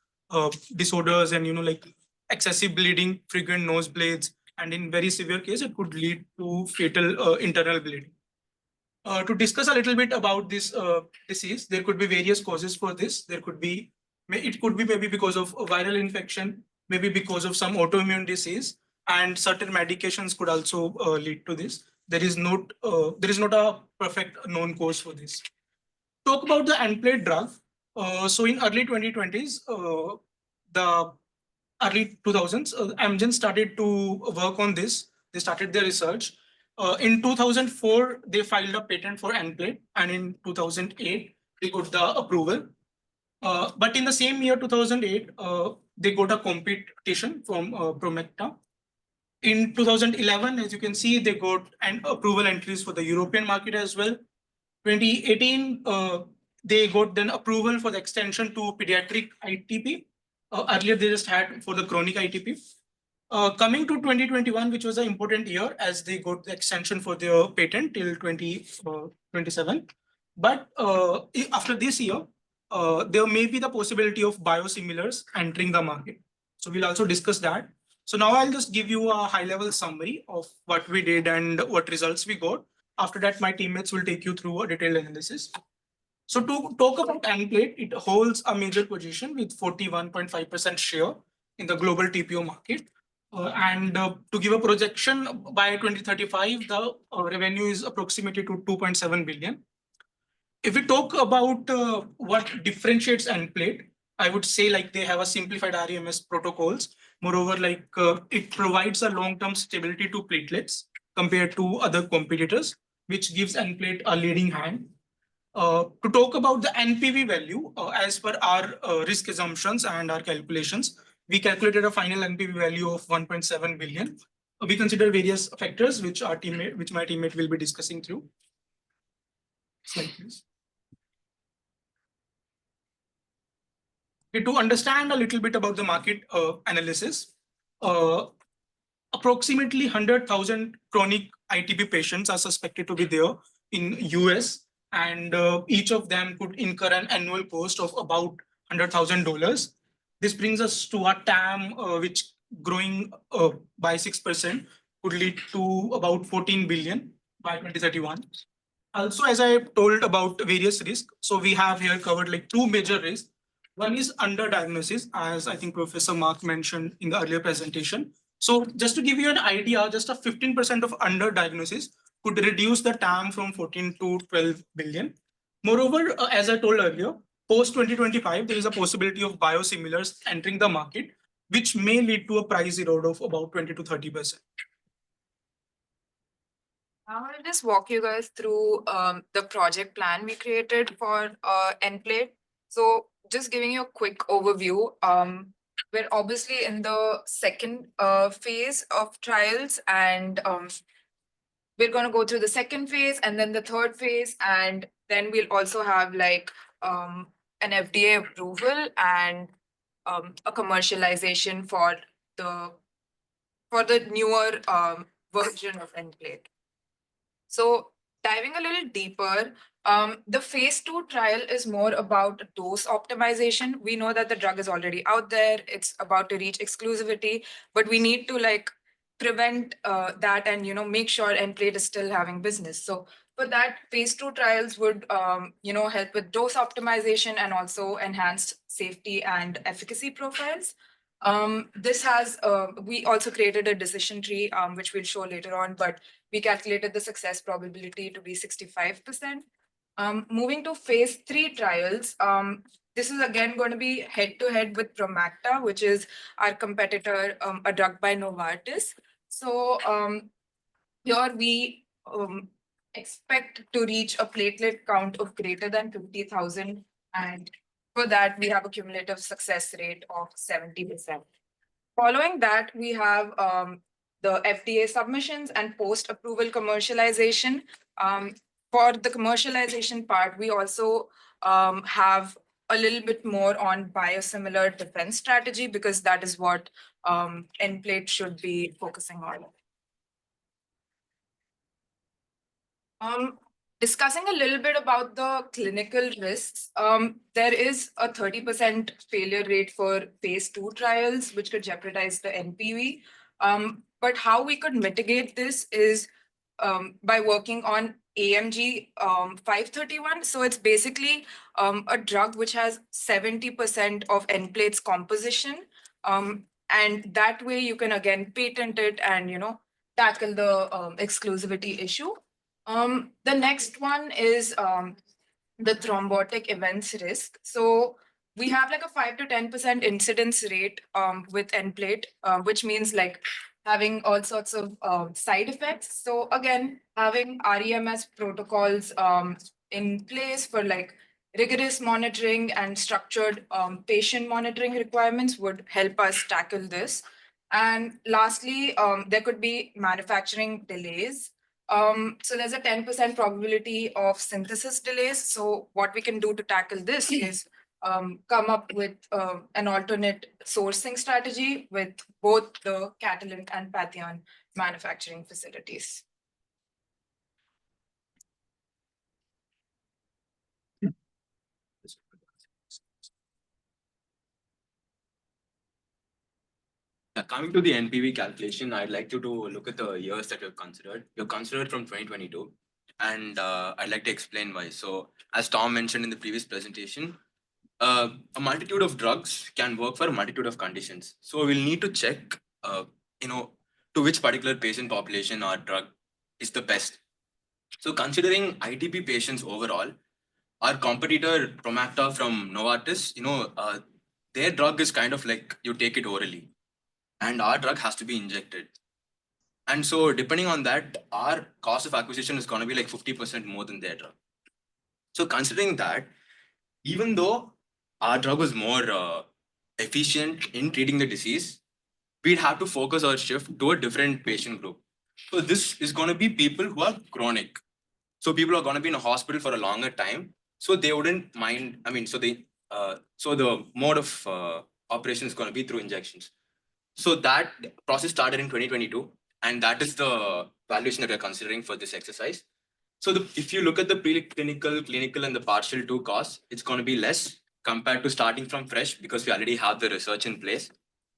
disorders and, like excessive bleeding, frequent nosebleeds, and in very severe case, it could lead to fatal internal bleeding. To discuss a little bit about this disease, there could be various causes for this. It could be maybe because of a viral infection, maybe because of some autoimmune disease, and certain medications could also lead to this. There is not a perfect known cause for this. Talk about the Nplate drug. So in early 2020s, the early 2000s, Amgen started to work on this. They started their research. In 2004, they filed a patent for Nplate, and in 2008, they got the approval. But in the same year, 2008, they got a competition from Promecta. In 2011, as you can see, they got an approval entries for the European market as well. 2018, they got then approval for the extension to pediatric ITP. Earlier, they just had for the chronic ITP. Coming to 2021, which was an important year as they got the extension for their patent till 2027. But after this year, there may be the possibility of biosimilars entering the market. So we'll also discuss that. So now I'll just give you a high-level summary of what we did and what results we got. After that, my teammates will take you through a detailed analysis. So to talk about Nplate, it holds a major position with 41.5% share in the global TPO market. To give a projection, by 2035, the revenue is approximately to 2.7 billion. If we talk about what differentiates Nplate, I would say like they have a simplified REMS protocols. Moreover, like it provides a long-term stability to platelets compared to other competitors, which gives Nplate a leading hand. To talk about the NPV value, as per our risk assumptions and our calculations, we calculated a final NPV value of 1.7 billion. We consider various factors which my teammate will be discussing through. Slide, please. Okay, to understand a little bit about the market analysis, approximately 100,000 chronic ITP patients are suspected to be there in US, and each of them could incur an annual cost of about $100,000. This brings us to a TAM which growing by 6% could lead to about 14 billion by 2031. Also, as I told about various risks, so we have here covered like two major risks. One is underdiagnosis, as I think Professor Mark mentioned in the earlier presentation. So just to give you an idea, just a 15% of underdiagnosis could reduce the TAM from 14 to 12 billion. Moreover, as I told earlier, post 2025, there is a possibility of biosimilars entering the market, which may lead to a price erode of about 20 to 30%. Now I'll just walk you guys through the project plan we created for Nplate. So just giving you a quick overview, we're obviously in the second phase of trials, and we're going to go through the second phase and then the third phase, and then we'll also have like an FDA approval and a commercialization for the newer version of Nplate. So diving a little deeper, the phase 2 trial is more about dose optimization. We know that the drug is already out there. It's about to reach exclusivity, but we need to like prevent that and, you know, make sure Nplate is still having business. So for that, phase 2 trials would, you know, help with dose optimization and also enhanced safety and efficacy profiles. This has, we also created a decision tree, which we'll show later on, but we calculated the success probability to be 65%. Moving to phase 3 trials, this is again going to be head-to-head with Promacta, which is our competitor, a drug by Novartis. So here we expect to reach a platelet count of greater than 50,000, and for that, we have a cumulative success rate of 70%. Following that, we have the FDA submissions and post-approval commercialization. For the commercialization part, we also have a little bit more on biosimilar defense strategy, because that is what Nplate should be focusing on. Discussing a little bit about the clinical risks, there is a 30% failure rate for phase 2 trials, which could jeopardize the NPV. But how we could mitigate this is by working on AMG 531. So it's basically a drug which has 70% of Nplate's composition. And that way you can again patent it and, you know, tackle the exclusivity issue. The next one is the thrombotic events risk. So we have like a 5 to 10% incidence rate with Nplate, which means like having all sorts of side effects. So again, having REMS protocols in place for like rigorous monitoring and structured patient monitoring requirements would help us tackle this. And lastly, there could be manufacturing delays. So there's a 10% probability of synthesis delays. So what we can do to tackle this is come up with an alternate sourcing strategy with both the Catalent and Patheon manufacturing facilities. Coming to the NPV calculation, I'd like you to look at the years that you've considered. You've considered from 2022, and I'd like to explain why. So as Tom mentioned in the previous presentation, a multitude of drugs can work for a multitude of conditions. So we'll need to check to which particular patient population our drug is the best. So considering ITP patients overall, our competitor Promacta from Novartis, their drug is kind of like you take it orally, and our drug has to be injected. And so depending on that, our cost of acquisition is going to be like 50% more than their drug. So considering that, even though our drug was more efficient in treating the disease, we'd have to focus our shift to a different patient group. So this is going to be people who are chronic. So people are going to be in a hospital for a longer time. So they wouldn't mind. So the mode of operation is going to be through injections. So that process started in 2022, and that is the valuation that we're considering for this exercise. So if you look at the preclinical, clinical, and the partial 2 costs, it's going to be less compared to starting from fresh because we already have the research in place.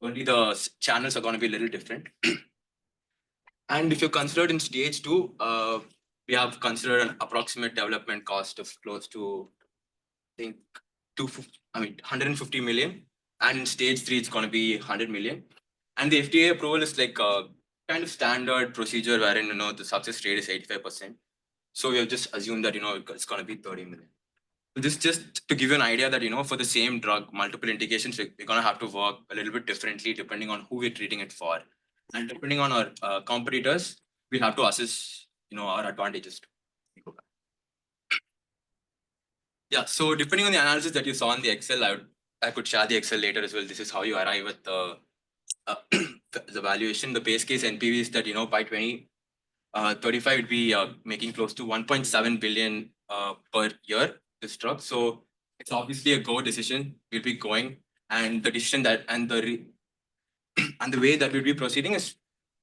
Only the channels are going to be a little different. And if you're considered in stage 2, we have considered an approximate development cost of close to, I think, 150 million. And in stage 3, it's going to be 100 million. And the FDA approval is like a kind of standard procedure wherein, the success rate is 85%. So we have just assumed that, it's going to be 30 million. So this just to give you an idea that, for the same drug, multiple indications, we're going to have to work a little bit differently depending on who we're treating it for. And depending on our competitors, we'll have to assess, our advantages. Yeah, so depending on the analysis that you saw in the Excel, I could share the Excel later as well. This is how you arrive at the valuation. The base case NPV is that, by 2035, it'd be making close to 1.7 billion per year, this drug. So it's obviously a go decision. We'll be going, and the decision that and the way that we'll be proceeding is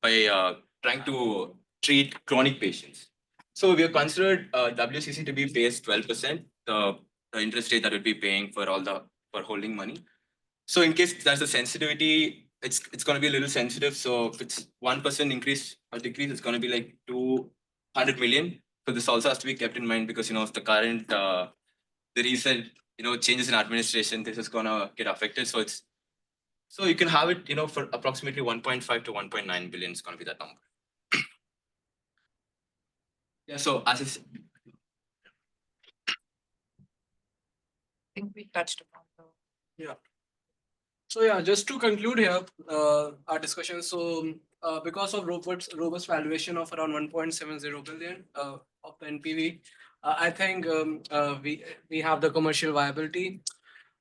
by trying to treat chronic patients. So we have considered WCC to be base 12%, the interest rate that we'll be paying for holding money. So in case there's a sensitivity, it's going to be a little sensitive. So if it's 1% increase or decrease, it's going to be like 200 million. So this also has to be kept in mind because, of the current, the recent, changes in administration, this is going to get affected. So you can have it, for approximately 1.5 to 1.9 billion is going to be that number. Yeah, so as I said, I think we touched upon Yeah. So yeah, just to conclude here, our discussion. So because of robust valuation of around 1.70 billion of the NPV, I think we have the commercial viability.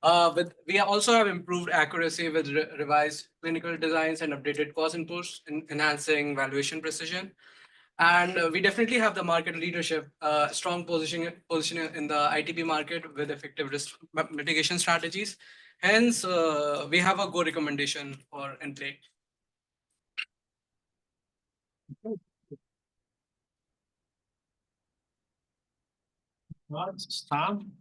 But we also have improved accuracy with revised clinical designs and updated cost inputs, enhancing valuation precision. And we definitely have the market leadership, strong position in the ITP market with effective risk mitigation strategies. Hence, we have a good recommendation for Nplate. Tom?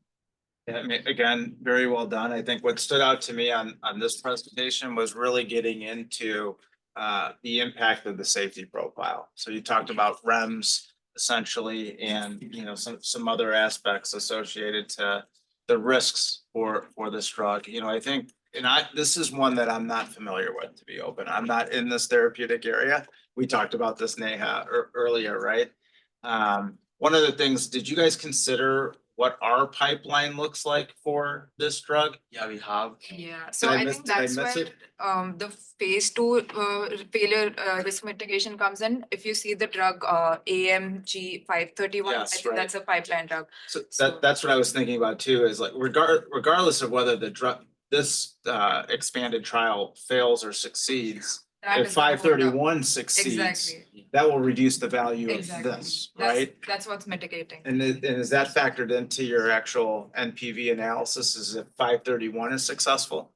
Yeah, again, very well done. I think what stood out to me on this presentation was really getting into the impact of the safety profile. So you talked about REMS essentially, and some other aspects associated to the risks for this drug. I think, this is one that I'm not familiar with, to be open. I'm not in this therapeutic area. We talked about this, Neha, earlier, right? One of the things, did you guys consider what our pipeline looks like for this drug? Yeah, we have. Yeah, so Did I I miss- think did I that's miss where it? the phase 2 failure risk mitigation comes in. If you see the drug AMG 531, I Yes, think right. that's a pipeline drug. So that's what I was thinking about too, is like regardless of whether the drug, this expanded trial fails or succeeds, That if is gonna go down. 531 succeeds, Exactly. that will reduce the value of Exactly. this, That's- right? That's what's mitigating. And is that factored into your actual NPV analysis? Is if 531 is successful?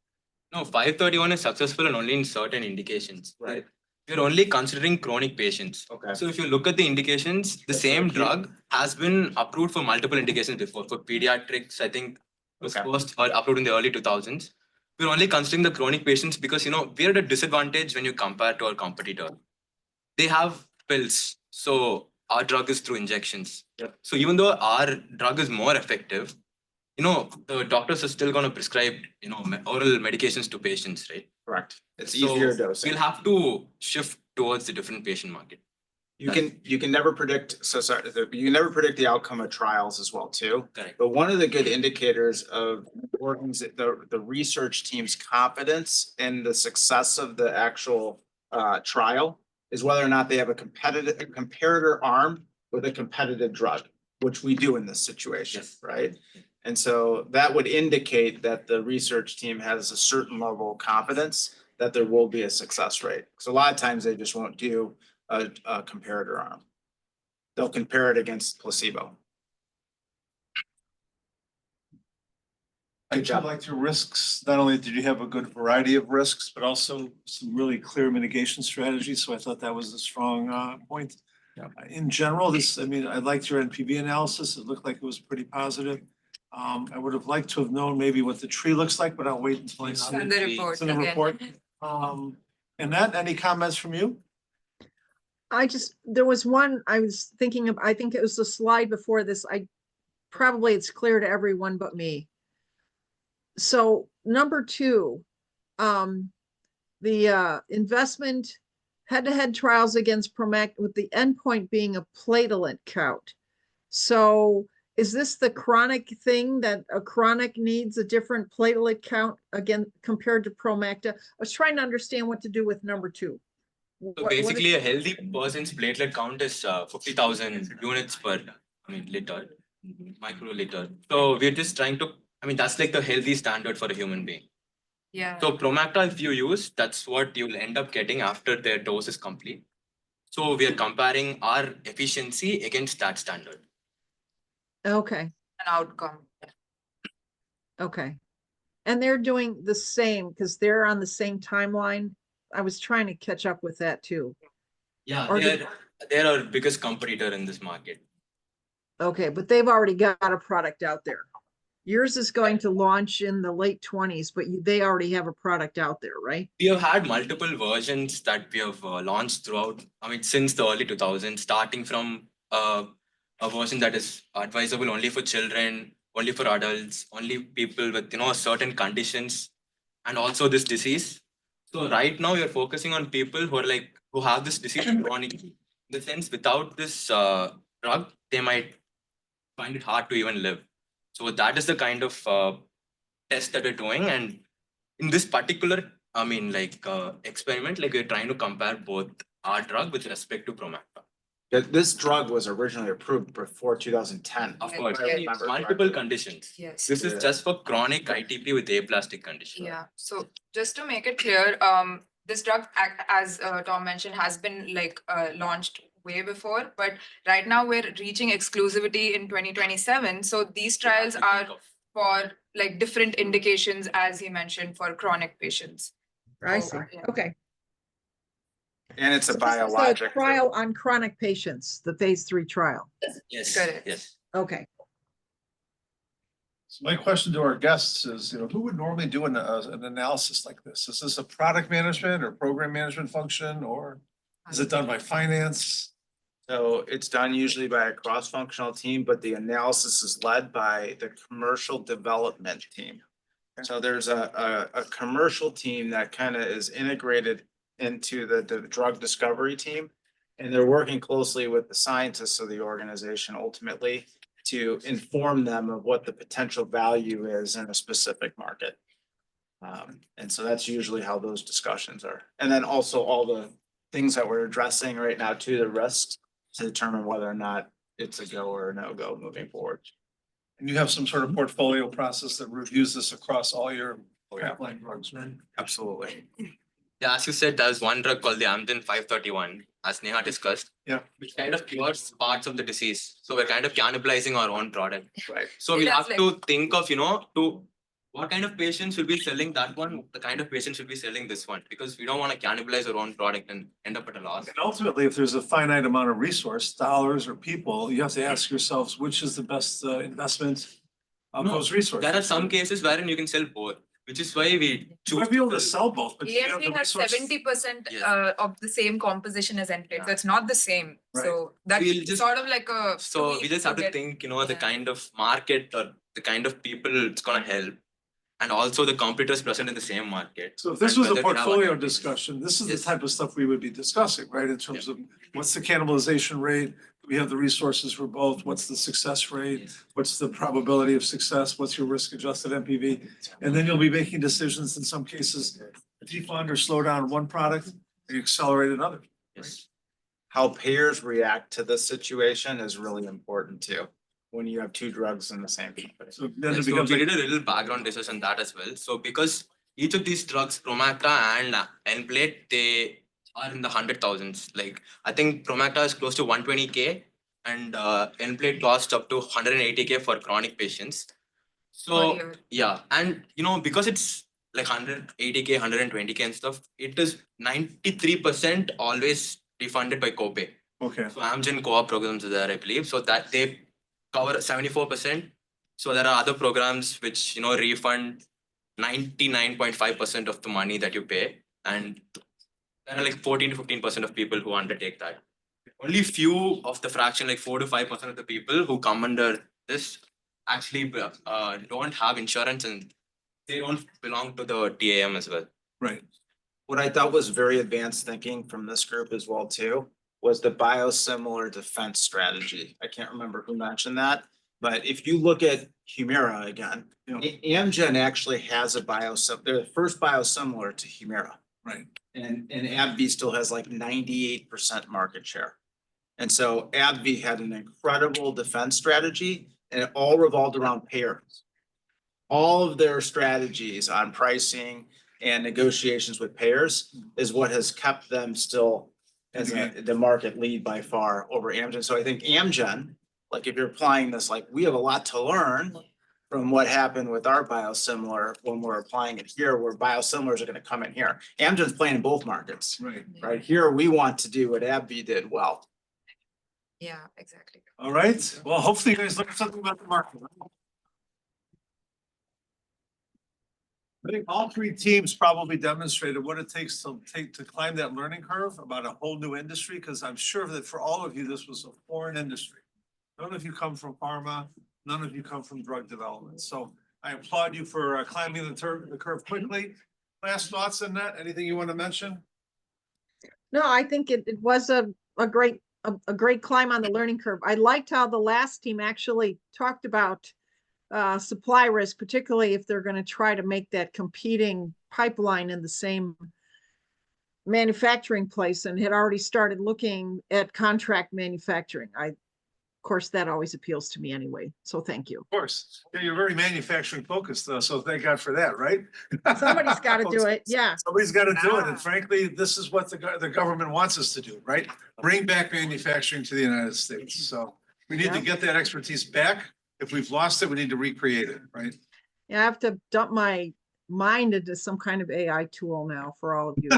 No, 531 is successful and only in certain indications. Right. We're only considering chronic patients. Okay. So if you look at the indications, the That's same okay. drug has been approved for multiple indications before. For pediatrics, I think it was Okay. first approved in the early 2000s. We're only considering the chronic patients because, we're at a disadvantage when you compare to our competitor. They have pills. So our drug is through injections. Yep. So even though our drug is more effective, the doctors are still going to prescribe, oral medications to patients, right? Correct. It's So easier dosing. we'll have to shift towards the different patient market. You can never predict, so sorry, you can never predict the outcome of trials as well too. Correct. But one of the good indicators of the research team's confidence in the success of the actual trial is whether or not they have a comparator arm with a competitive drug, which we do in this situation, Yes. right? And so that would indicate that the research team has a certain level of confidence that there will be a success rate. So a lot of times they just won't do a comparator arm. They'll compare it against placebo. I Good job. liked your risks. Not only did you have a good variety of risks, but also some really clear mitigation strategies. So I thought that was a strong point. In general, I liked your NPV analysis. It looked like it was pretty positive. I would have liked to have known maybe what the tree looks like, but I'll wait until I see And it. the report. It's in the again. report. Annette, any comments from you? There was one I was thinking of, I think it was the slide before this. Probably it's clear to everyone but me. So number 2, the investment head-to-head trials against Promacta with the endpoint being a platelet count. So is this the chronic thing that a chronic needs a different platelet count again compared to Promacta? I was trying to understand what to do with number 2. So basically, a healthy person's platelet count is 50,000 units per, liter, microliter. So we're just trying to, that's like the healthy standard for a human being. Yeah. So Promacta, if you use, that's what you'll end up getting after their dose is complete. So we are comparing our efficiency against that standard. Okay, An outcome. okay. And they're doing the same because they're on the same timeline. I was trying to catch up with that too. Yeah, Or they're our biggest competitor in this market. Okay, but they've already got a product out there. Yours is going to launch in the late 20s, but they already have a product out there, right? We have had multiple versions that we have launched throughout, since the early 2000s, starting from a version that is advisable only for children, only for adults, only people with, certain conditions, and also this disease. So right now you're focusing on people who have this disease chronically. In the sense, without this drug, they might find it hard to even live. So that is the kind of test that we're doing. And in this particular, experiment, we're trying to compare both our drug with respect to Promacta. This drug was originally approved before 2010. Of course, if I remember multiple correctly. conditions. Yes. This is just for chronic ITP with aplastic condition. Yeah, so just to make it clear, this drug, as Tom mentioned, has been launched way before, but right now we're reaching exclusivity in 2027. So these trials are for different indications, as he mentioned, for chronic patients. I So, see. yeah. Okay. And it's a So this is biologic. trial on chronic patients, the phase 3 trial. Yes, Correct. yes. Okay. So my question to our guests is, who would normally do an analysis like this? Is this a product management or program management function, or is it done by finance? So it's done usually by a cross-functional team, but the analysis is led by the commercial development team. So there's a commercial team that kind of is integrated into the drug discovery team. And they're working closely with the scientists of the organization ultimately to inform them of what the potential value is in a specific market. And so that's usually how those discussions are. And then also all the things that we're addressing right now too, the risks, to determine whether or not it's a go or a no-go moving forward. And you have some sort of portfolio process that reviews this across all your pipeline drugs, right? Absolutely. Yeah, as you said, there's one drug called the Amgen 531, as Neha discussed. Yeah. Which kind of cures parts of the disease. So we're kind of cannibalizing our own product. Right. So It we'll has have to think of, to what kind of patients should be selling that one, the kind of patients should be selling this one, because we don't want to cannibalize our own product and end up at a loss. And ultimately, if there's a finite amount of resource, dollars or people, you have to ask yourselves, which is the best investment of No, those resources? There are some cases wherein you can sell both, which is why we You might be able to sell both, but you have EMP the has resources. 70% Yes. Of the same composition as Nplate, so it's not the same. Right. So that's We'll just- sort of like a. So we tweak just have to get- think, the yeah. kind of market or the kind of people it's gonna help. and also the competitors present in the same market. So if this and was a whether they have portfolio advantages. discussion, this is the Yes. type of stuff we would be discussing, right? In terms of what's the cannibalization rate? Do we have the resources for both? What's the success rate? What's the probability of success? What's your risk adjusted NPV? And then you'll be making decisions in some cases, defund or slow down one product and you accelerate another. Yes. How payers react to this situation is really important too, when you have two drugs in the same company. So then Yes, it so becomes we like, did a little background research on that as well. So because each of these drugs, Promacta and Nplate, they are in the 100,000s. Like I think Promacta is close to 120K and Nplate costs up to 180K for chronic patients. So year. yeah, and because it's like 180K, 120K and stuff, it is 93% always refunded by copay. okay, So Amgen co-op programs are there, I believe, so that they cover 74%. So there are other programs which refund 99.5% of the money that you pay, and there are like 14 to 15% of people who undertake that. Only few of the fraction, like 4 to 5% of the people who come under this actually don't have insurance and they don't belong to the TAM as well. right. What I thought was very advanced thinking from this group as well too, was the biosimilar defense strategy. I can't remember who mentioned that, but if you look at Humira again, Amgen actually has a biosimilar, they're the first biosimilar to Humira. Right. And AbbVie still has like 98% market share. And so AbbVie had an incredible defense strategy and it all revolved around payers. All of their strategies on pricing and negotiations with payers is what has kept them still as the market lead by far over Amgen. So I think Amgen, like if you're applying this, like we have a lot to learn from what happened with our biosimilar when we're applying it here, where biosimilars are gonna come in here. Amgen's playing in both markets, Right. right? Here, we want to do what AbbVie did well. Yeah, exactly. All right. Well, hopefully you guys learned something about the market. I think all three teams probably demonstrated what it takes to climb that learning curve about a whole new industry, because I'm sure that for all of you, this was a foreign industry. None of you come from pharma, none of you come from drug development. So I applaud you for climbing the curve quickly. Last thoughts on that? Anything you want to mention? No, I think it was a great climb on the learning curve. I liked how the last team actually talked about supply risk, particularly if they're going to try to make that competing pipeline in the same manufacturing place, and had already started looking at contract manufacturing. Of course, that always appeals to me anyway. So thank you. Of course. Yeah, you're very manufacturing focused though, so thank God for that, right? Somebody's got to do it. Yeah. Somebody's got to do it. And frankly, this is what the government wants us to do, right? Bring back manufacturing to the United States. So we need to get that expertise back. If we've lost it, we need to recreate it, right? Yeah, I have to dump my mind into some kind of AI tool now for all of you.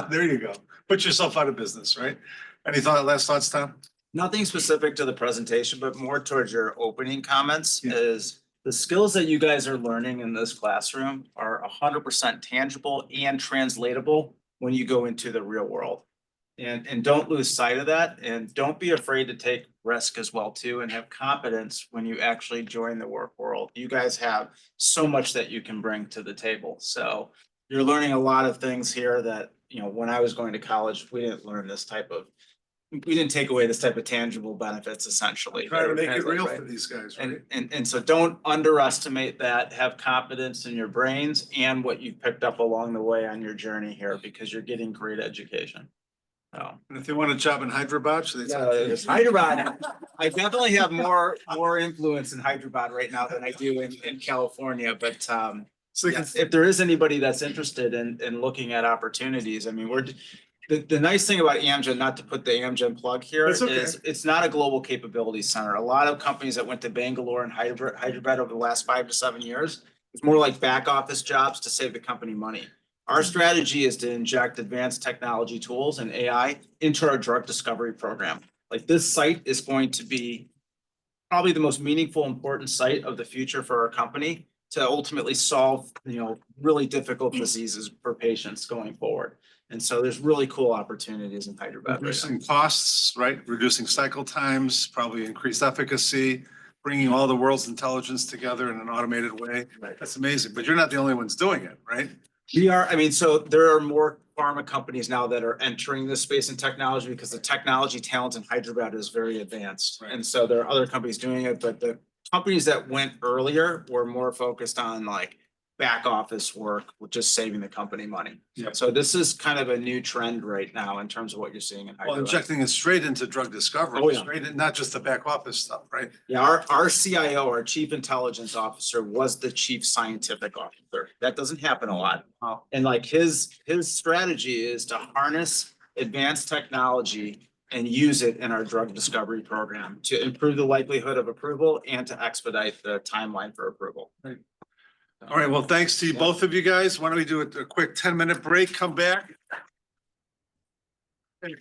There you go. Put yourself out of business, right? Any last thoughts, Tom? Nothing specific to the presentation, but more towards your opening comments Yeah. is the skills that you guys are learning in this classroom are 100% tangible and translatable when you go into the real world. And don't lose sight of that, and don't be afraid to take risk as well too, and have confidence when you actually join the work world. You guys have so much that you can bring to the table. So you're learning a lot of things here that, when I was going to college, we didn't take away this type of tangible benefits essentially. Try to make it real Right. for these guys, right? And so don't underestimate that, have confidence in your brains and what you've picked up along the way on your journey here, because you're getting great education. So. And if they want a job in Hyderabad, so they. Hyderabad, I definitely have more influence in Hyderabad right now than I do in California, but So they can- yes, if there is anybody that's interested in looking at opportunities, I mean, the nice thing about Amgen, not to put the Amgen plug here, That's okay. is it's not a global capability center. A lot of companies that went to Bangalore and Hyderabad over the last 5 to 7 years, it's more like back office jobs to save the company money. Our strategy is to inject advanced technology tools and AI into our drug discovery program. Like this site is going to be probably the most meaningful, important site of the future for our company to ultimately solve, really difficult diseases for patients going forward. And so there's really cool opportunities in Hyderabad right now. Reducing costs, right? Reducing cycle times, probably increased efficacy. bringing all the world's intelligence together in an automated way. That's amazing, but you're not the only ones doing it, right? We are, I mean, so there are more pharma companies now that are entering this space in technology because the technology talent in Hyderabad is very advanced. Right. And so there are other companies doing it, but the companies that went earlier were more focused on like back office work, with just saving the company money. Yeah. So this is kind of a new trend right now in terms of what you're seeing in Well, Hyderabad. injecting it straight into drug discovery, Oh, yeah. straight in, not just the back office stuff, right? Yeah, our CIO, our Chief Intelligence Officer, was the Chief Scientific Officer. That doesn't happen a lot. Wow. And like his strategy is to harness advanced technology and use it in our drug discovery program to improve the likelihood of approval and to expedite the timeline for approval. All right, well, thanks to you, both of you guys. Why don't we do a quick 10-minute break, come back? Thank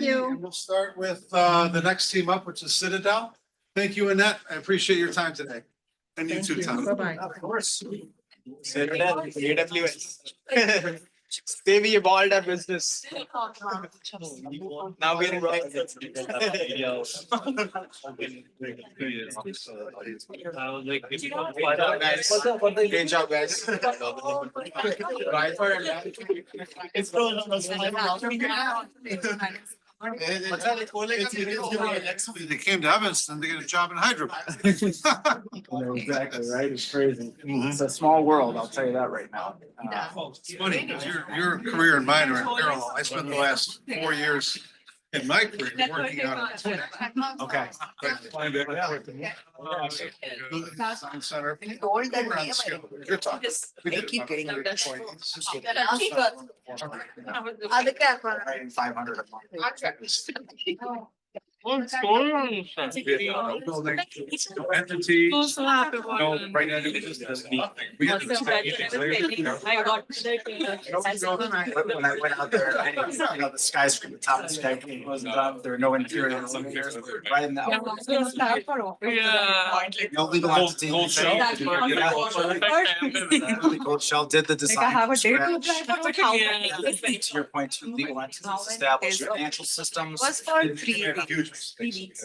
you. And we'll start with the next team up, which is Citadel. Thank you, Annette. I appreciate your time today. And you too, Tom. Bye-bye. Of course. AWS. Say we evolved our business. Now we're in. Great job, guys. They came to Evanston to get a job in Hyderabad. Exactly, right? It's crazy. It's a small world, I'll tell you that right now. It's funny, because your career and mine are in parallel. I spent the last 4 years in my career working out of. Okay. Science Center. You're talking. They keep getting. Right, 500 a month. Entity. No, right now, it just does nothing. We had to When I went out there, you know, the skyscraper, the top of the skyscraper wasn't up, there were no interior. Right in that. No legal entity. Gold Shell. Gold Shell did the design. I have a date to scratch. apply for, but how? To your point, two legal entities established, financial systems. Was for 3 weeks. 3 weeks.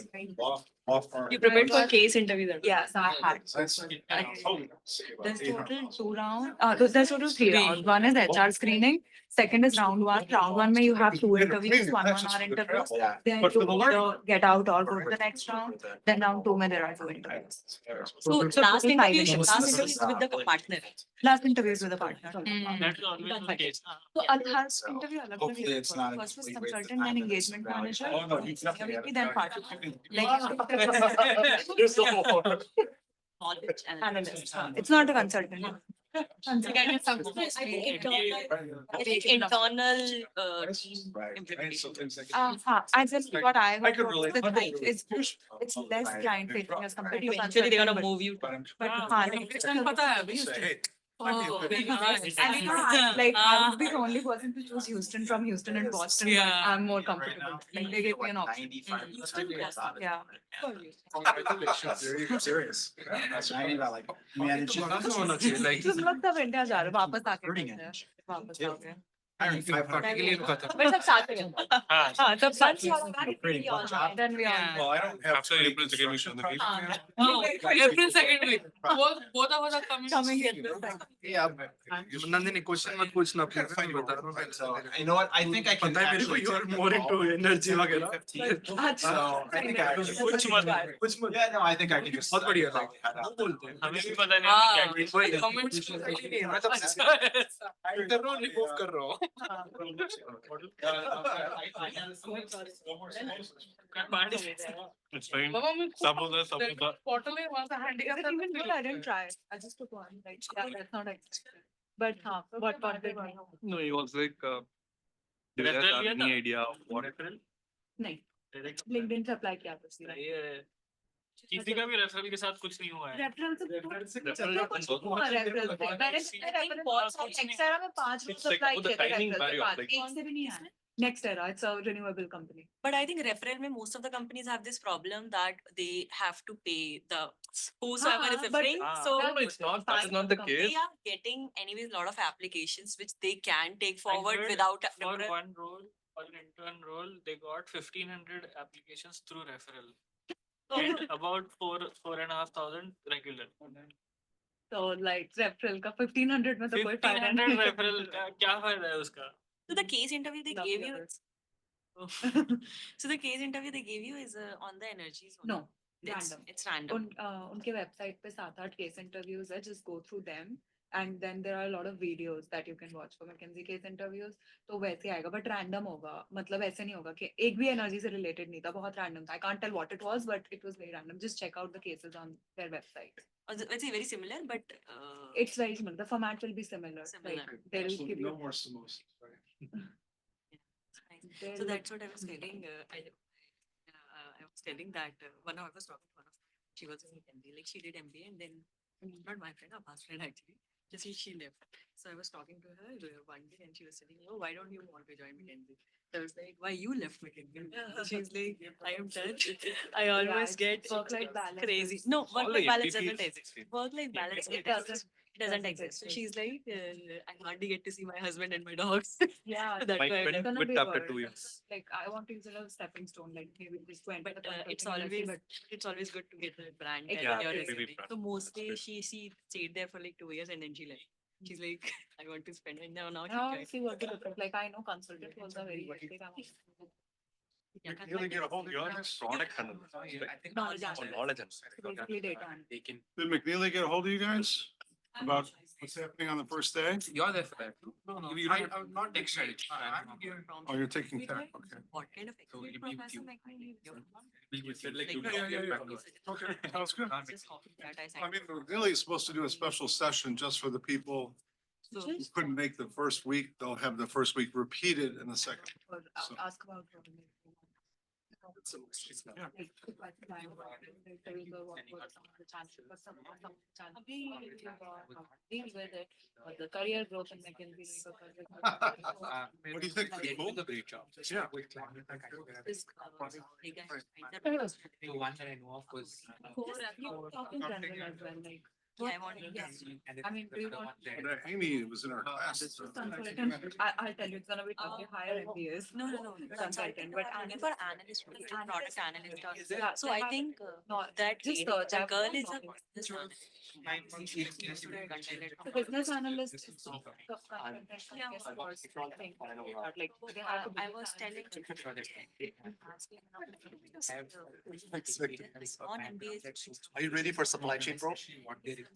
You prepared for case interview then? Yes, I had. There's There's total 2 rounds, there's total 3 rounds. One is HR screening, second is round 1. Round 1 may you have 2 interviews, 1-1-hour interviews. Yeah. Then you either get out or go to the next round. Then round 2 mein there are 2 interviews. So last interview is with the partner. Last interview is with the partner. That's always the case. So last interview alag Hopefully it's not a First was complete waste of consultant time, and but it's engagement valuable. manager. Oh, no, you definitely Then partner. There's the whole. Knowledge and. Analyst. It's not a consultant. I think internal team Right. implementation. As in what I I heard could was relate. the client it's less client facing as compared to Eventually they're gonna consultant, move you. but Say, hey, Oh, very nice. And you know, like I would be the only person to choose Houston from Houston and Boston. but I'm more comfortable. Like they gave me an option. 95%. Yeah. Serious. That's like managing. तुम लोग सब India जा रहे हो वापस आके Recruiting करते हैं। edge. वापस आओगे। Hiring 500. पर सब साथ में हाँ सब साथ Recruiting bunch of- then we all Well, I don't have. After April 2nd week on the beach. Oh, April 2nd week. Both of us are coming. Yeah. Nandini, question मत पूछना please. Find मैं बता रहा हूँ. So, you know what, I think I can पता है मेरे को actually. you are more into energy वगैरह. 15. So I think I. कुछ मत. Yeah, no, I think I can just. बहुत बढ़िया था. head out. बोलते हैं. हमें भी पता नहीं हाँ, क्या क्या- वही comments मैं तब से कर रहा हूँ remove कर रहा हूँ. It's fine. Mama, मैं सब होगा सब होगा. portal है वहाँ से handicap But even though I didn't try, I just took one. Like, yeah, that's not expected. But हाँ, what did you? No, he was like, do you guys Referral have लिया any था? idea of what? नहीं, LinkedIn से apply किया था सीधा. ये किसी का भी रेफरल के साथ कुछ नहीं हुआ है. Referral से Referral से कुछ नहीं हुआ referral से. मैंने referral Nextera में 5 It's लोग like apply वो the किए थे timing referral vary के of बाद. like- एक से भी नहीं आया. Nextera, it's a renewable company. But I think referral में most of the companies have this problem that they have to pay the whosoever is but- referring. So No, no, it's not. That is not the case. they are getting anyways a lot of applications which they can take I forward heard without a For referral. one role, for an intern role, they got 1,500 applications through referral. and about 4,500 regular. So like referral का 1500 में तो कोई फायदा 1500 नहीं referral क्या फायदा है उसका? So the case interview they Love gave you. yours. So the case interview they gave you is on the energies. only. No, It's- random. It's random. उनके website पे 7-8 case interviews है, just go through them. And then there are a lot of videos that you can watch for McKinsey case interviews. तो वैसे आएगा, but random होगा. मतलब ऐसे नहीं होगा कि एक भी energy से related नहीं था, बहुत random था. I can't tell what it was, but it was very random. Just check out the cases on their website. Let's say very similar, but It's very similar. The format will be similar. Similar. Like they'll give No you. more samosas, right? so that's what I was telling. I was telling that one I was talking to one of she was in MBA, like she did MBA and then not my friend, a past friend actually. Just she left. So I was talking to her one day and she was telling, oh, why don't you want to join McKinsey? So I was like, why you left McKinsey? She's like, I am done. I always get work-life balance crazy. is- No, work-life balance FPP doesn't exist. Work-life balance doesn't exist. So she's like, I hardly get to see my husband and my dogs. Yeah, That's My why I friend left. gonna quit be after work. 2 years. Like I want to use it as a stepping stone, like maybe just to enter But the it's consulting industry, always but it's always good to get the brand Exactly. and your FPP resume. brand. So mostly That's she stayed there for like 2 years and then she left. She's like, I want to spend it now. Now she now joined. see what to look at. Like I know consultant was a very hectic. Yeah, McNeely get a hold of you on this? Product analyst, right? Knowledge Oh, analyst. knowledge analyst. Basically data analyst. They can. Did McNeely get a hold of you guys about what's happening on the first day? You're there for that. No, You don't have I'm not take strategy. I'm given Oh, you're taking tech, okay. what kind of So experience it'll be with Professor you. McNeely? We said like Like, you no, don't yeah, get yeah. back to us. Okay, sounds good. Just copy that I I signed. mean, McNeely is supposed to do a special session just for the people So who couldn't make the first week. They'll have the first week repeated in the second. Or So- ask about. Yeah. Deal with it, but the career growth in McKinsey. What do you think? They're doing a great job. Yeah. this hey guys, find The one that I know of was. Talking general as well, like. Yeah, I want to- Yes. And then I mean, do you the want? one there. But Amy was in our class. Consultant, I'll tell you, it's gonna be tough to hire MBAs. No. Consultant, but Only for analyst, product analyst. Yeah, So they I have- think No, that just lady, search. the I've girl been is a talking. business analyst. The business analyst is the consultant, Yeah. guess was thing, but like they have to be I was telling. On MBA. Are you ready for supply chain, bro? What they require.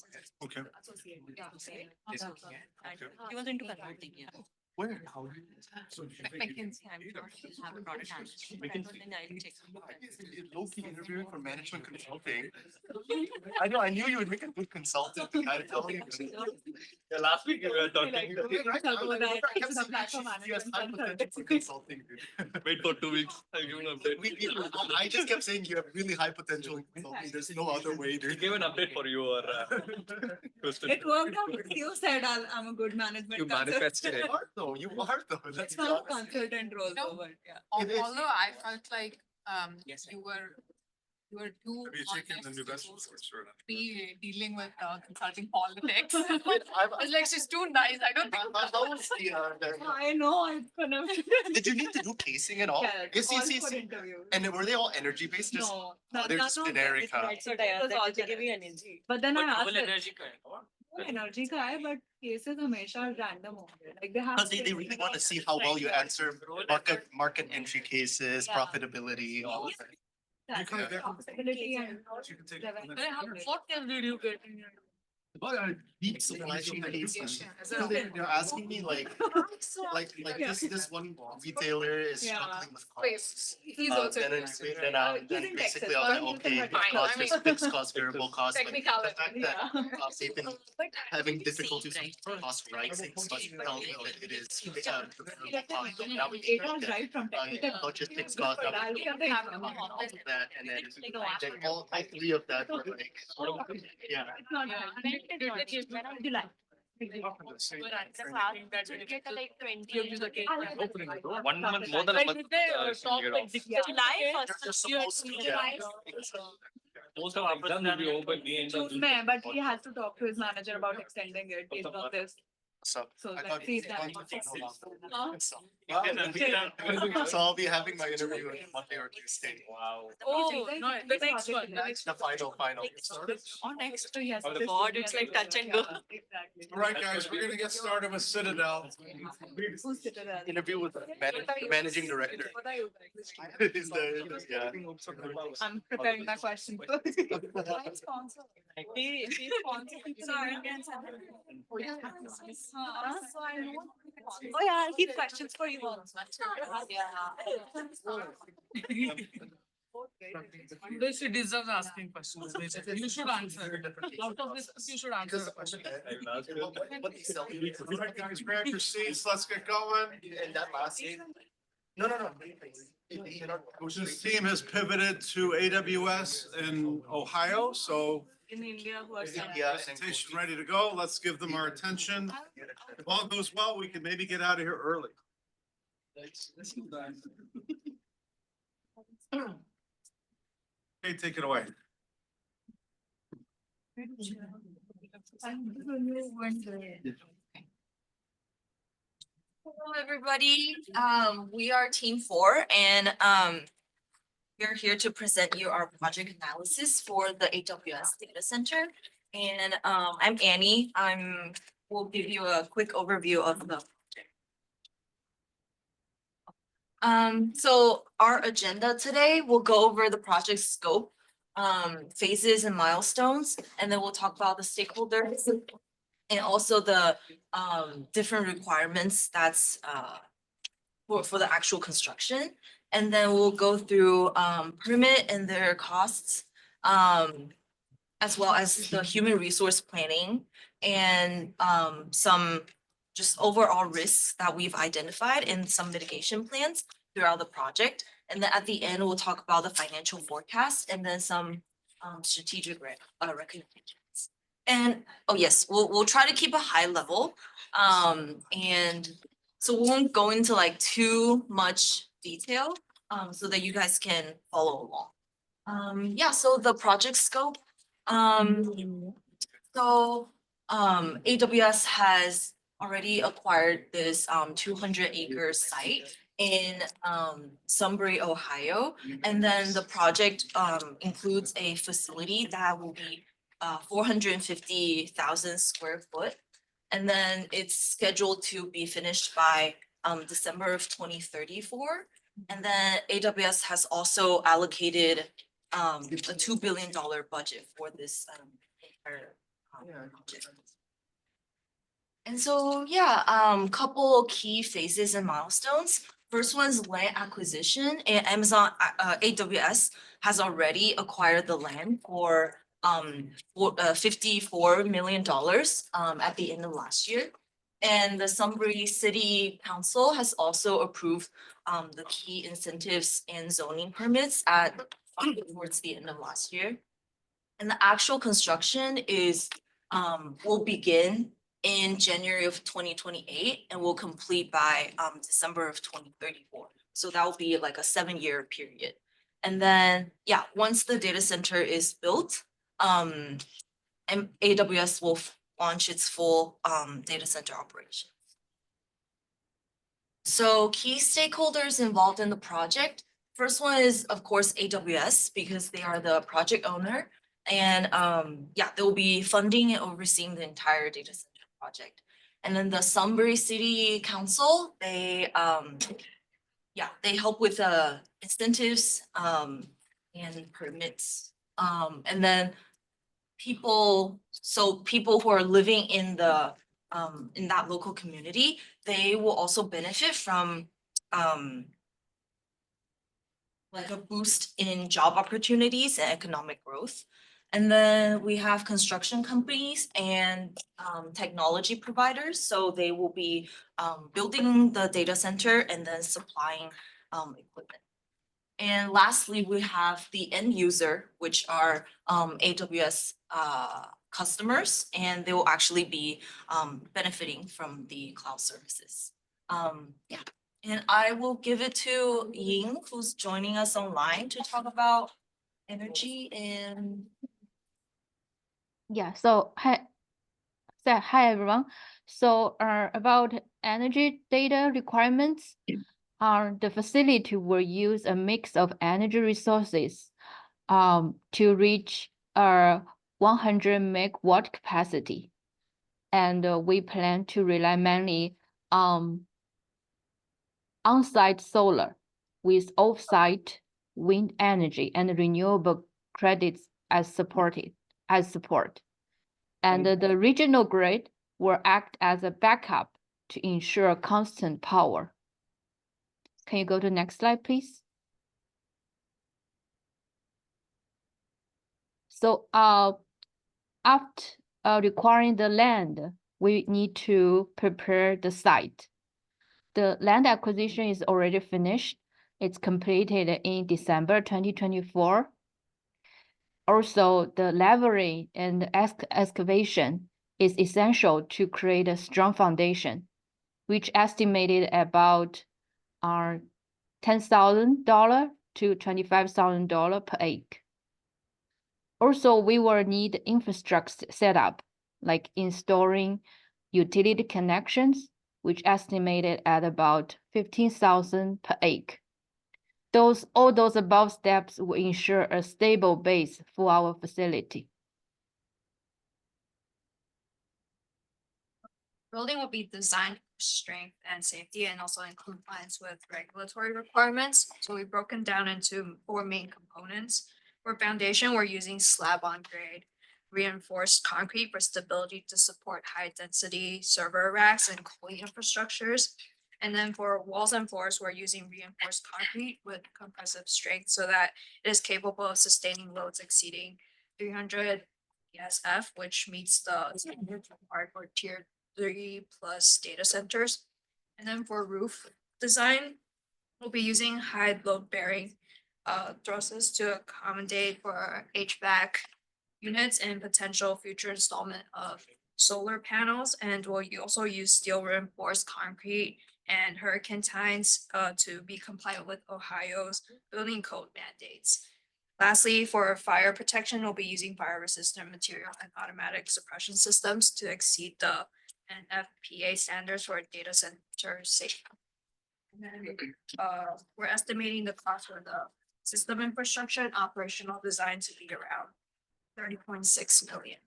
Okay. associate, yeah, Okay. This okay. one, yeah. And he was into consulting, yeah. Where? McKinsey, I'm sure he'll have a product analyst, but I don't think I'll check. Low-key interviewing for management consulting. I knew you would make a good consultant. I tell you. Yeah, last week we were talking. Yes, high potential for consulting, dude. Wait for 2 weeks. I'll give an update. I just kept saying you have really high potential in consulting. There's no other way, We dude. gave an update for you or question. It worked out, because you said I'm a good management. You consultant. manifested it. You are though. Let's It's be not a honest. consultant role though, but yeah. It is. Although I felt like Yes, you were too Have you taken the new vegetables course or not? be dealing with consulting politics. I'm- It's like she's too nice. I don't think. How was the, I know, it's gonna be. did you need to do casing at all? Yeah, Yes, all yes, yes. for interviews. And were they all energy based? Just No, they're just generic, huh? That's what It was all they're giving energy. But then I But asked double it, energy का है. वो energy का है, but cases हमेशा random होंगे. Like they have. Because they really want to see how well you answer market entry cases, Yeah. profitability, all of that. You come back- Profitability and You can take. revenue. What can did you get in your? Deep supply chain cases. So they're asking me like this one retailer is Yeah. struggling with Wait, costs. he's also. Then interested. then basically I was like, okay, Fine, fixed cost, I mean- fixed cost, variable cost, but the Technicality, fact that they've been But having it's the difficulties same, with right? cost rising, so I tell me that it is. It was right from technical. Logistics cost, But I'll get the all of that, and then all three of that were like, yeah. It's not. July. So you get a like 20. Opening the door. 1 month, more than a month. July first. Just supposed to, yeah. Most of our exams will be over by the end of June में, but he has to talk to his manager about extending it based on this. So. So I let's thought- see if that I makes thought- sense. So I'll be having my interview on Monday or Tuesday. Wow. Oh, no, the next one, the next. The final. Or next, yes, God, it's like touch and go. All right, guys, we're gonna get started with Citadel. Interview with the managing director. Is the, yeah. I'm preparing my question. He sponsored. Sorry. Oh yeah, I'll keep questions for you also. This deserves asking questions. Basically. You should answer. Out of this, you should answer the question. All right, guys, grab your seats, let's get going. And that last. No. This team has pivoted to AWS in Ohio, so In India who are. presentation ready to go. Let's give them our attention. If all goes well, we can maybe get out of here early. Okay, take it away. Hello, everybody. We are team 4 and we're here to present you our project analysis for the AWS data center. And I'm Annie. We'll give you a quick overview of the project. So our agenda today, we'll go over the project scope, phases and milestones, and then we'll talk about the stakeholders and also the different requirements that's for the actual construction. And then we'll go through permit and their costs, as well as the human resource planning and some just overall risks that we've identified and some mitigation plans throughout the project. And then at the end, we'll talk about the financial forecast and then some strategic recommendations. And, oh yes, we'll try to keep a high level. And so we won't go into like too much detail, so that you guys can follow along. Yeah, so the project scope. AWS has already acquired this 200-acre site in Sunbury, Ohio. And then the project includes a facility that will be 450,000 square foot. And then it's scheduled to be finished by December of 2034. And then AWS has also allocated a $2 billion budget for this entire project. And so, yeah, couple key phases and milestones. First one is land acquisition, and AWS has already acquired the land for $54 million at the end of last year. And the Sunbury City Council has also approved the key incentives and zoning permits towards the end of last year. And the actual construction will begin in January of 2028 and will complete by December of 2034. So that will be like a 7-year period. And then, yeah, once the data center is built, and AWS will launch its full data center operation. So key stakeholders involved in the project. First one is, of course, AWS, because they are the project owner. And yeah, they will be funding and overseeing the entire data center project. And then the Sunbury City Council, they help with incentives and permits. And then people who are living in that local community, they will also benefit from like a boost in job opportunities and economic growth. And then we have construction companies and technology providers. So they will be building the data center and then supplying equipment. And lastly, we have the end user, which are AWS customers, and they will actually be benefiting from the cloud services. Yeah, and I will give it to Ying, who's joining us online to talk about energy and. Yeah, so hi, So, hi everyone. So, about energy data requirements, the facility will use a mix of energy resources to reach 100 megawatt capacity. And we plan to rely mainly on on-site solar with off-site wind energy and renewable credits as support. And the regional grid will act as a backup to ensure constant power. Can you go to the next slide, please? So after requiring the land, we need to prepare the site. The land acquisition is already finished. It's completed in December 2024. Also, the leveling and excavation is essential to create a strong foundation, which estimated about $10,000 to $25,000 per acre. Also, we will need infrastructure setup, like installing utility connections, which estimated at about 15,000 per acre. All those above steps will ensure a stable base for our facility. Building will be designed for strength and safety and also in compliance with regulatory requirements. So we've broken down into 4 main components. For foundation, we're using slab on grade, reinforced concrete for stability to support high density server racks and cooling infrastructures. And then for walls and floors, we're using reinforced concrete with compressive strength so that it is capable of sustaining loads exceeding 300 ESF, which meets the standards required for tier 3+ data centers. And then for roof design, we'll be using high load bearing trusses to accommodate for HVAC units and potential future installment of solar panels. And we'll also use steel reinforced concrete and hurricane tines to be compliant with Ohio's building code mandates. Lastly, for fire protection, we'll be using fire resistant material and automatic suppression systems to exceed the NFPA standards for data center safety. And then we're estimating the cost for the system infrastructure and operational design to be around 30.6 million.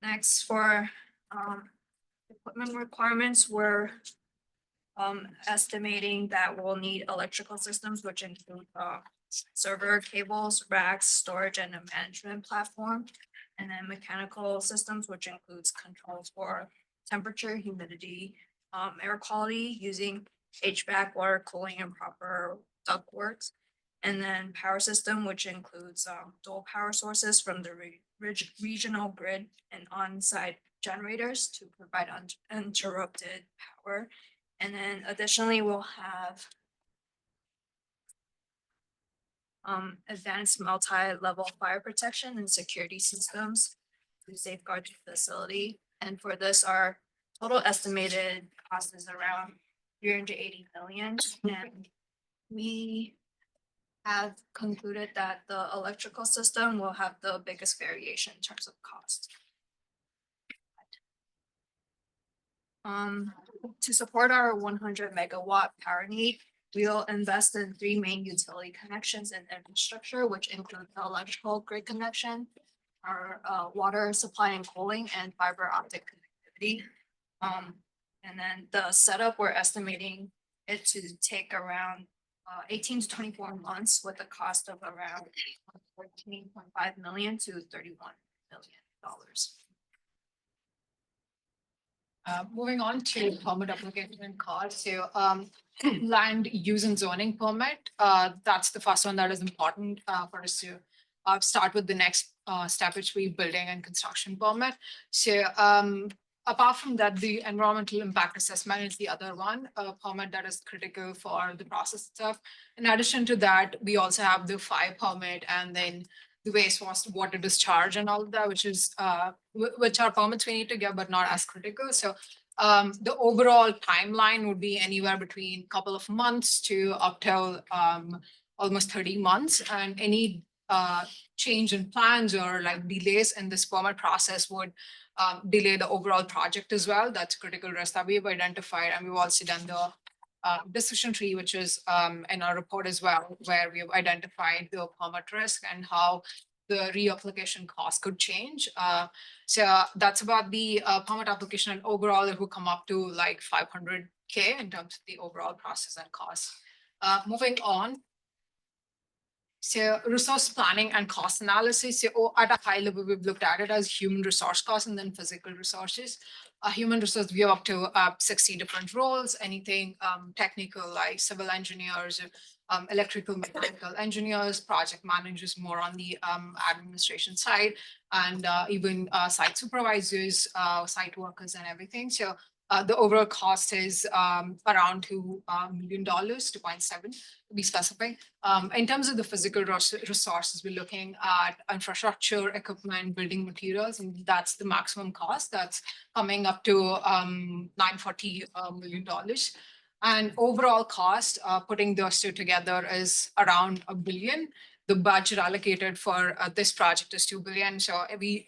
Next, for equipment requirements, we're estimating that we'll need electrical systems, which include server cables, racks, storage, and a management platform. And then mechanical systems, which includes controls for temperature, humidity, air quality using HVAC, water cooling, and proper ductworks. And then power system, which includes dual power sources from the regional grid and on-site generators to provide uninterrupted power. And then additionally, we'll have advanced multi-level fire protection and security systems to safeguard the facility. And for this, our total estimated cost is around 380 million. And we have concluded that the electrical system will have the biggest variation in terms of cost. To support our 100 megawatt power need, we'll invest in 3 main utility connections and infrastructure, which include the electrical grid connection, our water supply and cooling, and fiber optic connectivity. And then the setup, we're estimating it to take around 18 to 24 months with a cost of around 14.5 million to $31 million. Moving on to permit application and cost, so land use and zoning permit, that's the first one that is important for us to start with the next step, which we building and construction permit. So apart from that, the environmental impact assessment is the other one, permit that is critical for the process itself. In addition to that, we also have the fire permit and then the wastewater discharge and all of that, which is which are permits we need to get, but not as critical. So the overall timeline would be anywhere between a couple of months to up till almost 30 months. And any change in plans or like delays in this permit process would delay the overall project as well. That's a critical risk that we've identified, and we've also done the decision tree, which is in our report as well, where we've identified the permit risk and how the reapplication cost could change. So that's about the permit application, and overall it will come up to like 500K in terms of the overall process and cost. Moving on. So resource planning and cost analysis. So at a high level, we've looked at it as human resource costs and then physical resources. Human resource, we have up to 60 different roles, anything technical like civil engineers, electrical, mechanical engineers, project managers more on the administration side, and even site supervisors, site workers and everything. So the overall cost is around $2 million, 2.7 to be specific. In terms of the physical resources, we're looking at infrastructure, equipment, building materials, and that's the maximum cost. That's coming up to $940 million. And overall cost, putting those two together, is around $1 billion. The budget allocated for this project is $2 billion. So we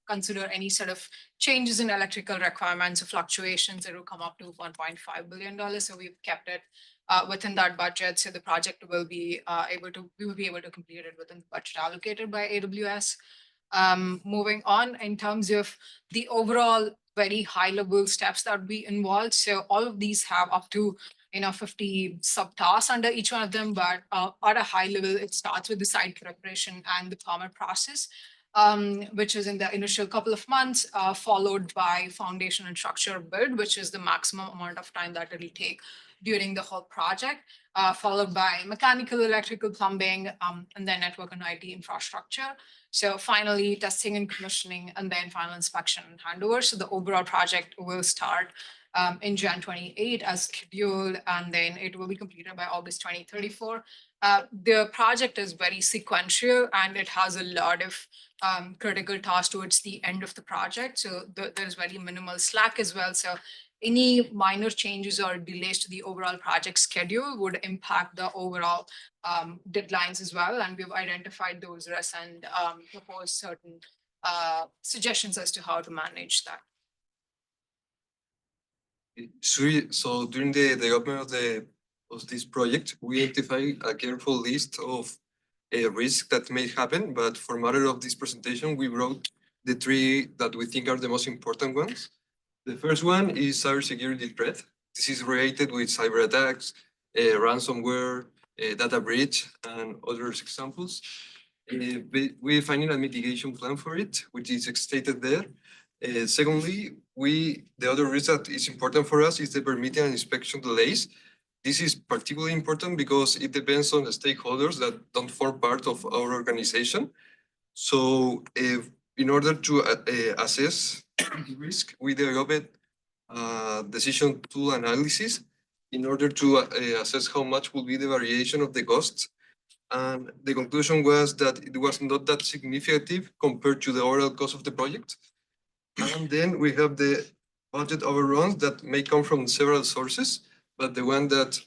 consider any sort of changes in electrical requirements or fluctuations, it will come up to $1.5 billion. So we've kept it within that budget. So the project will be we will be able to complete it within the budget allocated by AWS. Moving on, in terms of the overall very high level steps that we involved. So all of these have up to 50 subtasks under each one of them, but at a high level, it starts with the site preparation and the permit process, which is in the initial couple of months, followed by foundation and structure build, which is the maximum amount of time that it'll take during the whole project, followed by mechanical, electrical, plumbing, and then network and IT infrastructure. So finally, testing and commissioning, and then final inspection and handover. So the overall project will start in Jan 28 as scheduled, and then it will be completed by August 2034. The project is very sequential, and it has a lot of critical tasks towards the end of the project. So there's very minimal slack as well. So any minor changes or delays to the overall project schedule would impact the overall deadlines as well. And we've identified those risks and proposed certain suggestions as to how to manage that. So during the development of this project, we identified a careful list of risks that may happen, but for matter of this presentation, we wrote the three that we think are the most important ones. The first one is cybersecurity threat. This is related with cyber attacks, ransomware, data breach, and other examples. We're finding a mitigation plan for it, which is stated there. Secondly, the other risk that is important for us is the permitting and inspection delays. This is particularly important because it depends on the stakeholders that don't form part of our organization. So in order to assess the risk, we developed decision tool analysis in order to assess how much will be the variation of the costs. And the conclusion was that it was not that significant compared to the overall cost of the project. And then we have the budget overruns that may come from several sources, but the one that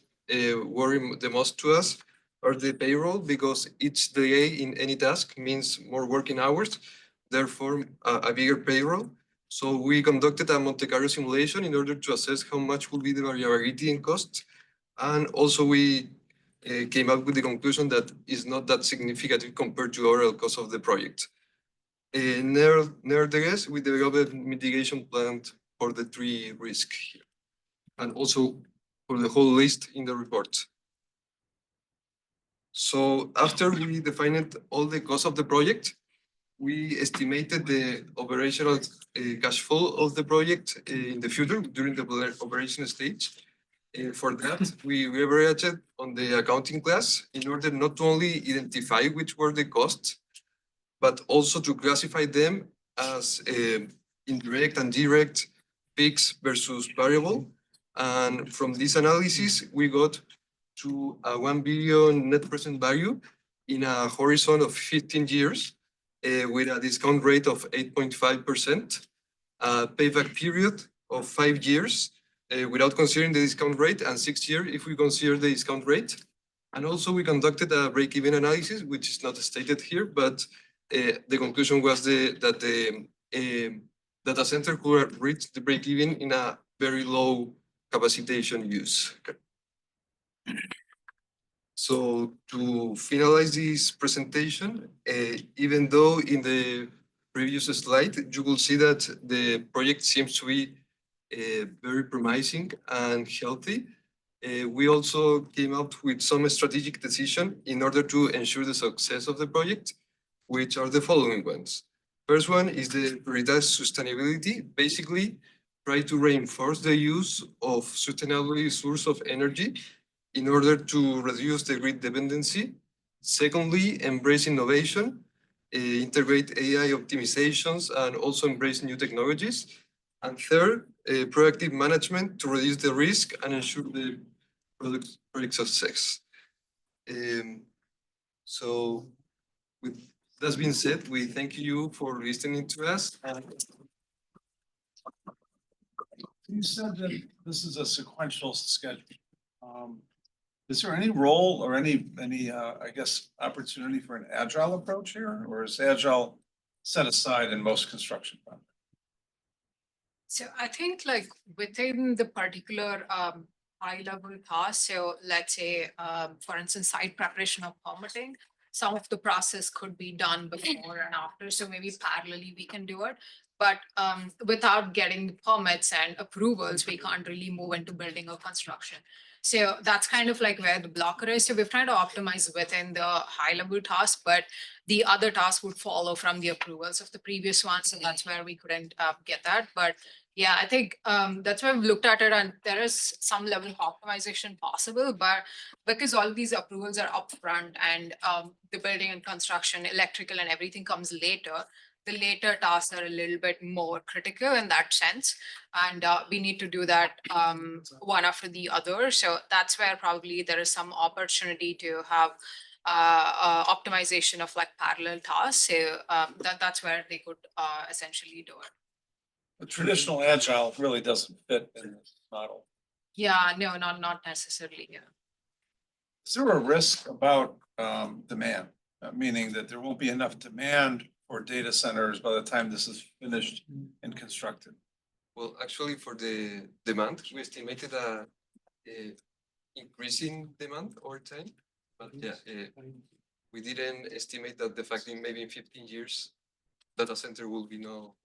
worry the most to us are the payroll, because each delay in any task means more working hours, therefore a bigger payroll. So we conducted a Monte Carlo simulation in order to assess how much will be the variability in costs. And also we came up with the conclusion that it's not that significant compared to overall cost of the project. Nevertheless, we developed a mitigation plan for the three risks here, and also for the whole list in the report. So after we defined all the costs of the project, we estimated the operational cash flow of the project in the future during the operation stage. For that, we leveraged on the accounting class in order not to only identify which were the costs, but also to classify them as indirect and direct, fixed versus variable. And from this analysis, we got to a 1 billion net present value in a horizon of 15 years with a discount rate of 8.5%, a payback period of 5 years without considering the discount rate, and 6 years if we consider the discount rate. And also we conducted a break-even analysis, which is not stated here, but the conclusion was that the data center could reach the break-even in a very low capacitation use. So to finalize this presentation, even though in the previous slide, you will see that the project seems to be very promising and healthy. We also came up with some strategic decision in order to ensure the success of the project, which are the following ones. First one is the prioritize sustainability. Basically, try to reinforce the use of sustainable source of energy in order to reduce the grid dependency. Secondly, embrace innovation, integrate AI optimizations, and also embrace new technologies. And third, proactive management to reduce the risk and ensure the project success. So with that being said, we thank you for listening to us. You said that this is a sequential schedule. Is there any role or any, I guess, opportunity for an agile approach here, or is agile set aside in most construction projects? So I think like within the particular high level task, so let's say, for instance, site preparation of permitting, some of the process could be done before and after, so maybe parallelly we can do it. But without getting the permits and approvals, we can't really move into building or construction. So that's kind of like where the blocker is. So we've tried to optimize within the high level task, but the other tasks would follow from the approvals of the previous ones. And that's where we couldn't get that. But yeah, I think that's why we've looked at it, and there is some level of optimization possible, but because all of these approvals are upfront and the building and construction, electrical and everything comes later, the later tasks are a little bit more critical in that sense. And we need to do that one after the other. So that's where probably there is some opportunity to have optimization of like parallel tasks. So that's where they could essentially do it. The traditional agile really doesn't fit in this model. Yeah, no, not necessarily. Yeah. Is there a risk about demand, meaning that there won't be enough demand for data centers by the time this is finished and constructed? Well, actually, for the demand, we estimated a increasing demand over time. But yeah, we didn't estimate that the fact that maybe in 15 years, data center will be no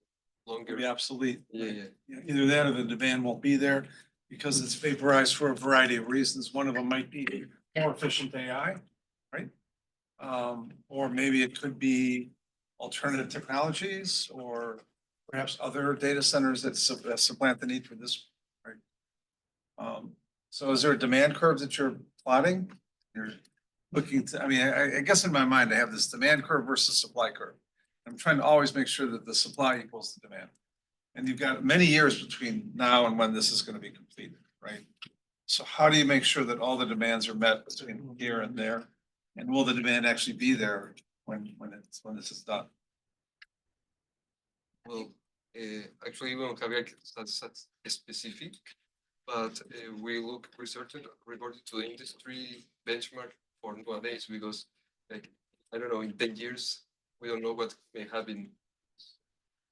longer. Be obsolete. Yeah. Either that or the demand won't be there because it's vaporized for a variety of reasons. One of them might be more efficient AI, right? Or maybe it could be alternative technologies or perhaps other data centers that supplant the need for this, right? So is there a demand curve that you're plotting? You're looking to, I mean, I guess in my mind, I have this demand curve versus supply curve. I'm trying to always make sure that the supply equals the demand. And you've got many years between now and when this is going to be completed, right? So how do you make sure that all the demands are met between here and there? And will the demand actually be there when this is done? Well, actually, we don't have that specific, but we researched regarding to the industry benchmark for nowadays because, like, I don't know, in 10 years, we don't know what may happen.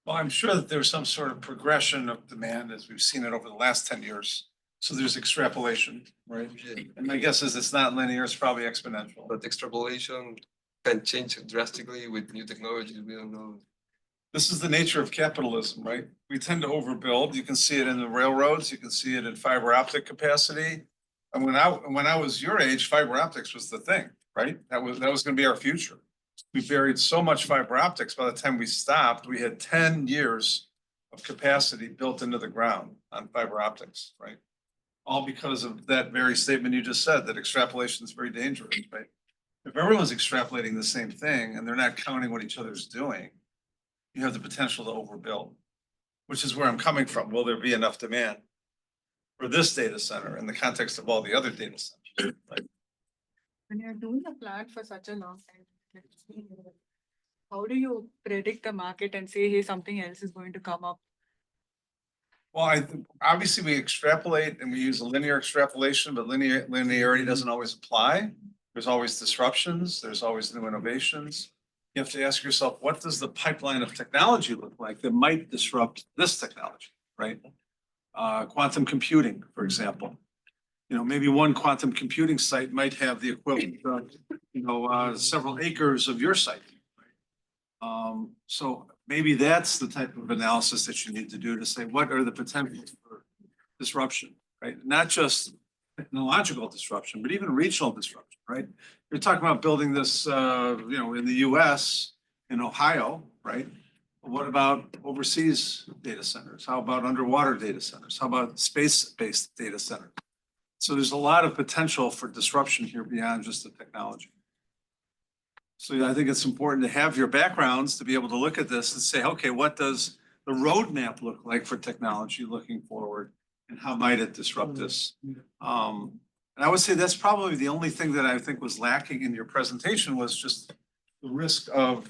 Well, I'm sure that there's some sort of progression of demand as we've seen it over the last 10 years. So there's extrapolation, right? Yeah. And my guess is it's not linear, it's probably exponential. But extrapolation can change drastically with new technologies. We don't know. This is the nature of capitalism, right? We tend to overbuild. You can see it in the railroads. You can see it in fiber optic capacity. And when I was your age, fiber optics was the thing, right? That was going to be our future. We buried so much fiber optics. By the time we stopped, we had 10 years of capacity built into the ground on fiber optics, right? All because of that very statement you just said, that extrapolation is very dangerous, right? If everyone's extrapolating the same thing and they're not counting what each other's doing, you have the potential to overbuild, which is where I'm coming from. Will there be enough demand for this data center in the context of all the other data centers? Right? When you're doing a plan for such a long time, how do you predict the market and say, hey, something else is going to come up? Well, obviously we extrapolate and we use a linear extrapolation, but linearity doesn't always apply. There's always disruptions, there's always new innovations. You have to ask yourself, what does the pipeline of technology look like that might disrupt this technology, right? Quantum computing, for example. Maybe one quantum computing site might have the equivalent of, several acres of your site. So maybe that's the type of analysis that you need to do to say, what are the potentials for disruption, right? Not just technological disruption, but even regional disruption, right? You're talking about building this, in the US, in Ohio, right? What about overseas data centers? How about underwater data centers? How about space-based data centers? So there's a lot of potential for disruption here beyond just the technology. So yeah, I think it's important to have your backgrounds to be able to look at this and say, okay, what does the roadmap look like for technology looking forward? And how might it disrupt this? And I would say that's probably the only thing that I think was lacking in your presentation was just the risk of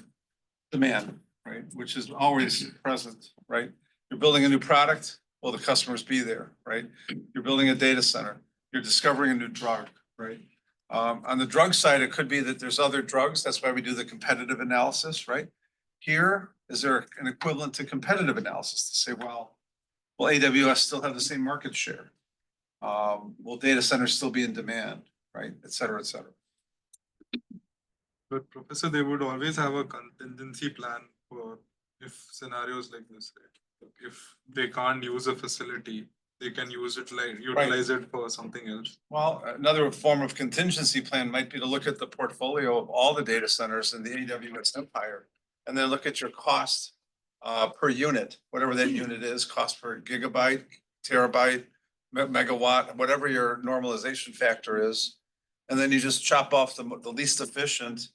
demand, right? Which is always present, right? You're building a new product, will the customers be there, right? You're building a data center, you're discovering a new drug, right? On the drug side, it could be that there's other drugs. That's why we do the competitive analysis, right? Here, is there an equivalent to competitive analysis to say, well, will AWS still have the same market share? Will data centers still be in demand, right? Et cetera, et cetera. But Professor, they would always have a contingency plan for if scenarios like this, right? If they can't use a facility, they can use it utilize it for something else. Well, another form of contingency plan might be to look at the portfolio of all the data centers in the AWS empire, and then look at your cost per unit, whatever that unit is, cost per gigabyte, terabyte, megawatt, whatever your normalization factor is. And then you just chop off the least efficient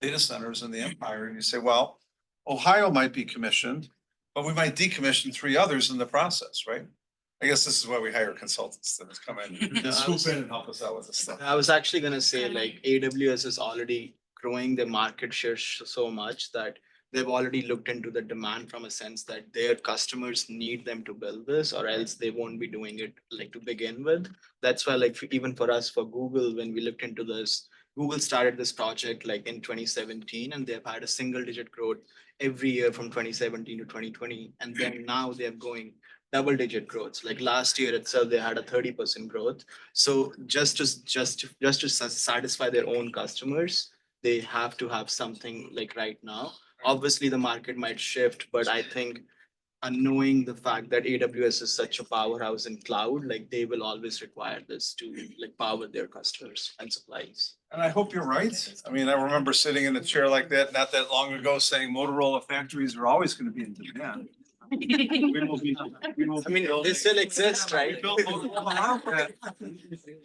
data centers in the empire, and you say, well, Ohio might be commissioned, but we might decommission 3 others in the process, right? I guess this is why we hire consultants that come in, swoop in and help us out with this stuff. I was actually gonna say like AWS is already growing their market share so much that they've already looked into the demand from a sense that their customers need them to build this or else they won't be doing it like to begin with. That's why like even for us, for Google, when we looked into this, Google started this project like in 2017 and they've had a single-digit growth every year from 2017 to 2020. And then now they're going double-digit growth. Like last year itself, they had a 30% growth. So just to satisfy their own customers, they have to have something like right now. Obviously, the market might shift, but I think knowing the fact that AWS is such a powerhouse in cloud, like they will always require this to like power their customers and supplies. And I hope you're right. I mean, I remember sitting in a chair like that not that long ago saying Motorola factories are always going to be in demand. I mean, they still exist, right?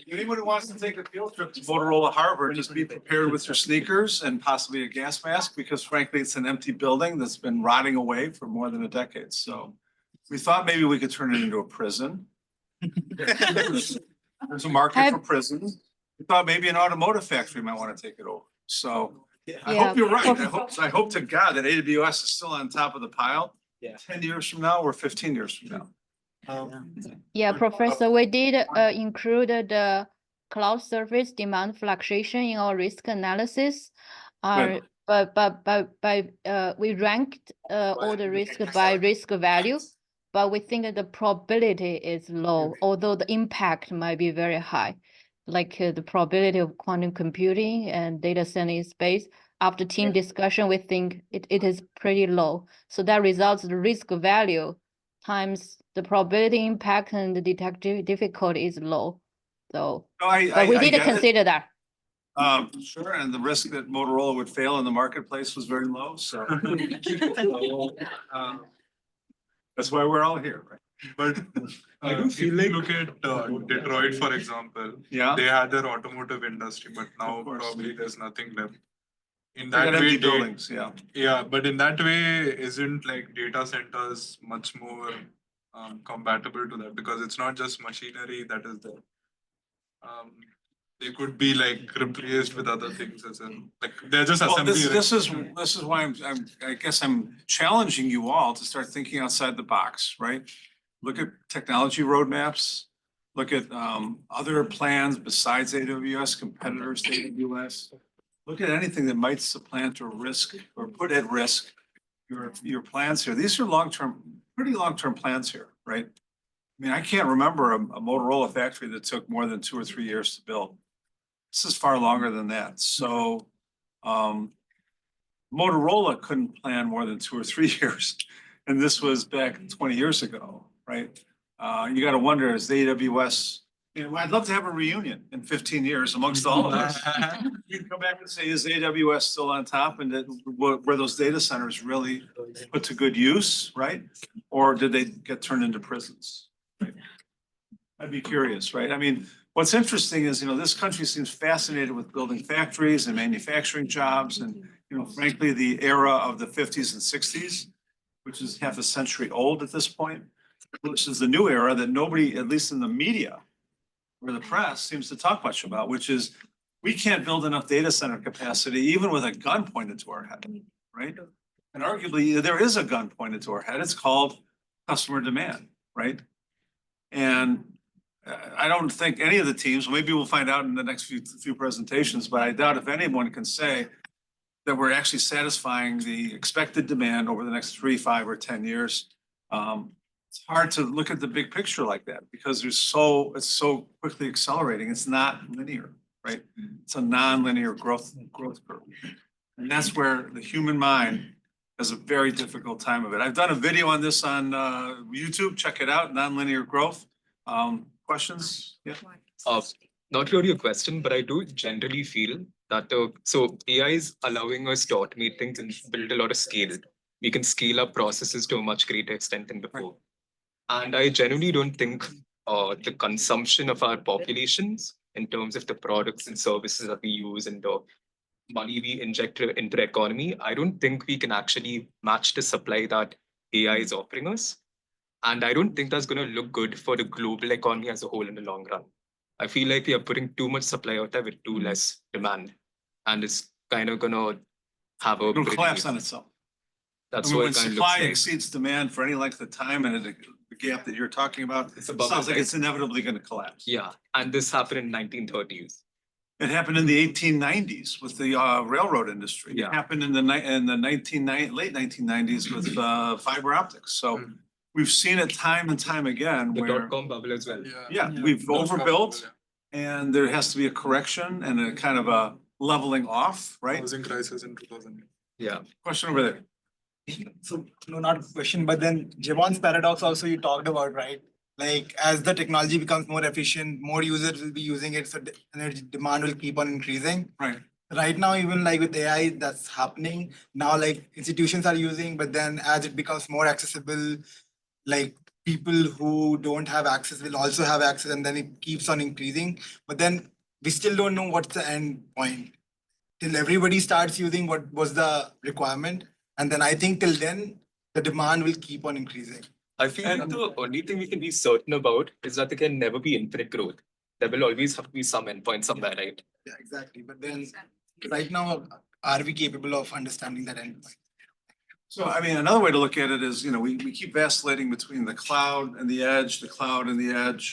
Anyone who wants to take a field trip to Motorola Harbor, just be prepared with your sneakers and possibly a gas mask, because frankly, it's an empty building that's been rotting away for more than a decade. So we thought maybe we could turn it into a prison. There's a market for prisons. We thought maybe an automotive factory might want to take it over. So I hope you're right. I hope to God that AWS is still on top of the pile. 10 years from now or 15 years from now. Yeah, Professor, we did include the cloud service demand fluctuation in our risk analysis. But we ranked all the risk by risk value, but we think that the probability is low, although the impact might be very high. Like the probability of quantum computing and data center space. After team discussion, we think it is pretty low. So that results in the risk value times the probability impact and the detective difficulty is low. So but we did consider that. Sure, and the risk that Motorola would fail in the marketplace was very low, so. That's why we're all here, right? But if you look at Detroit, for example, they had their automotive industry, but now probably there's nothing left. In that way, buildings, yeah, but in that way, isn't like data centers much more compatible to that, because it's not just machinery that is there. They could be like replaced with other things as in like they're just assembly. This is why I guess I'm challenging you all to start thinking outside the box, right? Look at technology roadmaps, look at other plans besides AWS, competitors to AWS. Look at anything that might supplant or risk or put at risk your plans here. These are long-term, pretty long-term plans here, right? I mean, I can't remember a Motorola factory that took more than 2 or 3 years to build. This is far longer than that. So Motorola couldn't plan more than 2 or 3 years. And this was back 20 years ago, right? You got to wonder, is the AWS, you know, I'd love to have a reunion in 15 years amongst all of us. You can come back and say, is AWS still on top, and that were those data centers really put to good use, right? Or did they get turned into prisons? Right? I'd be curious, right? I mean, what's interesting is, you know, this country seems fascinated with building factories and manufacturing jobs, and, you know, frankly, the era of the 50s and 60s, which is half a century old at this point, which is the new era that nobody, at least in the media or the press, seems to talk much about, which is we can't build enough data center capacity even with a gun pointed to our head, right? And arguably, there is a gun pointed to our head. It's called customer demand, right? And I don't think any of the teams, maybe we'll find out in the next few presentations, but I doubt if anyone can say that we're actually satisfying the expected demand over the next 3, 5, or 10 years. It's hard to look at the big picture like that because it's so quickly accelerating. It's not linear, right? It's a non-linear growth curve. And that's where the human mind has a very difficult time of it. I've done a video on this on YouTube. Check it out, nonlinear growth. Questions? Yeah. Not really a question, but I do generally feel that so AI is allowing us to automate things and build a lot of scale. We can scale up processes to a much greater extent than before. And I genuinely don't think the consumption of our populations in terms of the products and services that we use and the money we inject into the economy, I don't think we can actually match the supply that AI is offering us. And I don't think that's going to look good for the global economy as a whole in the long run. I feel like we are putting too much supply out there with too less demand. And it's kind of going to have a... It'll collapse on itself. That's I mean, what when it kind of supply looks like. exceeds demand for any length of time and the gap that you're talking about, it above sounds like it. it's inevitably going to collapse. Yeah, and this happened in 1930s. It happened in the 1890s with the railroad industry. It happened in the late 1990s with fiber optics. So we've seen it time and time again The where, dot-com bubble as well. we've overbuilt and there has to be a correction and a kind of a leveling off, right? Housing crisis in 2000. Yeah. Question over there. So, no, not a question, but then Jevon's paradox also you talked about, right? Like as the technology becomes more efficient, more users will be using it, so energy demand will keep on increasing. Right. Right now, even like with AI, that's happening. Now, like institutions are using, but then as it becomes more accessible, like people who don't have access will also have access, and then it keeps on increasing. But then we still don't know what's the end point. Till everybody starts using what was the requirement. And then I think till then, the demand will keep on increasing. I feel like the only thing we can be certain about is that there can never be infinite growth. There will always have to be some endpoint somewhere, right? Yeah, exactly. But then right now, are we capable of understanding that endpoint? So, I mean, another way to look at it is, you know, we keep vacillating between the cloud and the edge,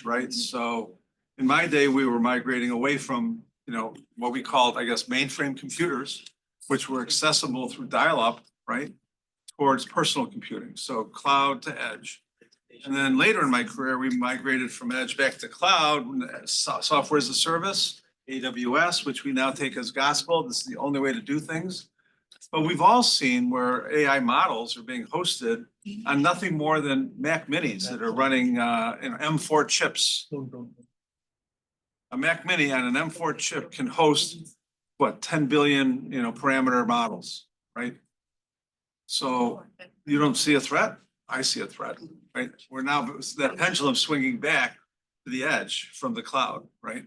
right? So in my day, we were migrating away from, you know, what we called, I guess, mainframe computers, which were accessible through dial-up, right? Towards personal computing, so cloud to edge. And then later in my career, we migrated from edge back to cloud, software as a service, AWS, which we now take as gospel. This is the only way to do things. But we've all seen where AI models are being hosted on nothing more than Mac Minis that are running M4 chips. A Mac Mini on an M4 chip can host, what, 10 billion, parameter models, right? So you don't see a threat? I see a threat, right? We're now, that pendulum swinging back to the edge from the cloud, right?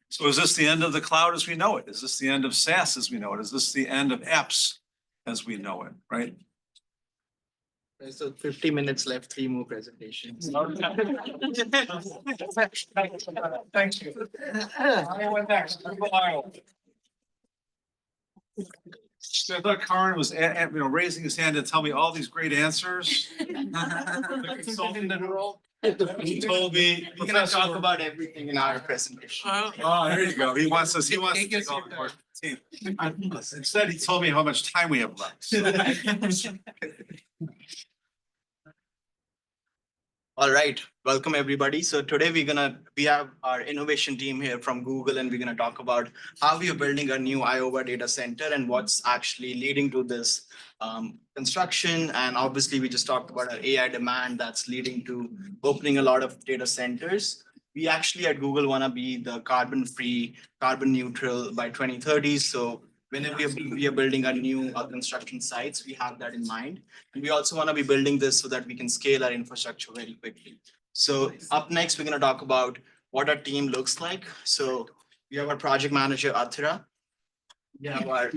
So is this the end of the cloud as we know it? Is this the end of SaaS as we know it? Is this the end of apps as we know it, right? So 50 minutes left, 3 more presentations. Thank you. So I thought Karan was, raising his hand to tell me all these great answers. The consultant in the role. He told me. We're gonna talk about everything in our presentation. Oh, there you go. He wants to take all the work. Instead, he told me how much time we have left. All right, welcome everybody. So today we have our innovation team here from Google, and we're gonna talk about how we are building a new Iowa data center and what's actually leading to this construction. And obviously, we just talked about our AI demand that's leading to opening a lot of data centers. We actually at Google wanna be the carbon-free, carbon neutral by 2030. So whenever we are building our new construction sites, we have that in mind. And we also want to be building this so that we can scale our infrastructure very quickly. So up next, we're going to talk about what our team looks like. So we have our project manager, Athira. We have our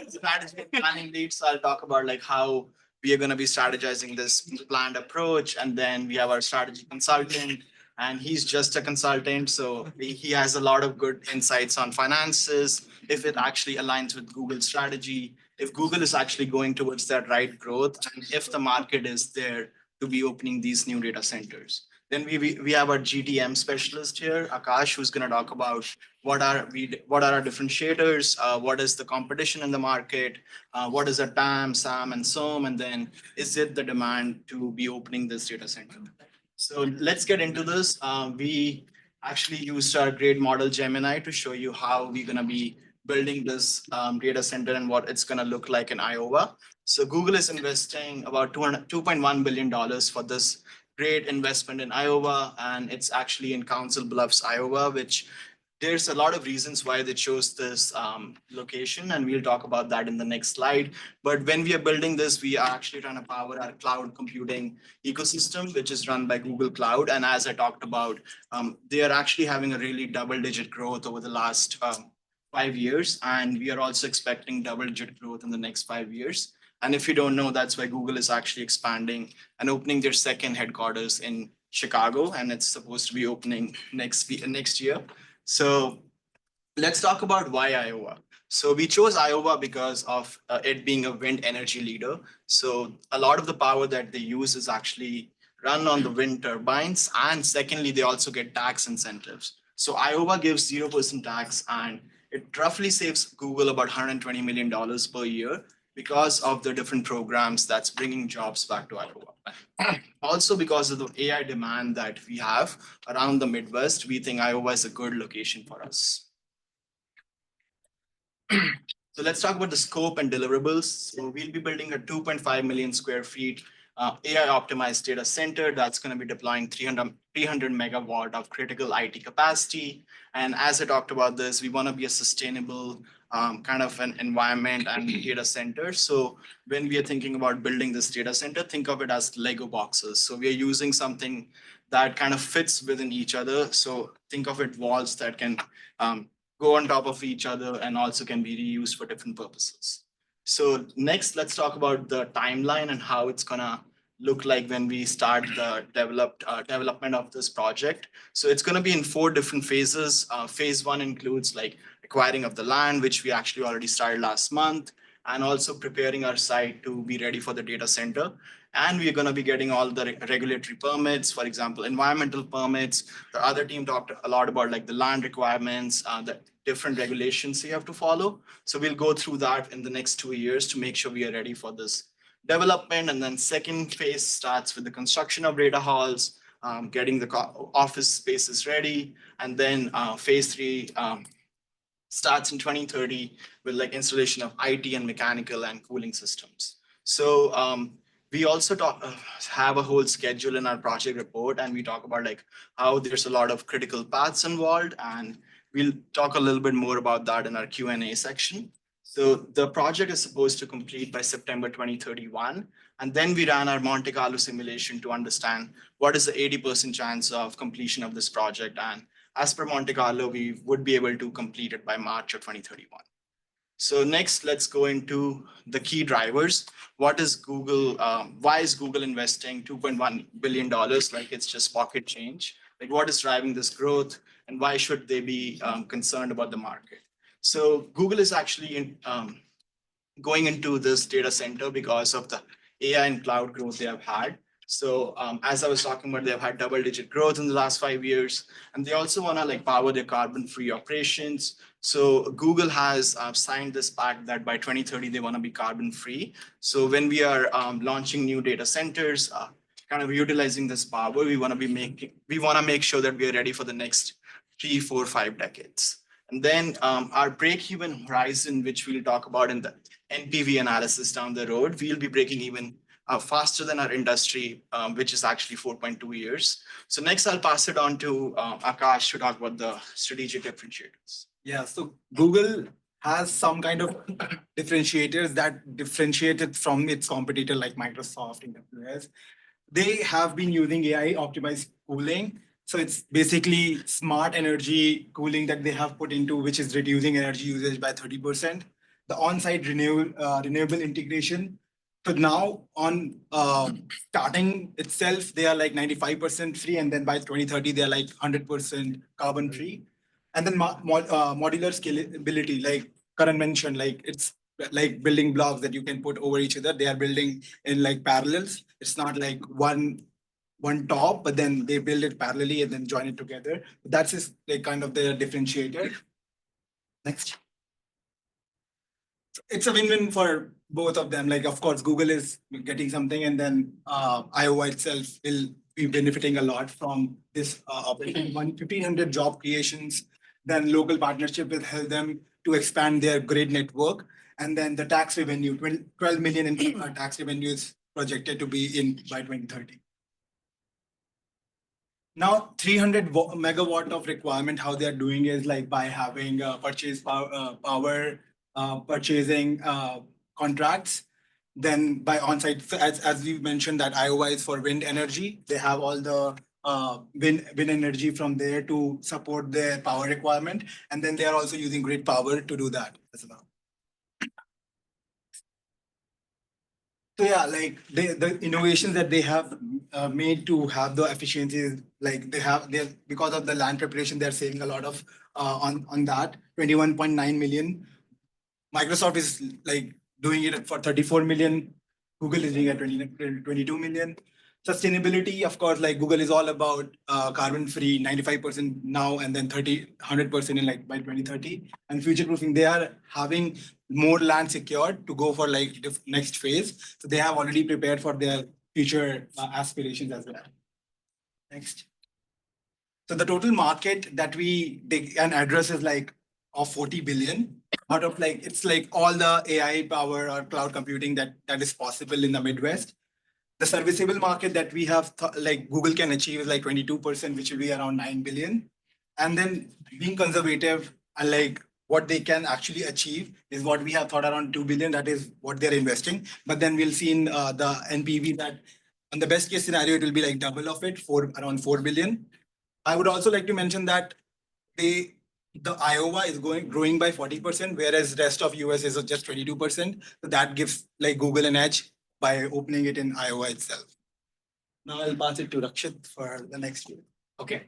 strategy and planning lead. So I'll talk about like how we are going to be strategizing this planned approach. And then we have our strategy consultant. And he's just a consultant, so he has a lot of good insights on finances, if it actually aligns with Google's strategy, if Google is actually going towards that right growth, and if the market is there to be opening these new data centers. Then we have our GTM specialist here, Akash, who's going to talk about what are our differentiators, what is the competition in the market, what is the TAM, SAM, and SOM, and then is it the demand to be opening this data center? So let's get into this. We actually used our great model Gemini to show you how we're gonna be building this data center and what it's gonna look like in Iowa. So Google is investing about $2.1 billion for this great investment in Iowa, and it's actually in Council Bluffs, Iowa, which there's a lot of reasons why they chose this location, and we'll talk about that in the next slide. But when we are building this, we are actually trying to power our cloud computing ecosystem, which is run by Google Cloud. And as I talked about, they are actually having a really double-digit growth over the last 5 years. And we are also expecting double-digit growth in the next 5 years. And if you don't know, that's why Google is actually expanding and opening their second headquarters in Chicago, and it's supposed to be opening next year. So let's talk about why Iowa. So we chose Iowa because of it being a wind energy leader. So a lot of the power that they use is actually run on the wind turbines. And secondly, they also get tax incentives. So Iowa gives 0% tax, and it roughly saves Google about $120 million per year because of the different programs that's bringing jobs back to Iowa. Also, because of the AI demand that we have around the Midwest, we think Iowa is a good location for us. So let's talk about the scope and deliverables. So we'll be building a 2.5 million square feet AI optimized data center that's going to be deploying 300 megawatt of critical IT capacity. And as I talked about this, we want to be a sustainable kind of an environment and data center. So when we are thinking about building this data center, think of it as Lego boxes. So we are using something that kind of fits within each other. So think of it walls that can go on top of each other and also can be reused for different purposes. So next, let's talk about the timeline and how it's gonna look like when we start the development of this project. So it's gonna be in 4 different phases. Phase 1 includes like acquiring of the land, which we actually already started last month, and also preparing our site to be ready for the data center. And we're going to be getting all the regulatory permits, for example, environmental permits. The other team talked a lot about like the land requirements, the different regulations you have to follow. So we'll go through that in the next 2 years to make sure we are ready for this development. And then second phase starts with the construction of data halls, getting the office spaces ready. And then phase 3 starts in 2030 with like installation of IT and mechanical and cooling systems. So we also have a whole schedule in our project report, and we talk about like how there's a lot of critical paths involved, and we'll talk a little bit more about that in our Q&A section. So the project is supposed to complete by September 2031. And then we ran our Monte Carlo simulation to understand what is the 80% chance of completion of this project. And as per Monte Carlo, we would be able to complete it by March of 2031. So next, let's go into the key drivers. What is Google, why is Google investing $2.1 billion like it's just pocket change? Like what is driving this growth, and why should they be concerned about the market? So Google is actually going into this data center because of the AI and cloud growth they have had. So as I was talking about, they've had double-digit growth in the last 5 years, and they also want to like power their carbon-free operations. So Google has signed this pact that by 2030 they want to be carbon-free. So when we are launching new data centers, kind of utilizing this power, we want to make sure that we are ready for the next 3, 4, 5 decades. And then our break-even horizon, which we'll talk about in the NPV analysis down the road, we'll be breaking even faster than our industry, which is actually 4.2 years. So next, I'll pass it on to Akash to talk about the strategic differentiators. Yeah, so Google has some kind of differentiators that differentiate it from its competitor like Microsoft and AWS. They have been using AI optimized cooling. So it's basically smart energy cooling that they have put into, which is reducing energy usage by 30%. The on-site renewable integration. So now on starting itself, they are like 95% free, and then by 2030, they are like 100% carbon free. And then modular scalability, like Karan mentioned, like it's like building blocks that you can put over each other. They are building in like parallels. It's not like one top, but then they build it parallelly and then join it together. That's just like kind of their differentiator. Next. It's a win-win for both of them. Like, of course, Google is getting something, and then Iowa itself will be benefiting a lot from this operation. 1,500 job creations, then local partnership will help them to expand their great network. And then the tax revenue, 12 million in tax revenue is projected to be in by 2030. Now, 300 megawatt of requirement, how they're doing is like by having purchase power purchasing contracts, then by on-site, so as we mentioned that Iowa is for wind energy, they have all the wind energy from there to support their power requirement, and then they are also using grid power to do that as well. So yeah, like the innovations that they have made to have the efficiencies, like they because of the land preparation, they're saving a lot of on that 21.9 million. Microsoft is like doing it for 34 million. Google is doing it at 22 million. Sustainability, of course, like Google is all about carbon free, 95% now, and then 100% in like by 2030. And future proofing, they are having more land secured to go for like the next phase. So they have already prepared for their future aspirations as well. Next. So the total market that they can address is like of 40 billion. Out of like, it's like all the AI power or cloud computing that is possible in the Midwest. The serviceable market that we have, like Google can achieve is like 22%, which will be around 9 billion. And then being conservative and like what they can actually achieve is what we have thought around 2 billion. That is what they're investing. But then we'll see in the NPV that on the best case scenario, it will be like double of it for around 4 billion. I would also like to mention that the Iowa is growing by 40%, whereas rest of US is just 22%. So that gives like Google an edge by opening it in Iowa itself. Now I'll pass it to Rakshit for the next year. Okay.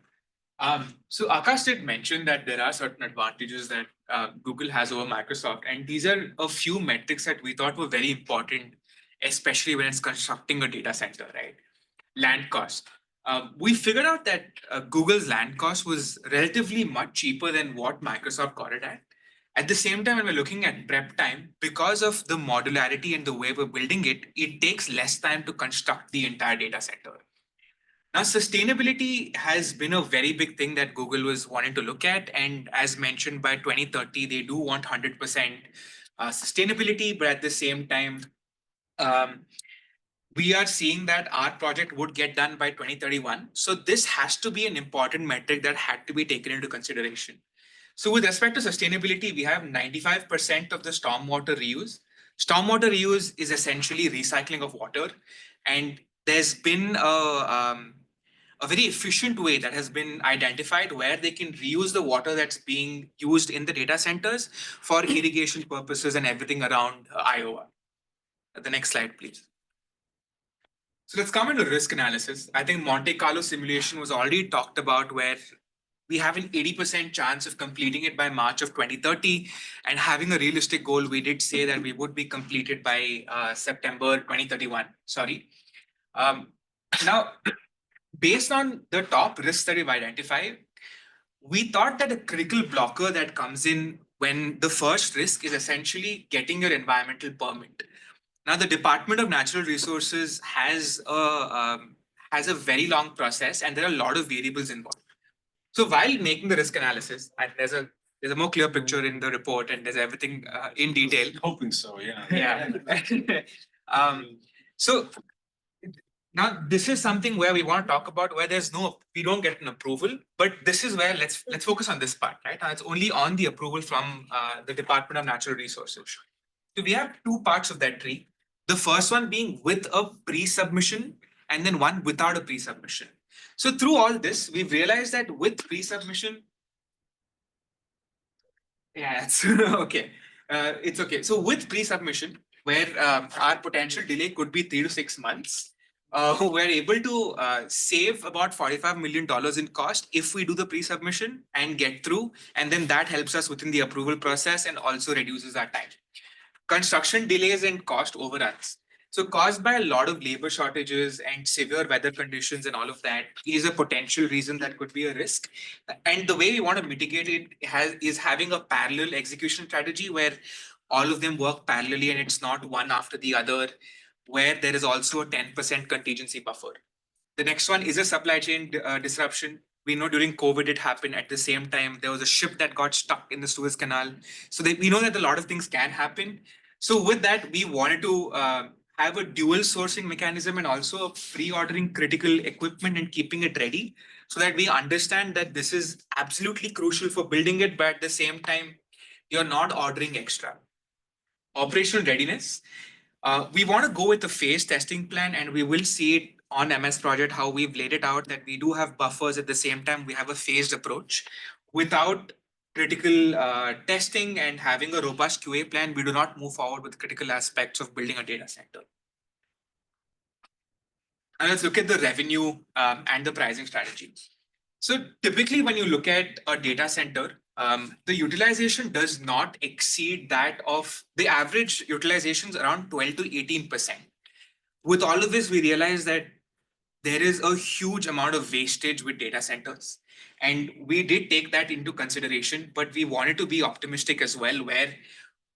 So Akash did mention that there are certain advantages that Google has over Microsoft, and these are a few metrics that we thought were very important, especially when it's constructing a data center, right? Land cost. We figured out that Google's land cost was relatively much cheaper than what Microsoft got it at. At the same time, when we're looking at prep time, because of the modularity and the way we're building it, it takes less time to construct the entire data center. Now, sustainability has been a very big thing that Google was wanting to look at. And as mentioned, by 2030, they do want 100% sustainability, but at the same time, we are seeing that our project would get done by 2031. So this has to be an important metric that had to be taken into consideration. So with respect to sustainability, we have 95% of the stormwater reuse. Stormwater reuse is essentially recycling of water. And there's been a very efficient way that has been identified where they can reuse the water that's being used in the data centers for irrigation purposes and everything around Iowa. The next slide, please. So let's come into risk analysis. I think Monte Carlo simulation was already talked about where we have an 80% chance of completing it by March of 2030. And having a realistic goal, we did say that we would be completed by September 2031. Sorry. Now, based on the top risks that we've identified, we thought that a critical blocker that comes in when the first risk is essentially getting your environmental permit. Now, the Department of Natural Resources has a very long process, and there are a lot of variables involved. So while making the risk analysis, and there's a more clear picture in the report, and there's everything in detail. Hoping so, yeah. Yeah. So now this is something where we want to talk about where we don't get an approval, but this is where let's focus on this part, right? Now it's only on the approval from the Department of Natural Resources. So we have two parts of that tree. The first one being with a pre-submission, and then one without a pre-submission. So through all this, we've realized that with pre-submission, yeah, it's okay. It's okay. So with pre-submission, where our potential delay could be 3 to 6 months, we're able to save about $45 million in cost if we do the pre-submission and get through, and then that helps us within the approval process and also reduces our time. Construction delays and cost overruns. So caused by a lot of labor shortages and severe weather conditions and all of that is a potential reason that could be a risk. And the way we want to mitigate it is having a parallel execution strategy where all of them work parallelly and it's not one after the other, where there is also a 10% contingency buffer. The next one is a supply chain disruption. We know during COVID, it happened at the same time. There was a ship that got stuck in the Suez Canal. So we know that a lot of things can happen. So with that, we wanted to have a dual sourcing mechanism and also pre-ordering critical equipment and keeping it ready so that we understand that this is absolutely crucial for building it, but at the same time, you're not ordering extra. Operational readiness. We want to go with the phase testing plan, and we will see it on MS Project how we've laid it out, that we do have buffers at the same time. We have a phased approach. Without critical testing and having a robust QA plan, we do not move forward with critical aspects of building a data center. And let's look at the revenue and the pricing strategy. So typically when you look at a data center, the utilization does not exceed that of the average utilizations around 12 to 18%. With all of this, we realize that there is a huge amount of wastage with data centers. And we did take that into consideration, but we wanted to be optimistic as well, where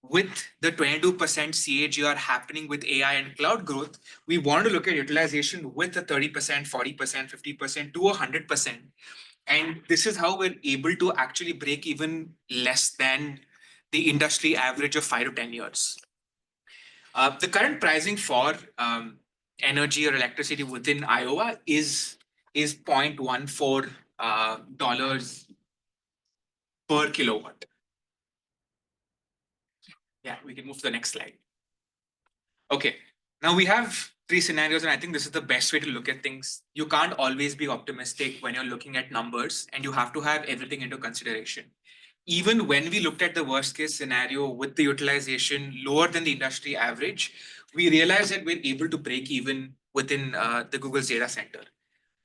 with the 22% CAGR happening with AI and cloud growth, we want to look at utilization with the 30%, 40%, 50% to 100%. And this is how we're able to actually break even less than the industry average of 5 to 10 years. The current pricing for energy or electricity within Iowa is $0.14 per kilowatt. Yeah, we can move to the next slide. Okay, now we have 3 scenarios, and I think this is the best way to look at things. You can't always be optimistic when you're looking at numbers, and you have to have everything into consideration. Even when we looked at the worst case scenario with the utilization lower than the industry average, we realized that we're able to break even within the Google's data center.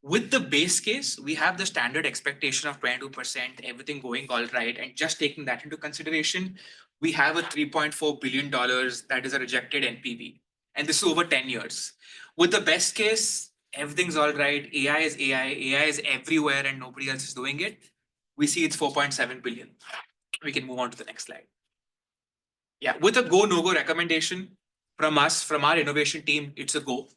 With the base case, we have the standard expectation of 22%, everything going all right, and just taking that into consideration, we have a $3.4 billion that is a rejected NPV. And this is over 10 years. With the best case, everything's all right. AI is everywhere and nobody else is doing it. We see it's 4.7 billion. We can move on to the next slide. Yeah, with a go, no-go recommendation from us, from our innovation team, it's a go.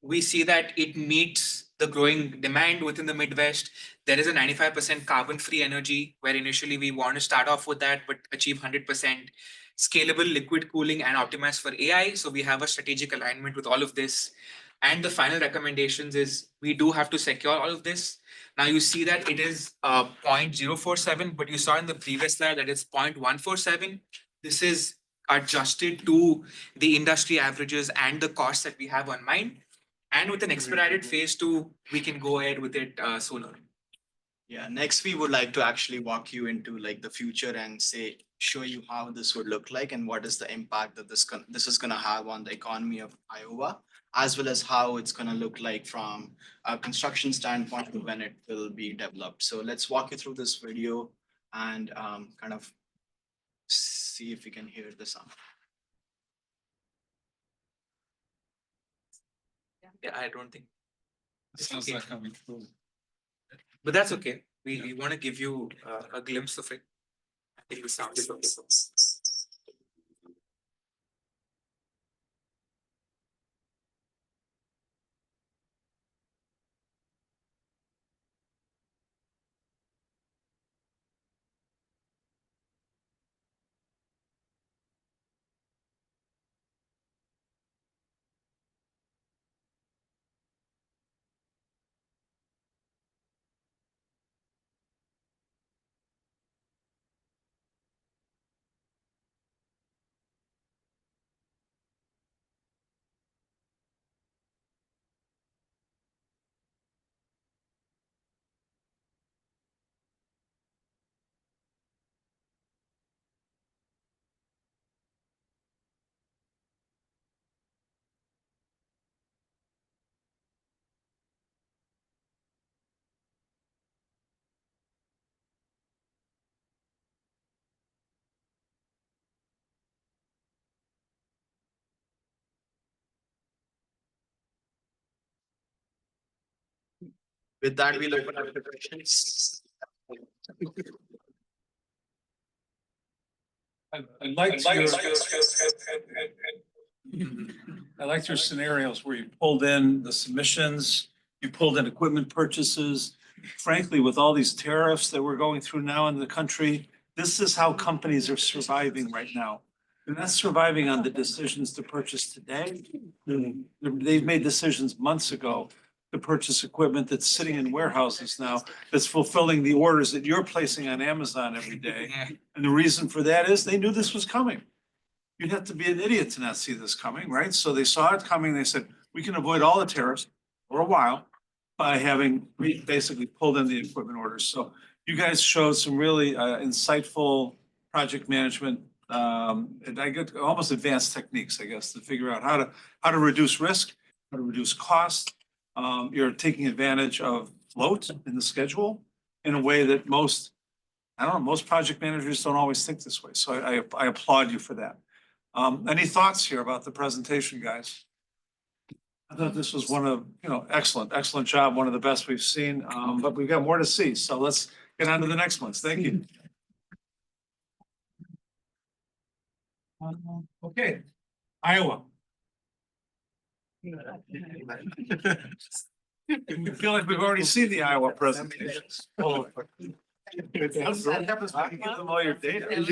We see that it meets the growing demand within the Midwest. There is a 95% carbon-free energy, where initially we want to start off with that, but achieve 100% scalable liquid cooling and optimized for AI. So we have a strategic alignment with all of this. And the final recommendations is we do have to secure all of this. Now you see that it is 0.047, but you saw in the previous slide that it's 0.147. This is adjusted to the industry averages and the costs that we have on mind. And with an expedited phase 2, we can go ahead with it sooner. Yeah, next we would like to actually walk you into like the future and show you how this would look like and what is the impact that this is going to have on the economy of Iowa. as well as how it's gonna look like from a construction standpoint when it will be developed. So let's walk you through this video and kind of see if we can hear the sound. Yeah, I don't think. Sounds Okay. like coming through. But that's okay. We want to give you a glimpse of it. I think the sound is okay. With that, we'll open up the questions. I liked I liked your scenarios where you pulled in the submissions, you pulled in equipment purchases. Frankly, with all these tariffs that we're going through now in the country, this is how companies are surviving right now. They're not surviving on the decisions to purchase today. They've made decisions months ago to purchase equipment that's sitting in warehouses now, that's fulfilling the orders that you're placing on Amazon every day. And the reason for that is they knew this was coming. You'd have to be an idiot to not see this coming, right? So they saw it coming. They said, we can avoid all the tariffs for a while by having basically pulled in the equipment orders. So you guys showed some really insightful project management, and I get almost advanced techniques, I guess, to figure out how to reduce risk, how to reduce cost. You're taking advantage of float in the schedule in a way that most project managers don't always think this way. So I applaud you for that. Any thoughts here about the presentation, guys? I thought this was one of, excellent job, one of the best we've seen, but we've got more to see. So let's get on to the next ones. Thank you. Okay, Iowa. We feel like we've already seen the Iowa presentations. Give them all your data. We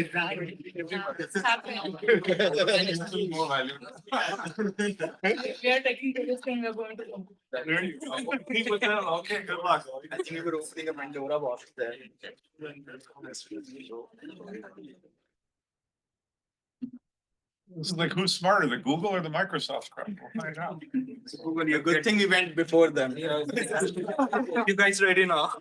are taking this thing, we're going to. There you go. Keep with them. Okay, good luck. I think we were opening a Pandora box there. This is like, who's smarter, the Google or the Microsoft crowd? We'll find out. Google, good thing we went before them. You guys ready now?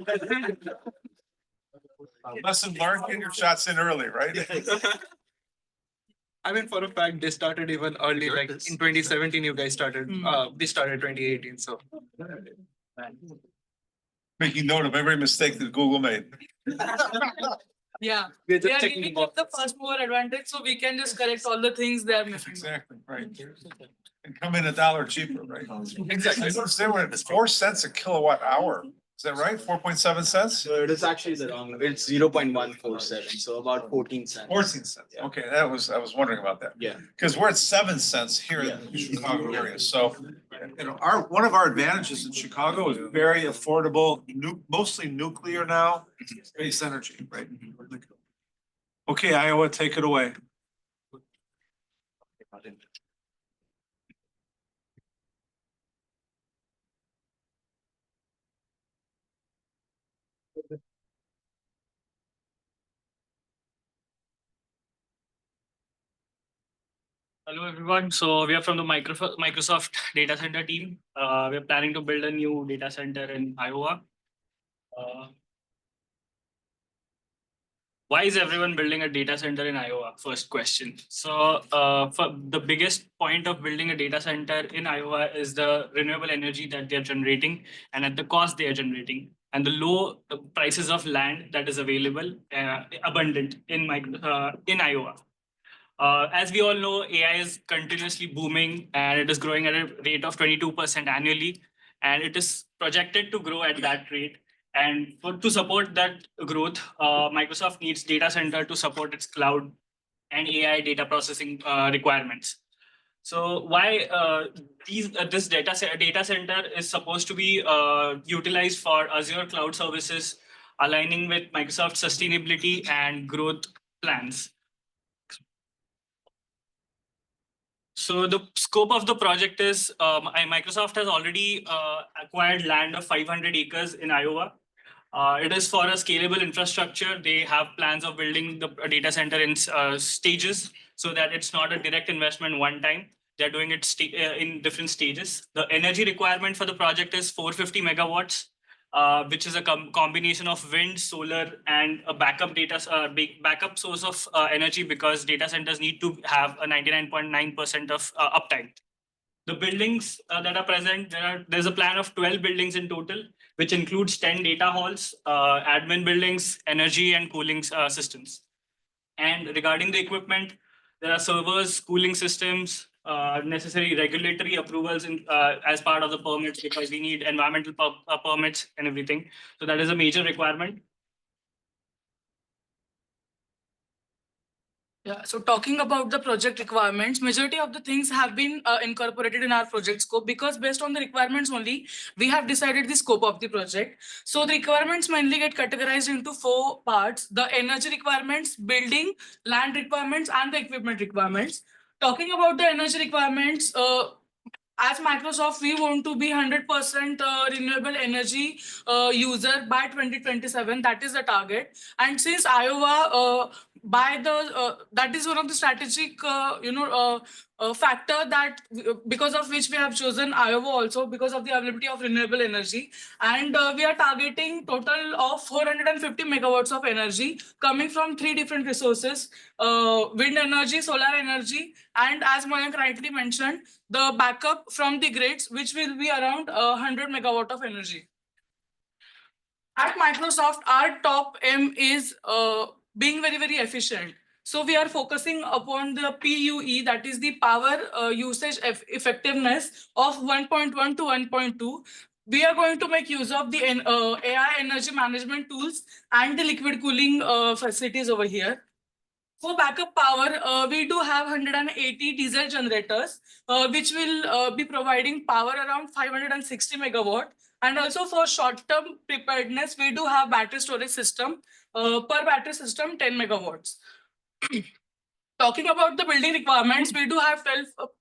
Lesson learned, get your shots in early, right? I mean, for a fact, they started even early, like in 2017, you guys started, they started 2018, so. Making note of every mistake that Google made. Yeah, We're we just are checking giving the them the box. first mover advantage, so we can just correct all the things they are missing. Exactly, right. And come in $1 cheaper, right? Exactly. I noticed they were at 4 cents a kilowatt hour. Is that right? 4.7 cents? So it is actually the wrong, it's 0.147, so about 14 cents. 14 cents. Okay, I was wondering about that. Yeah. Because we're at 7 cents here in the Chicago area. So, one of our advantages in Chicago is very affordable, mostly nuclear now, based energy, right? Okay, Iowa, take it away. Hello, everyone. So we are from the Microsoft data center team. We're planning to build a new data center in Iowa. why is everyone building a data center in Iowa? First question. So for the biggest point of building a data center in Iowa is the renewable energy that they're generating and at the cost they are generating and the low prices of land that is available, abundant in Iowa. As we all know, AI is continuously booming and it is growing at a rate of 22% annually. And it is projected to grow at that rate. And to support that growth, Microsoft needs data center to support its cloud and AI data processing requirements. So why this data center is supposed to be utilized for Azure cloud services, aligning with Microsoft sustainability and growth plans. So the scope of the project is Microsoft has already acquired land of 500 acres in Iowa. It is for a scalable infrastructure. They have plans of building the data center in stages so that it's not a direct investment one time. They're doing it in different stages. The energy requirement for the project is 450 megawatts, which is a combination of wind, solar, and a backup source of energy because data centers need to have a 99.9% of uptime. The buildings that are present, there's a plan of 12 buildings in total, which includes 10 data halls, admin buildings, energy and cooling systems. And regarding the equipment, there are servers, cooling systems, necessary regulatory approvals as part of the permits because we need environmental permits and everything. So that is a major requirement. Yeah, so talking about the project requirements, majority of the things have been incorporated in our project scope because based on the requirements only, we have decided the scope of the project. So the requirements mainly get categorized into 4 parts: the energy requirements, building, land requirements, and the equipment requirements. Talking about the energy requirements, as Microsoft, we want to be 100% renewable energy user by 2027. That is the target. And since Iowa, that is one of the strategic, factor that because of which we have chosen Iowa also because of the availability of renewable energy. And we are targeting total of 450 megawatts of energy coming from 3 different resources: wind energy, solar energy, and as Mayank rightly mentioned, the backup from the grids, which will be around 100 megawatt of energy. At Microsoft, our top aim is being very, very efficient. So we are focusing upon the PUE, that is the power usage effectiveness of 1.1 to 1.2. We are going to make use of the AI energy management tools and the liquid cooling facilities over here. For backup power, we do have 180 diesel generators, which will be providing power around 560 megawatt. And also for short-term preparedness, we do have battery storage system, per battery system 10 megawatts. Talking about the building requirements, we do have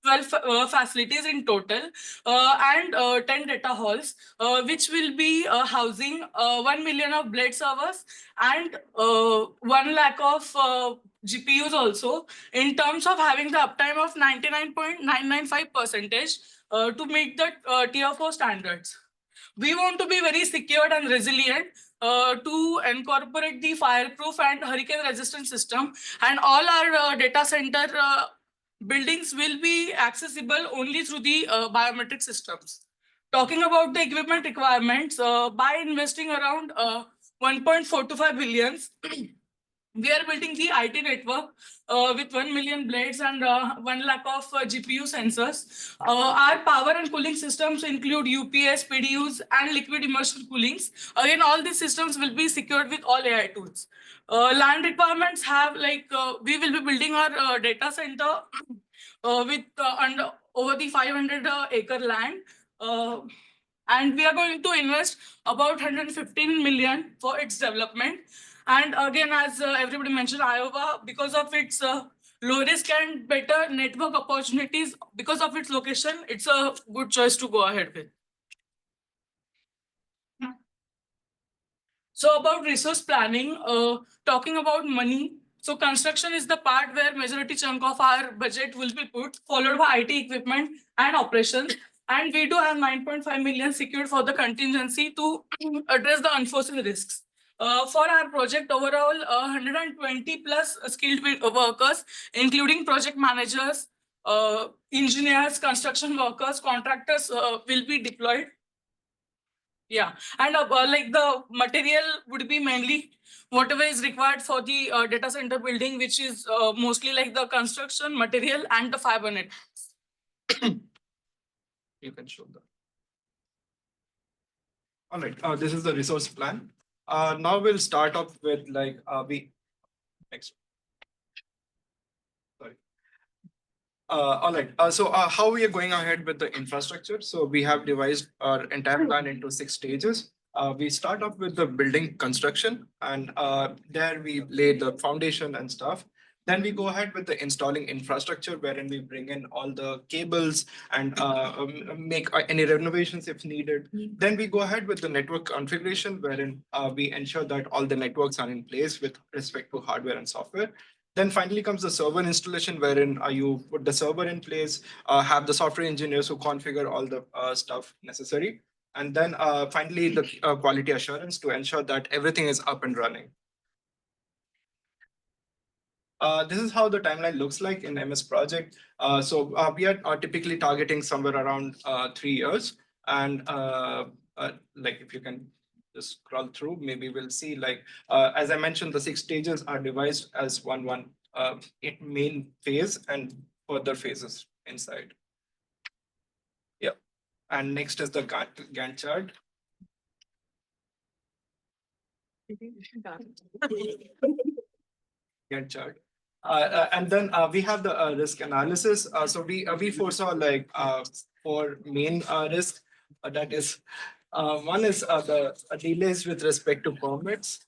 12 facilities in total and 10 data halls, which will be housing 1 million of blade servers and 1 lakh of GPUs also, in terms of having the uptime of 99.995% to meet the tier 4 standards. We want to be very secured and resilient to incorporate the fireproof and hurricane resistant system, and all our data center buildings will be accessible only through the biometric systems. Talking about the equipment requirements, by investing around 1.425 billion, we are building the IT network with 1 million blades and 1 lakh of GPU sensors. Our power and cooling systems include UPS, PDUs, and liquid immersion coolings. Again, all these systems will be secured with all AI tools. Land requirements have we will be building our data center with over the 500 acre land. And we are going to invest about 115 million for its development. And again, as everybody mentioned, Iowa, because of its low risk and better network opportunities, because of its location, it's a good choice to go ahead with. So about resource planning, talking about money. So construction is the part where majority chunk of our budget will be put, followed by IT equipment and operations. And we do have 9.5 million secured for the contingency to address the unforeseen risks. For our project overall, 120 plus skilled workers, including project managers, engineers, construction workers, contractors will be deployed. Yeah, and like the material would be mainly whatever is required for the data center building, which is mostly like the construction material and the fiber net. You can show that. All right, this is the resource plan. Now we'll start off with like next. Sorry. All right, so how we are going ahead with the infrastructure? So we have devised our entire plan into 6 stages. We start off with the building construction, and there we lay the foundation and stuff. Then we go ahead with the installing infrastructure, wherein we bring in all the cables and make any renovations if needed. Then we go ahead with the network configuration, wherein we ensure that all the networks are in place with respect to hardware and software. Then finally comes the server installation, wherein you put the server in place, have the software engineers who configure all the stuff necessary. And then finally the quality assurance to ensure that everything is up and running. This is how the timeline looks like in MS Project. So we are typically targeting somewhere around 3 years. And like if you can just scroll through, maybe we'll see like, as I mentioned, the 6 stages are devised as one main phase and further phases inside. Yeah. And next is the Gantt chart. Gantt chart. And then we have the risk analysis. So we foresaw like 4 main risks. That is, one is the delays with respect to permits.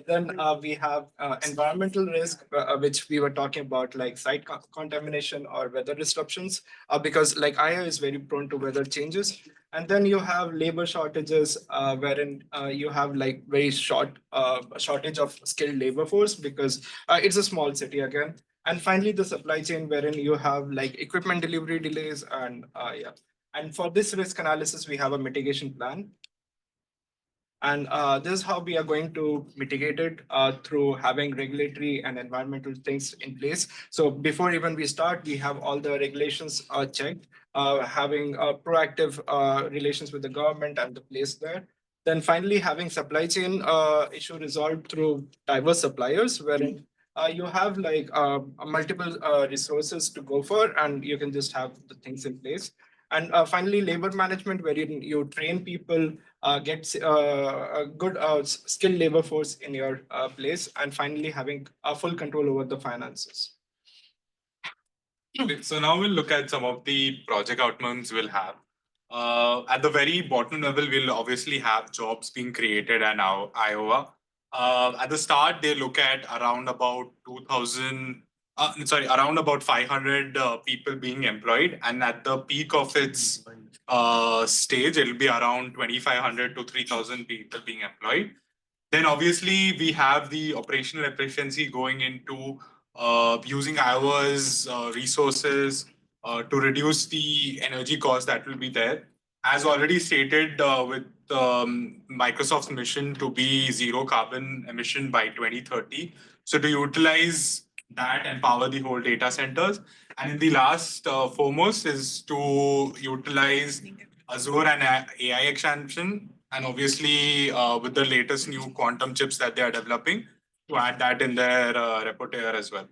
Then we have environmental risk, which we were talking about, like site contamination or weather disruptions, because like IA is very prone to weather changes. And then you have labor shortages, wherein you have like very shortage of skilled labor force because it's a small city again. And finally, the supply chain, wherein you have like equipment delivery delays and yeah. And for this risk analysis, we have a mitigation plan. And this is how we are going to mitigate it through having regulatory and environmental things in place. So before even we start, we have all the regulations checked, having proactive relations with the government and the place there. Then finally, having supply chain issue resolved through diverse suppliers, wherein you have like multiple resources to go for, and you can just have the things in place. And finally, labor management, where you train people, get a good skilled labor force in your place, and finally having full control over the finances. Okay, so now we'll look at some of the project outcomes we'll have. At the very bottom level, we'll obviously have jobs being created in Iowa. At the start, they look at around about 500 people being employed, and at the peak of its stage, it'll be around 2,500 to 3,000 people being employed. Then obviously we have the operational efficiency going into using Iowa's resources to reduce the energy cost that will be there. As already stated, with Microsoft's mission to be zero carbon emission by 2030. So to utilize that and power the whole data centers. And in the last foremost is to utilize Azure and AI expansion, and obviously with the latest new quantum chips that they are developing, to add that in their repertoire as well.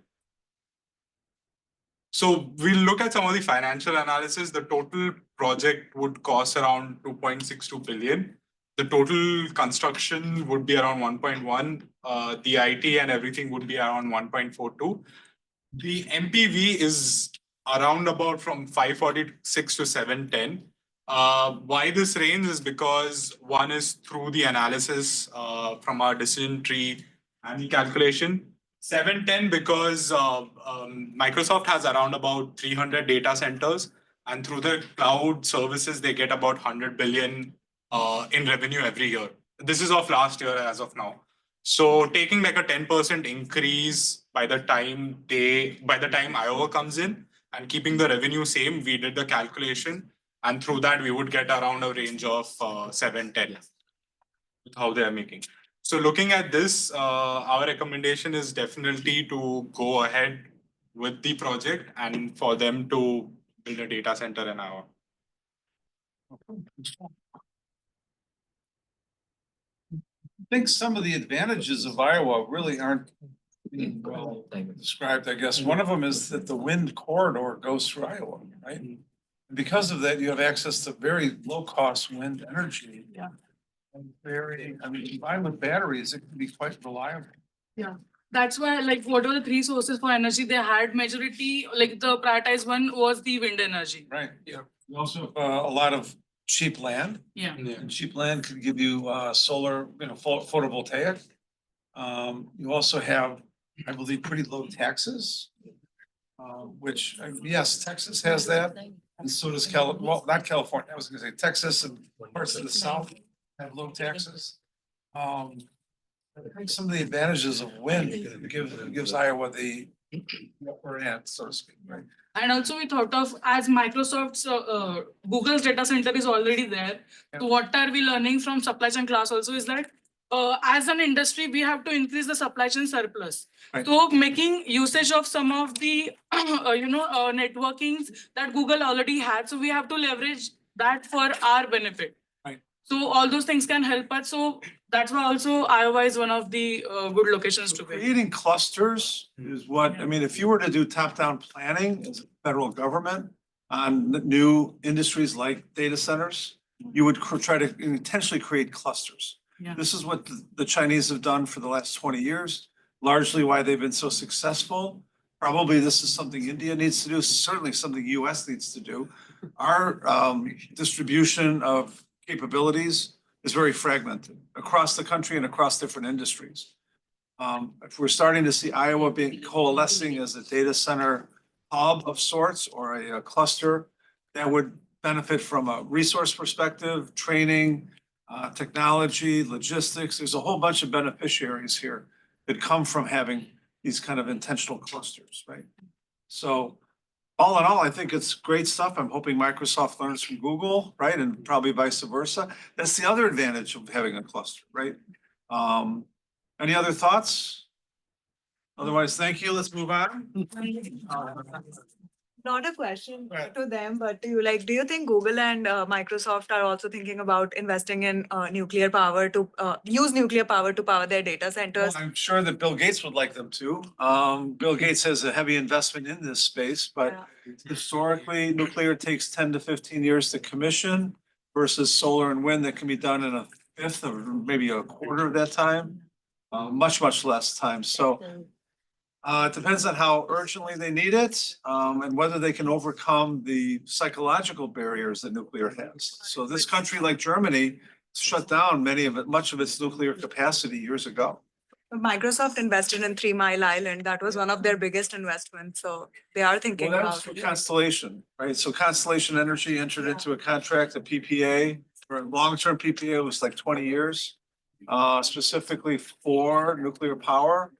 So we'll look at some of the financial analysis. The total project would cost around 2.62 billion. The total construction would be around 1.1. The IT and everything would be around 1.42. The MPV is around about from 546 to 710. Why this range is because one is through the analysis from our decision tree and the calculation. 710 because Microsoft has around about 300 data centers, and through the cloud services, they get about 100 billion in revenue every year. This is of last year as of now. So taking like a 10% increase by the time Iowa comes in and keeping the revenue same, we did the calculation, and through that we would get around a range of 710 with how they are making. So looking at this, our recommendation is definitely to go ahead with the project and for them to build a data center in Iowa. I think some of the advantages of Iowa really aren't being well described, I guess. One of them is that the wind corridor goes through Iowa, right? And because of that, you have access to very low-cost wind energy. Yeah. And combined with batteries, it can be quite reliable. Yeah, that's why like what were the three sources for energy they had majority, like the prioritized one was the wind energy. Right, yeah. You also have a lot of cheap land. Yeah. And cheap land can give you solar, photovoltaic. You also have, I believe, pretty low taxes. Which, yes, Texas has that, and so does not California, I was gonna say Texas and parts of the South have low taxes. I think some of the advantages of wind gives Iowa the upper hand, so to speak, right? And also we thought of as Microsoft's, Google's data center is already there. So what are we learning from supply chain class also is that as an industry, we have to increase the supply chain surplus. Right. So making usage of some of the, networkings that Google already had. So we have to leverage that for our benefit. Right. So all those things can help us. So that's why also Iowa is one of the good locations to be. Creating clusters is what, I mean, if you were to do top-down planning as a federal government on new industries like data centers, you would try to intentionally create clusters. Yeah. This is what the Chinese have done for the last 20 years, largely why they've been so successful. Probably this is something India needs to do, certainly something US needs to do. Our distribution of capabilities is very fragmented across the country and across different industries. If we're starting to see Iowa being coalescing as a data center hub of sorts or a cluster that would benefit from a resource perspective, training, technology, logistics, there's a whole bunch of beneficiaries here that come from having these kind of intentional clusters, right? So all in all, I think it's great stuff. I'm hoping Microsoft learns from Google, right? And probably vice versa. That's the other advantage of having a cluster, right? Any other thoughts? Otherwise, thank you. Let's move on. Not a question to them, but to you, like, do you think Google and Microsoft are also thinking about investing in nuclear power to use nuclear power to power their data centers? Well, I'm sure that Bill Gates would like them to. Bill Gates has a heavy investment in this space, but historically, nuclear takes 10 to 15 years to commission versus solar and wind that can be done in a fifth or maybe a quarter of that time. Much less time. So it depends on how urgently they need it, and whether they can overcome the psychological barriers that nuclear has. So this country, like Germany, shut down much of its nuclear capacity years ago. Microsoft invested in 3 Mile Island. That was one of their biggest investments. So they are thinking Well, that was about for it. Constellation, right? So Constellation Energy entered into a contract, a PPA, for a long-term PPA, it was like 20 years, specifically for nuclear power.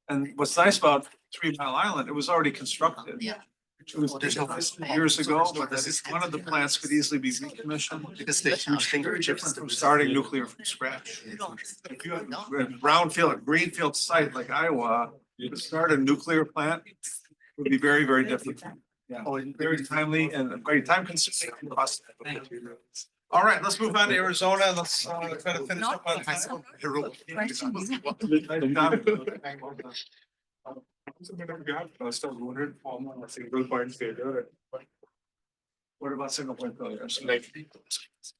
And what's nice about 3 Mile Island, it was already constructed. Yeah. It was years ago, but one of the plants could easily be recommissioned. Because the huge thing Different from starting nuclear from scratch. If you have a brownfield, a greenfield site like Iowa, you could start a nuclear plant, it would be very, very difficult. Yeah, very timely and very time consuming and cost. All right, let's move on to Arizona. Let's try to finish up on time. You have first of wounded form on a single point failure. What about single point failures? Like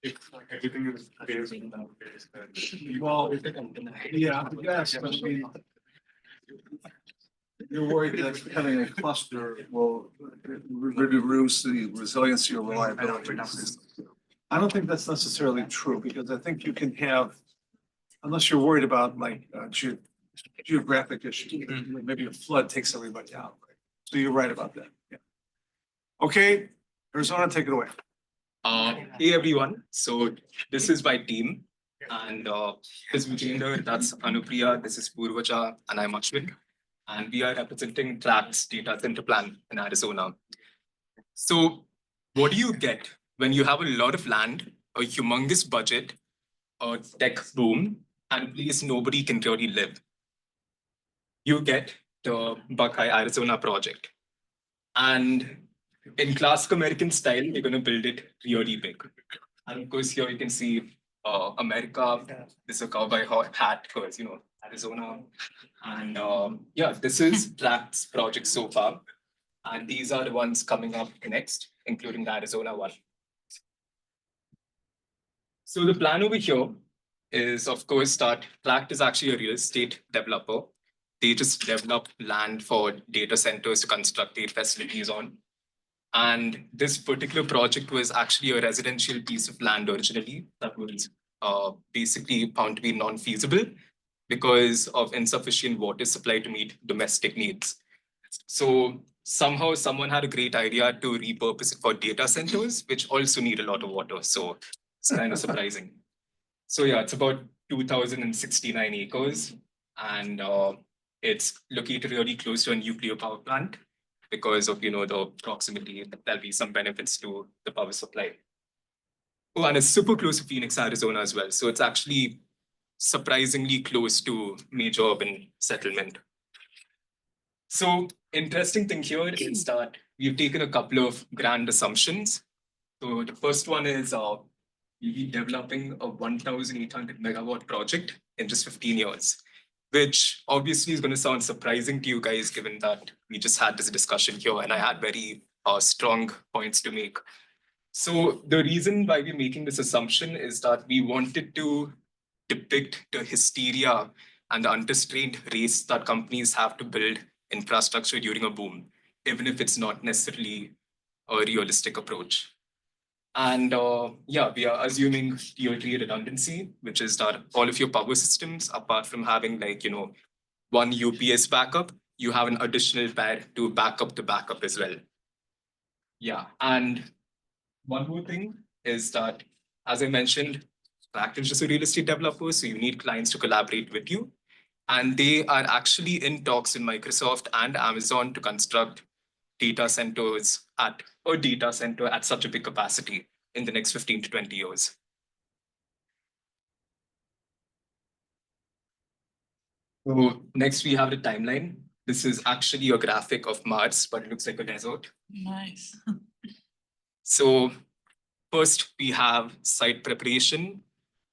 if everything is based on that base, then. Well, yeah, yes, but I mean, you're worried that having a cluster will reduce the resiliency or reliability. I don't think that's necessarily true, because I think you can have, unless you're worried about like geographic issues, maybe a flood takes everybody out. Right? So you're right about that. Yeah. Okay, Arizona, take it away. Hey everyone, so this is my team, and this is Vijender, that's Anupriya, this is Purvacha, and I'm Ashwin, and we are representing Track's data center plan in Arizona. So what do you get when you have a lot of land, a humongous budget, a tech boom, and a place nobody can really live. You get the Buckeye, Arizona project. And in classic American style, we're going to build it really big. And of course, here you can see America. This is a cowboy hat because, you know, Arizona. And yeah, this is Tract's project so far. And these are the ones coming up next, including the Arizona one. So the plan over here is, of course, Tract is actually a real estate developer. They just develop land for data centers to construct their facilities on. And this particular project was actually a residential piece of land originally that was basically found to be non-feasible because of insufficient water supply to meet domestic needs. So somehow someone had a great idea to repurpose it for data centers, which also need a lot of water. So it's kind of surprising. So yeah, it's about 2,069 acres, and it's located really close to a nuclear power plant because of, you know, the proximity. There'll be some benefits to the power supply. Oh, and it's super close to Phoenix, Arizona as well. So it's actually surprisingly close to major urban settlement. So interesting thing here is that we've taken a couple of grand assumptions. So the first one is we'll be developing a 1,800 megawatt project in just 15 years, which obviously is going to sound surprising to you guys, given that we just had this discussion here and I had very strong points to make. So the reason why we're making this assumption is that we wanted to depict the hysteria and the unrestrained race that companies have to build infrastructure during a boom, even if it's not necessarily a realistic approach. And yeah, we are assuming tier 3 redundancy, which is that all of your power systems, apart from having like, you know, one UPS backup, you have an additional pair to back up the backup as well. Yeah, and one more thing is that, as I mentioned, Tract is just a real estate developer, so you need clients to collaborate with you. And they are actually in talks with Microsoft and Amazon to construct data centers at a data center at such a big capacity in the next 15 to 20 years. So next we have the timeline. This is actually a graphic of Mars, but it looks like a desert. Nice. So first we have site preparation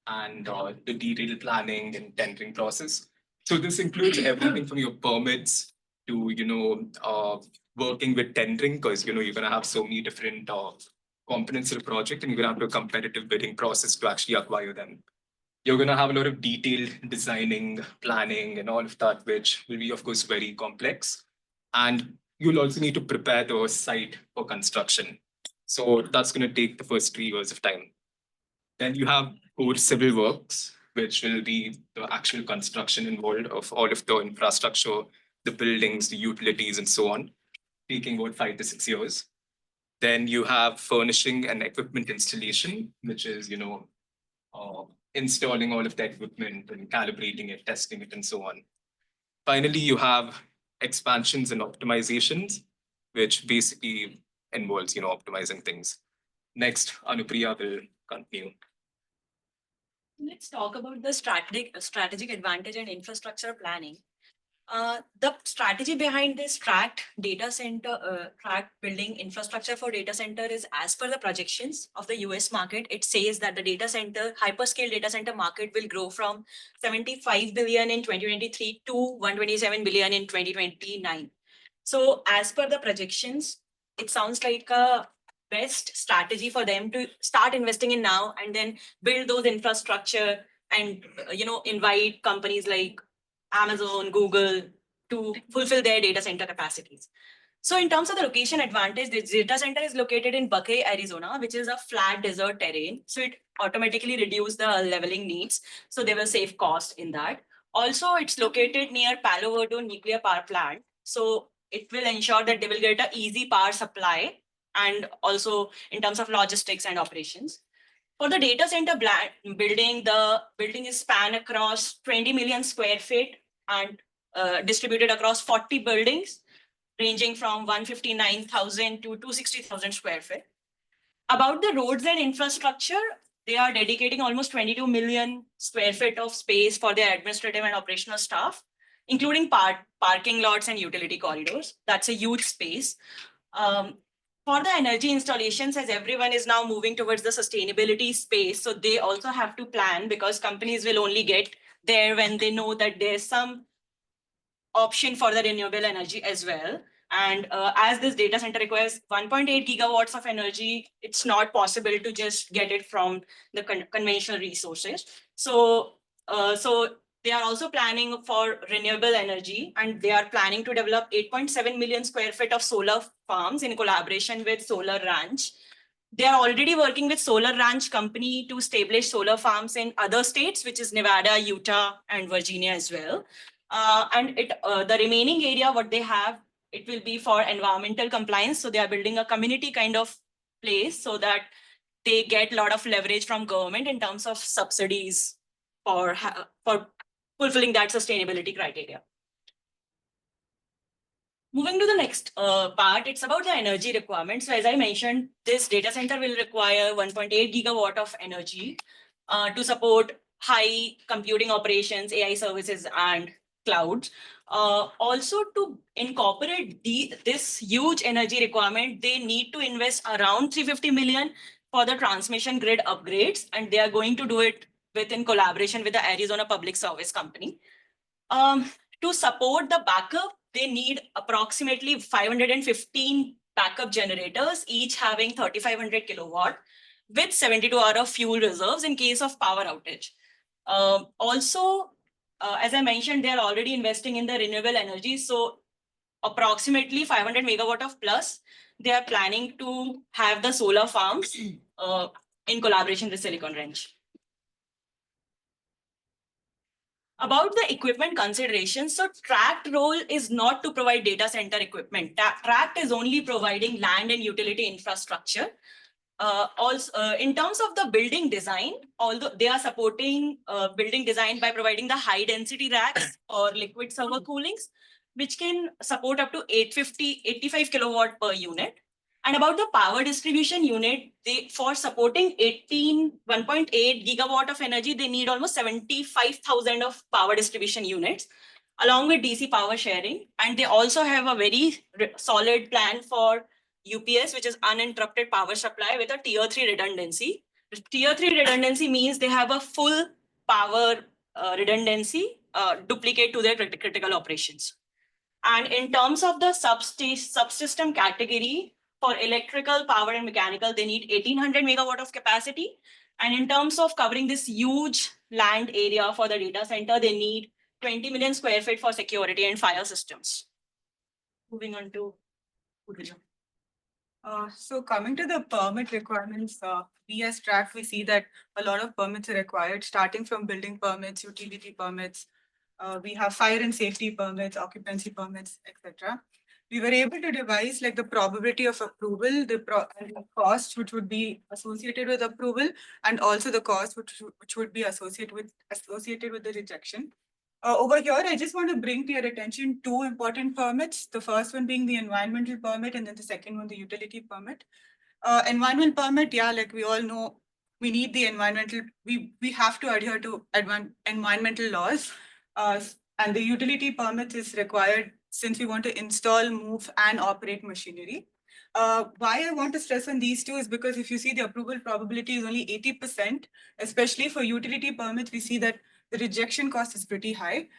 and the detailed planning and tendering process. So this includes everything from your permits to, you know, working with tendering, because, you know, you're going to have so many different components of the project and you're going to have a competitive bidding process to actually acquire them. You're going to have a lot of detailed designing, planning, and all of that, which will be, of course, very complex. And you'll also need to prepare the site for construction. So that's going to take the first 3 years of time. Then you have core civil works, which will be the actual construction involved of all of the infrastructure, the buildings, the utilities, and so on, taking about 5 to 6 years. Then you have furnishing and equipment installation, which is, you know, installing all of the equipment and calibrating it, testing it, and so on. Finally, you have expansions and optimizations, which basically involves, you know, optimizing things. Next, Anupriya will continue. Let's talk about the strategic advantage and infrastructure planning. The strategy behind this Tract data center, Tract building infrastructure for data center is as per the projections of the US market. It says that the data center, hyperscale data center market will grow from 75 billion in 2023 to 127 billion in 2029. So as per the projections, it sounds like a best strategy for them to start investing in now and then build those infrastructure and, you know, invite companies like Amazon, Google to fulfill their data center capacities. So in terms of the location advantage, the data center is located in Buckeye, Arizona, which is a flat desert terrain. So it automatically reduces the leveling needs. So they will save cost in that. Also, it's located near Palo Verde nuclear power plant. So it will ensure that they will get an easy power supply and also in terms of logistics and operations. For the data center building, the building is span across 20 million square feet and distributed across 40 buildings, ranging from 159,000 to 260,000 square feet. About the roads and infrastructure, they are dedicating almost 22 million square feet of space for their administrative and operational staff, including parking lots and utility corridors. That's a huge space. For the energy installations, as everyone is now moving towards the sustainability space, so they also have to plan, because companies will only get there when they know that there's some option for the renewable energy as well. And as this data center requires 1.8 gigawatts of energy, it's not possible to just get it from the conventional resources. So they are also planning for renewable energy, and they are planning to develop 8.7 million square feet of solar farms in collaboration with Solar Ranch. They are already working with Solar Ranch company to establish solar farms in other states, which is Nevada, Utah, and Virginia as well. And the remaining area, what they have, it will be for environmental compliance. So they are building a community kind of place so that they get a lot of leverage from government in terms of subsidies for fulfilling that sustainability criteria. Moving to the next part, it's about the energy requirement. So as I mentioned, this data center will require 1.8 gigawatt of energy to support high computing operations, AI services, and clouds. Also, to incorporate this huge energy requirement, they need to invest around 350 million for the transmission grid upgrades, and they are going to do it in collaboration with the Arizona Public Service Company. To support the backup, they need approximately 515 backup generators, each having 3,500 kilowatt with 72 hours of fuel reserves in case of power outage. Also, as I mentioned, they are already investing in the renewable energy. So approximately 500 megawatt of plus, they are planning to have the solar farms in collaboration with Silicon Ranch. About the equipment considerations, so Tract role is not to provide data center equipment. Tract is only providing land and utility infrastructure. Also, in terms of the building design, although they are supporting building design by providing the high density racks or liquid server coolings, which can support up to 85 kilowatt per unit. And about the power distribution unit, for supporting 1.8 gigawatt of energy, they need almost 75,000 of power distribution units, along with DC power sharing. And they also have a very solid plan for UPS, which is uninterrupted power supply with a tier 3 redundancy. Tier 3 redundancy means they have a full power redundancy duplicate to their critical operations. And in terms of the subsystem category, for electrical, power, and mechanical, they need 1,800 megawatt of capacity. And in terms of covering this huge land area for the data center, they need 20 million square feet for security and fire systems. Moving on to Udvija. So coming to the permit requirements, we as Tract, we see that a lot of permits are required, starting from building permits, utility permits. We have fire and safety permits, occupancy permits, etc. We were able to devise like the probability of approval, and the cost which would be associated with approval, and also the cost which would be associated with the rejection. Over here, I just want to bring to your attention two important permits. The first one being the environmental permit, and then the second one, the utility permit. Environmental permit, yeah, like we all know, we need the environmental, we have to adhere to environmental laws. And the utility permit is required since we want to install, move, and operate machinery. Why I want to stress on these two is because if you see the approval probability is only 80%, especially for utility permits, we see that the rejection cost is pretty high.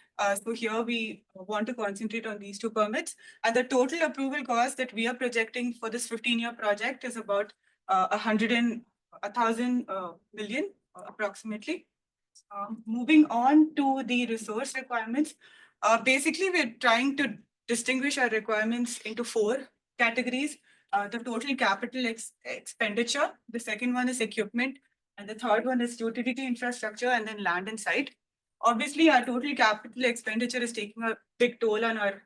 So here we want to concentrate on these two permits. And the total approval cost that we are projecting for this 15-year project is about 1,000 million approximately. Moving on to the resource requirements. Basically, we're trying to distinguish our requirements into 4 categories. The total capital expenditure, the second one is equipment, and the third one is utility infrastructure, and then land and site. Obviously, our total capital expenditure is taking a big toll on our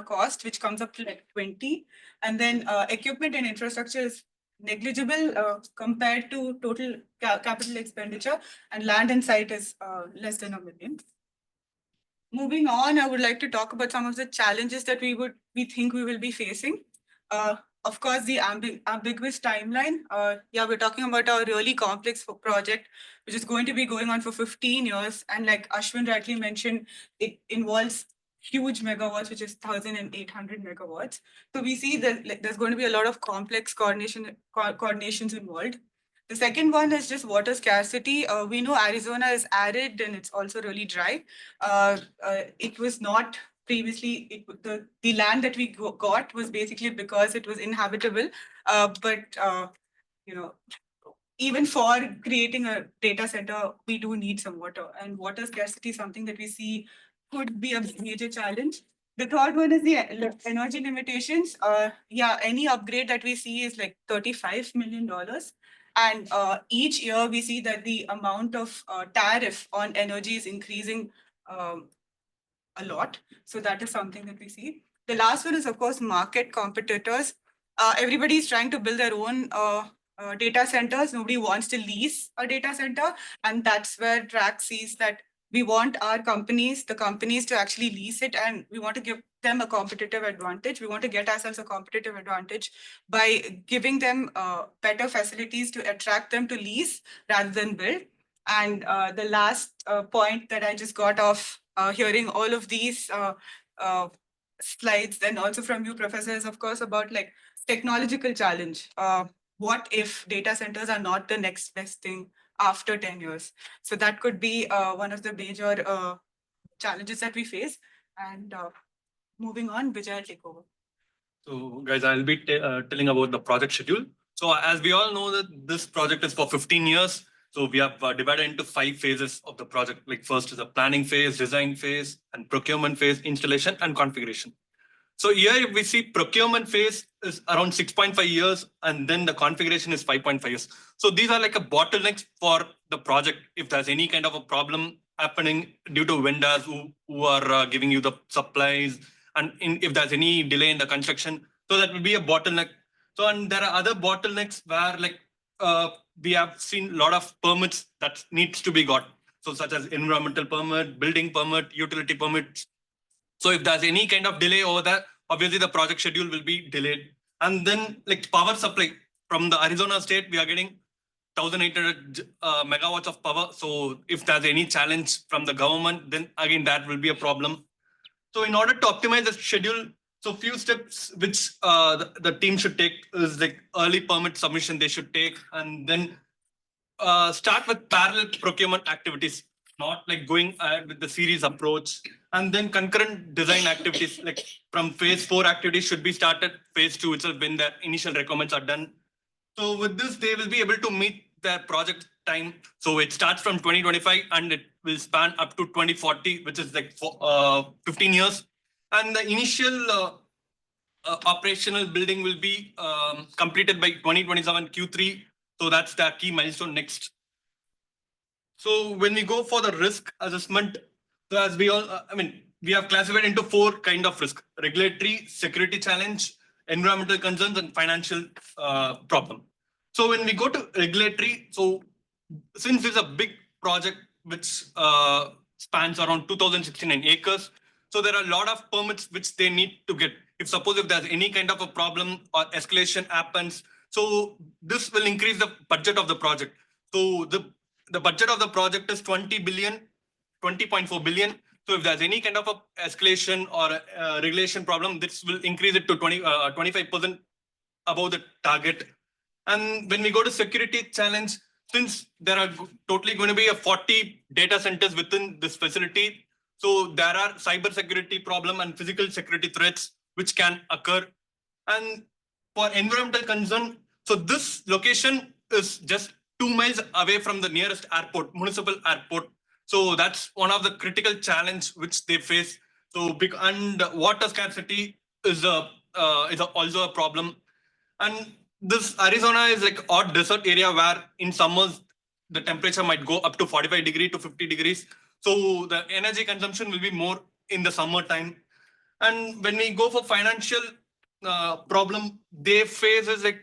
cost, which comes up to like 20. And then equipment and infrastructure is negligible compared to total capital expenditure, and land and site is less than $1 million. Moving on, I would like to talk about some of the challenges that we think we will be facing. of course, the ambiguous timeline. Yeah, we're talking about a really complex project, which is going to be going on for 15 years. And like Ashwin rightly mentioned, it involves huge megawatts, which is 1,800 megawatts. So we see that like, there's going to be a lot of complex coordinations involved. The second one is just water scarcity. We know Arizona is arid and it's also really dry. It was not previously, the land that we got was basically because it was inhabitable. You know, even for creating a data center, we do need some water, and water scarcity is something that we see could be a major challenge. The third one is the energy limitations. Yeah, any upgrade that we see is like $35 million. And each year we see that the amount of tariff on energy is increasing a lot. So that is something that we see. The last one is, of course, market competitors. Everybody is trying to build their own data centers. Nobody wants to lease a data center. And that's where Track sees that we want the companies to actually lease it, and we want to give them a competitive advantage. We want to get ourselves a competitive advantage by giving them better facilities to attract them to lease rather than build. And the last point that I just got off hearing all of these slides, and also from you, Professor, is of course about like technological challenge. What if data centers are not the next best thing after 10 years? So that could be one of the major challenges that we face. And moving on, Vijay will take over. So guys, I'll be telling about the project schedule. So as we all know that this project is for 15 years. So we have divided into 5 phases of the project. Like first is the planning phase, design phase, and procurement phase, installation and configuration. So here if we see procurement phase is around 6.5 years, and then the configuration is 5.5 years. So these are like a bottlenecks for the project. If there's any kind of a problem happening due to vendors who are giving you the supplies, and if there's any delay in the construction, so that will be a bottleneck. So, and there are other bottlenecks where like we have seen a lot of permits that needs to be got. So such as environmental permit, building permit, utility permits. So if there's any kind of delay over there, obviously the project schedule will be delayed. And then like power supply from the Arizona state, we are getting 1,800 megawatts of power. So if there's any challenge from the government, then again, that will be a problem. So in order to optimize the schedule, so few steps which the team should take is like early permit submission they should take, and then start with parallel procurement activities, not like going ahead with the series approach. And then concurrent design activities, like from phase 4 activities should be started phase 2 itself when the initial requirements are done. So with this, they will be able to meet their project time. So it starts from 2025 and it will span up to 2040, which is like 15 years. And the initial operational building will be completed by 2027 Q3. So that's the key milestone next. So when we go for the risk assessment, so as we all, we have classified into 4 kind of risk: regulatory, security challenge, environmental concerns, and financial problem. So when we go to regulatory, so since it's a big project which spans around 2,069 acres, so there are a lot of permits which they need to get. If there's any kind of a problem or escalation happens, so this will increase the budget of the project. So the budget of the project is 20.4 billion. So if there's any kind of a escalation or a regulation problem, this will increase it to 25% above the target. And when we go to security challenge, since there are totally going to be 40 data centers within this facility, so there are cyber security problem and physical security threats which can occur. And for environmental concern, so this location is just 2 miles away from the nearest airport, municipal airport. So that's one of the critical challenge which they face. So big, and water scarcity is also a problem. And this Arizona is like odd desert area where in summers the temperature might go up to 45 degrees to 50 degrees. So the energy consumption will be more in the summertime. And when we go for financial problem, they face is like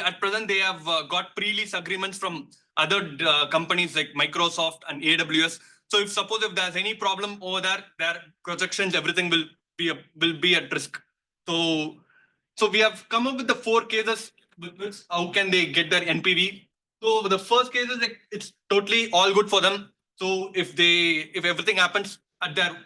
at present they have got pre-lease agreements from other companies like Microsoft and AWS. So if there's any problem over there, their projections, everything will be at risk. So So we have come up with the 4 cases with which how can they get their NPV. So the first case is like it's totally all good for them. So if everything happens at their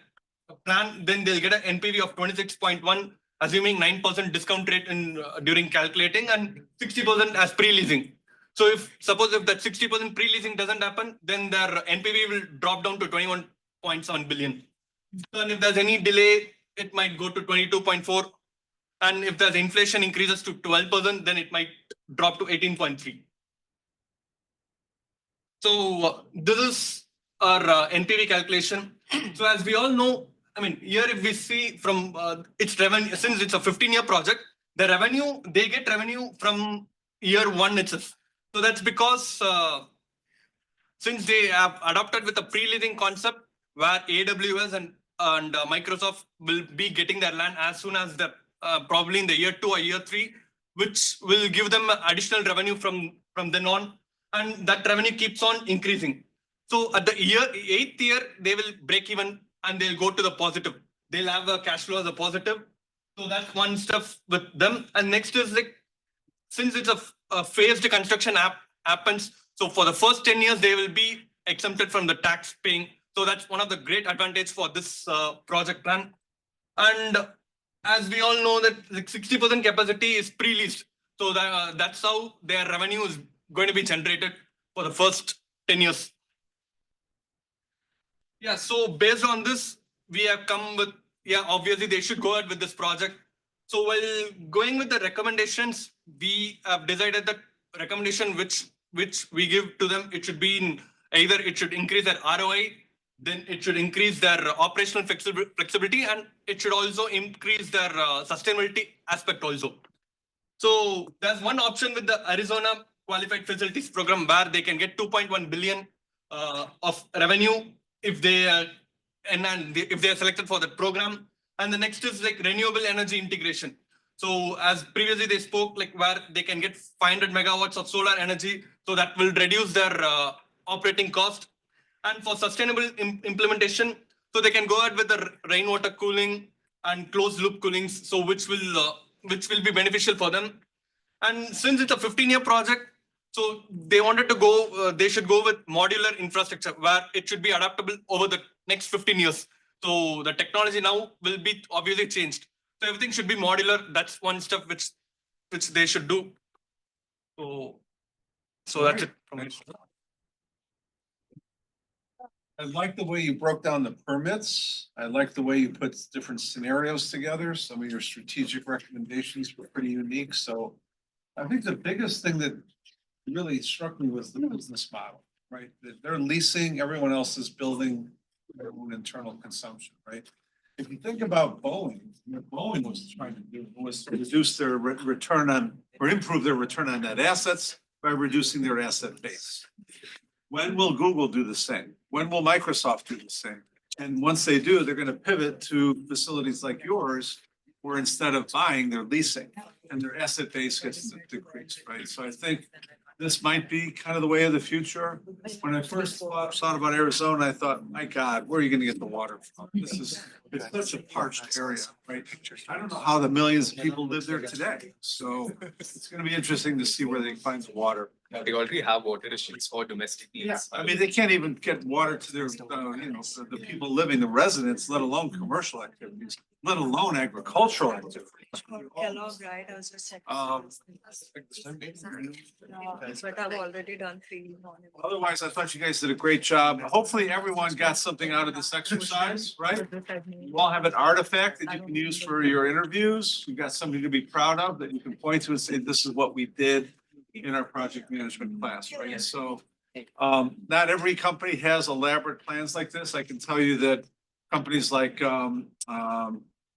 plan, then they'll get an NPV of 26.1, assuming 9% discount rate in during calculating and 60% as pre-leasing. So if that 60% pre-leasing doesn't happen, then their NPV will drop down to 21.7 billion. So, and if there's any delay, it might go to 22.4. And if there's inflation increases to 12%, then it might drop to 18.3. So this is our NPV calculation. So as we all know, I mean, here if we see from its revenue, since it's a 15-year project, the revenue, they get revenue from year 1 itself. So that's because since they have adopted with a pre-leasing concept where AWS and Microsoft will be getting their land as soon as the probably in the year 2 or year 3, which will give them additional revenue from then on, and that revenue keeps on increasing. So at the 8th year, they will break even and they'll go to the positive. They'll have a cash flow as a positive. So that's one stuff with them. And next is like, since it's a phased construction happens, so for the first 10 years, they will be exempted from the tax paying. So that's one of the great advantage for this project plan. And as we all know that like 60% capacity is pre-leased. So that's how their revenue is going to be generated for the first 10 years. Yeah, so based on this, we have come with, obviously they should go ahead with this project. So while going with the recommendations, we have decided that recommendation which we give to them, it should be in either it should increase their ROI, then it should increase their operational flexibility, and it should also increase their sustainability aspect also. So there's one option with the Arizona Qualified Facilities Program where they can get 2.1 billion of revenue if they if they are selected for that program. And the next is like renewable energy integration. So as previously they spoke, like where they can get 500 megawatts of solar energy, so that will reduce their operating cost. And for sustainable implementation, so they can go ahead with the rainwater cooling and closed loop cooling, so which will be beneficial for them. And since it's a 15-year project, so they wanted to go, they should go with modular infrastructure where it should be adaptable over the next 15 years. So the technology now will be obviously changed. So everything should be modular. That's one step which they should do. So that's it from me. I like the way you broke down the permits. I like the way you put different scenarios together. Some of your strategic recommendations were pretty unique. So I think the biggest thing that really struck me was the business model, right? That they're leasing, everyone else is building their own internal consumption, right? If you think about Boeing, what Boeing was trying to do was to reduce their return on, or improve their return on net assets by reducing their asset base. When will Google do the same? When will Microsoft do the same? And once they do, they're going to pivot to facilities like yours, where instead of buying, they're leasing and their asset base gets decreased, right? So I think this might be kind of the way of the future. When I first thought about Arizona, I thought, my God, where are you going to get the water from? It's such a parched area, right? I don't know how the millions of people live there today. So it's going to be interesting to see where they find the water. They already have water issues for domestic needs. Yeah, I mean, they can't even get water to their, the people living, the residents, let alone commercial activities, let alone agricultural activities. Kellogg, right? I was just checking. But I've already done 3 morning. Otherwise, I thought you guys did a great job. Hopefully everyone got something out of this exercise, right? You all have an artifact that you can use for your interviews. You got something to be proud of that you can point to and say, this is what we did in our project management class, right? So not every company has elaborate plans like this. I can tell you that companies like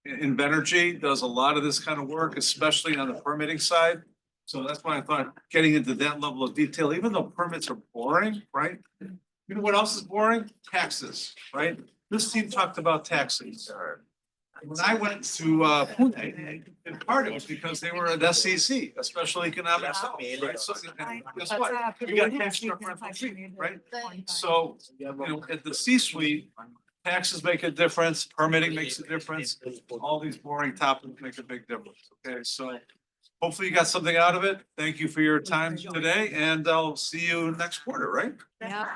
Invenergy does a lot of this kind of work, especially on the permitting side. So that's why I thought getting into that level of detail, even though permits are boring, right? You know what else is boring? Taxes, right? This team talked about taxes. When I went to Pune, in part it was because they were an SEC, a special economic zone, right? So guess what? We got tax structure, right? So, at the C-suite, taxes make a difference, permitting makes a difference. All these boring topics make a big difference. Okay, so hopefully you got something out of it. Thank you for your time today and I'll see you next quarter, right? Yeah.